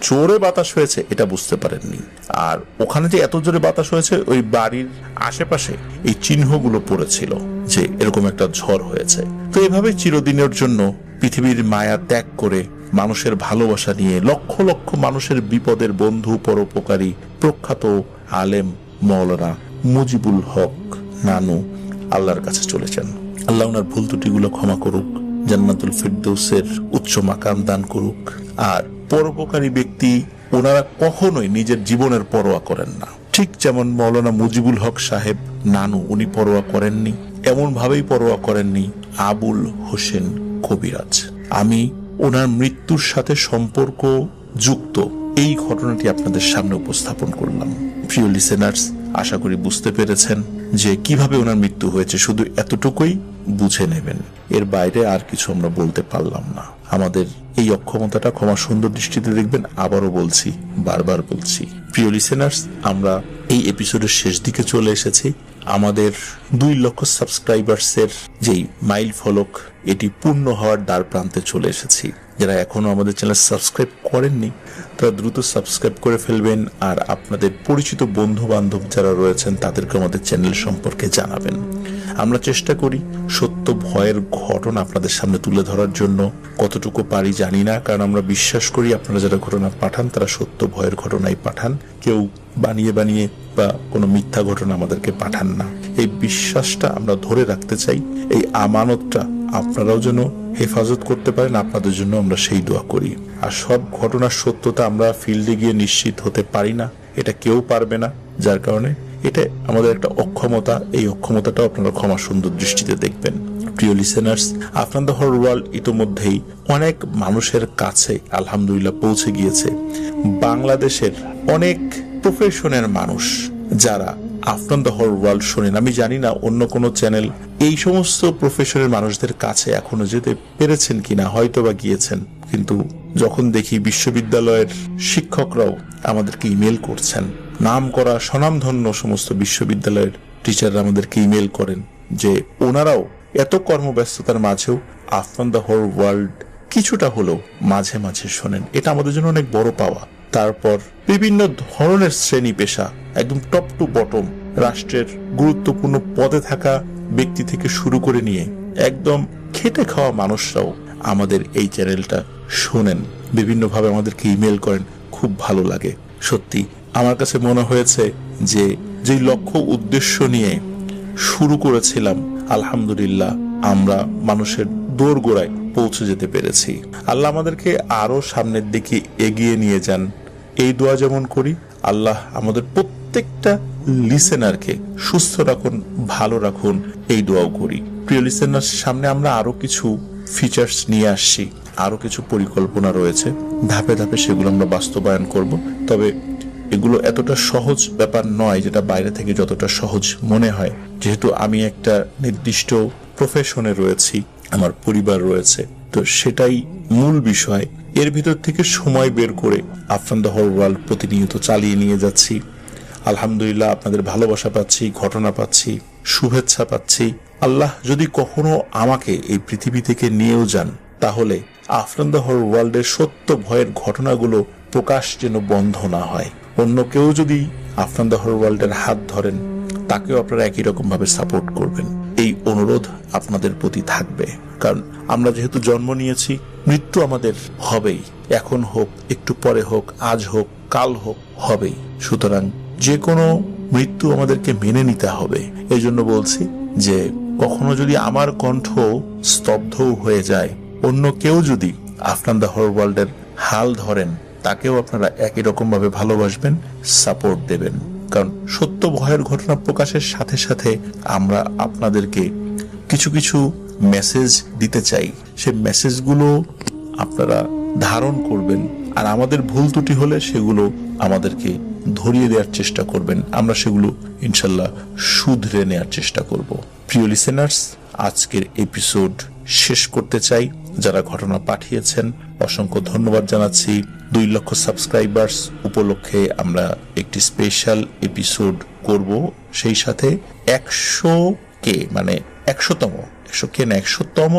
জোরে বাতাস হয়েছে এটা বুঝতে পারেননি। আর ওখানে যে এত জোরে বাতাস হয়েছে, ওই বাড়ির আশেপাশে এই চিহ্নগুলো পড়েছিল যে এরকম একটা ঝড় হয়েছে। তো এভাবে চিরদিনের জন্য পৃথিবীর মায়া ত্যাগ করে মানুষের ভালোবাসা নিয়ে লক্ষ লক্ষ মানুষের বিপদের বন্ধু, পরোপকারী, প্রখ্যাত আলেম মৌলানা মুজিবুল হক নানু আল্লাহর কাছে চলেছেন। আল্লাহ ওনার ভুল ত্রুটিগুলো ক্ষমা করুক, জান্নাতুল ফিরদৌসের উচ্চ মাকাম দান করুক। আর পরোপকারী ব্যক্তি, ওনারা কখনোই নিজের জীবনের পরোয়া করেন না। ঠিক যেমন মৌলানা মুজিবুল হক সাহেব নানু, উনি পরোয়া করেননি, এমন ভাবেই পরোয়া করেননি আবুল হোসেন কবিরাজ। আমি ওনার মৃত্যুর সাথে সম্পর্ক যুক্ত এই ঘটনাটি আপনাদের সামনে উপস্থাপন করলাম। প্রিয় লিসেনার্স, আশা করি বুঝতে পেরেছেন যে কিভাবে ওনার মৃত্যু হয়েছে। শুধু এতটুকুই বুঝে নেবেন, এর বাইরে আর কিছু আমরা বলতে পারলাম না। আমাদের এই অক্ষমতাটা ক্ষমা সুন্দর দৃষ্টিতে দেখবেন। আবারও বলছি, বারবার বলছি, প্রিয় লিসেনার্স, আমরা এই এপিসোডের শেষ দিকে চলে এসেছি। আমাদের 2 লক্ষ সাবস্ক্রাইবার্সের যেই মাইল ফলক, এটি পূর্ণ হওয়ার দ্বার প্রান্তে চলে এসেছি। যারা এখনো আমাদের চ্যানেল সাবস্ক্রাইব করেননি তারা দ্রুত সাবস্ক্রাইব করে ফেলবেন, আর আপনাদের পরিচিত বন্ধু বান্ধব যারা রয়েছেন তাদেরকে আমাদের চ্যানেল সম্পর্কে জানাবেন। আমরা চেষ্টা করি সত্য ভয়ের ঘটনা আপনাদের সামনে তুলে ধরার জন্য। কতটুকু পারি জানি না, কারণ আমরা বিশ্বাস করি আপনারা যারা ঘটনা পাঠান তারা সত্য ভয়ের ঘটনাই পাঠান, কেউ বানিয়ে বানিয়ে বা কোনো মিথ্যা ঘটনা আমাদেরকে পাঠান না। এই বিশ্বাসটা আমরা ধরে রাখতে চাই, এই আমানতটা আপনারাও যেন হেফাজত করতে পারেন, আপনাদের জন্য আমরা সেই দোয়া করি। আর সব ঘটনার সত্যতা আমরা ফিল্ডে গিয়ে নিশ্চিত হতে পারি না, এটা কেউ পারবে না, যার কারণে এটা আমাদের একটা অক্ষমতা। এই অক্ষমতাটা আপনারা ক্ষমা সুন্দর দৃষ্টিতে দেখবেন। প্রিয় listeners, Afnan the horror world ইতোমধ্যেই অনেক মানুষের কাছে আলহামদুলিল্লাহ পৌঁছে গিয়েছে। বাংলাদেশের অনেক প্রফেশনের মানুষ যারা আফনান দ্য হরর ওয়ার্ল্ড শোনেন, আমি জানি না অন্য কোনো চ্যানেল এই সমস্ত প্রফেশনের মানুষদের কাছে এখনো যেতে পেরেছেন কিনা, হয়তো বা গিয়েছেন, কিন্তু যখন দেখি বিশ্ববিদ্যালয়ের শিক্ষকরাও আমাদেরকে ইমেল করছেন, নাম করা স্বনামধন্য সমস্ত বিশ্ববিদ্যালয়ের টিচাররা আমাদেরকে ইমেল করেন যে ওনারাও এত কর্মব্যস্ততার মাঝেও আফনান দ্য হরর ওয়ার্ল্ড কিছুটা হলেও মাঝে মাঝে শোনেন, এটা আমাদের জন্য অনেক বড় পাওয়া। তারপর বিভিন্ন ধরনের শ্রেণী পেশা, একদম টপ টু বটম, রাষ্ট্রের গুরুত্বপূর্ণ পদে থাকা ব্যক্তি থেকে শুরু করে নিয়ে একদম খেটে খাওয়া মানুষরাও আমাদের এই চ্যানেলটা শোনেন, বিভিন্নভাবে আমাদেরকে ইমেল করেন। খুব ভালো লাগে। সত্যি আমার কাছে মনে হয়েছে যে যেই লক্ষ্য উদ্দেশ্য নিয়ে শুরু করেছিলাম, আলহামদুলিল্লাহ আমরা মানুষের দোরগোড়ায় পৌঁছে যেতে পেরেছি। আল্লাহ আমাদেরকে আরো সামনের দিকে এগিয়ে নিয়ে যান, এই দোয়া যেমন করি। আল্লাহ আমাদের প্রত্যেকটা লিসেনারকে সুস্থ রাখুন, ভালো রাখুন, এই দোয়াও করি। প্রিয় লিসেনার, সামনে আমরা আরো কিছু ফিচার্স নিয়ে আসছি, আরো কিছু পরিকল্পনা রয়েছে, ধাপে ধাপে সেগুলো আমরা বাস্তবায়ন করব। তবে এগুলো এতটা সহজ ব্যাপার নয় যেটা বাইরে থেকে যতটা সহজ মনে হয়। যেহেতু আমি একটা নির্দিষ্ট প্রফেশনে রয়েছি, আমার পরিবার রয়েছে, তো সেটাই মূল বিষয়। এর ভিতর থেকে সময় বের করে আফরান দ্য হোল ওয়ার্ল্ড প্রতিনিয়ত চালিয়ে নিয়ে যাচ্ছি। আলহামদুলিল্লাহ, আপনাদের ভালোবাসা পাচ্ছি, ঘটনা পাচ্ছি, শুভেচ্ছা পাচ্ছি। আল্লাহ যদি কখনো আমাকে এই পৃথিবী থেকে নিয়েও যান, তাহলে আফরান দ্য হোল ওয়ার্ল্ডের সত্য ভয়ের ঘটনাগুলো প্রকাশ যেন বন্ধ না হয়। অন্য কেউ যদি আফরান দ্য হোল ওয়ার্ল্ডের হাত ধরেন, তাকেও আপনারা একই রকম ভাবে সাপোর্ট করবেন, এই অনুরোধ আপনাদের প্রতি থাকবে। কারণ আমরা যেহেতু জন্ম নিয়েছি, মৃত্যু আমাদের হবেই। এখন হোক, একটু পরে হোক, আজ হোক, কাল হোক, হবেই। সুতরাং যে কোনো মৃত্যু আমাদেরকে মেনে নিতে হবে। এই জন্য বলছি যে কখনো যদি আমার কণ্ঠ স্তব্ধও হয়ে যায়, অন্য কেউ যদি আফরান দ্য হোল ওয়ার্ল্ডের হাল ধরেন, তাকেও আপনারা একই রকম ভাবে ভালোবাসবেন, সাপোর্ট দেবেন। কারণ সত্য ভয়ের ঘটনা প্রকাশের সাথে সাথে আমরা আপনাদেরকে কিছু কিছু মেসেজ দিতে চাই। সেই মেসেজগুলো আপনারা ধারণ করবেন, আর আমাদের ভুল ত্রুটি হলে সেগুলো আমাদেরকে ধরিয়ে দেওয়ার চেষ্টা করবেন। আমরা সেগুলো ইনশাল্লাহ শুধরে নেওয়ার চেষ্টা করব। প্রিয় লিসেনার্স, আজকের এপিসোড শেষ করতে চাই। যারা ঘটনা পাঠিয়েছেন অসংখ্য ধন্যবাদ জানাচ্ছি। 2 লক্ষ সাবস্ক্রাইবার্স উপলক্ষে আমরা একটি স্পেশাল এপিসোড করব। সেই সাথে 100তম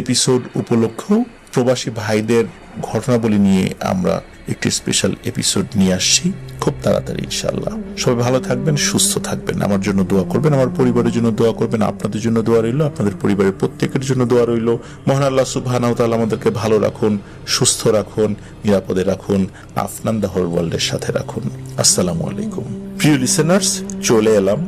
এপিসোড উপলক্ষেও প্রবাসী ভাইদের ঘটনাবলী নিয়ে আমরা একটি স্পেশাল এপিসোড নিয়ে আসছি খুব তাড়াতাড়ি ইনশাআল্লাহ। সবাই ভালো থাকবেন, সুস্থ থাকবেন, আমার জন্য দোয়া করবেন, আমার পরিবারের জন্য দোয়া করবেন, আপনাদের জন্য দোয়া রইল, আপনাদের পরিবারের প্রত্যেকের জন্য দোয়া রইল। মহান আল্লাহ সুবহানাহু ওয়া তাআলা আমাদেরকে ভালো রাখুন, সুস্থ রাখুন, নিরাপদে রাখুন, আফরান দ্য হোল ওয়ার্ল্ডের সাথে রাখুন। আসসালামু আলাইকুম। প্রিয় লিসেনার্স, চলে এলাম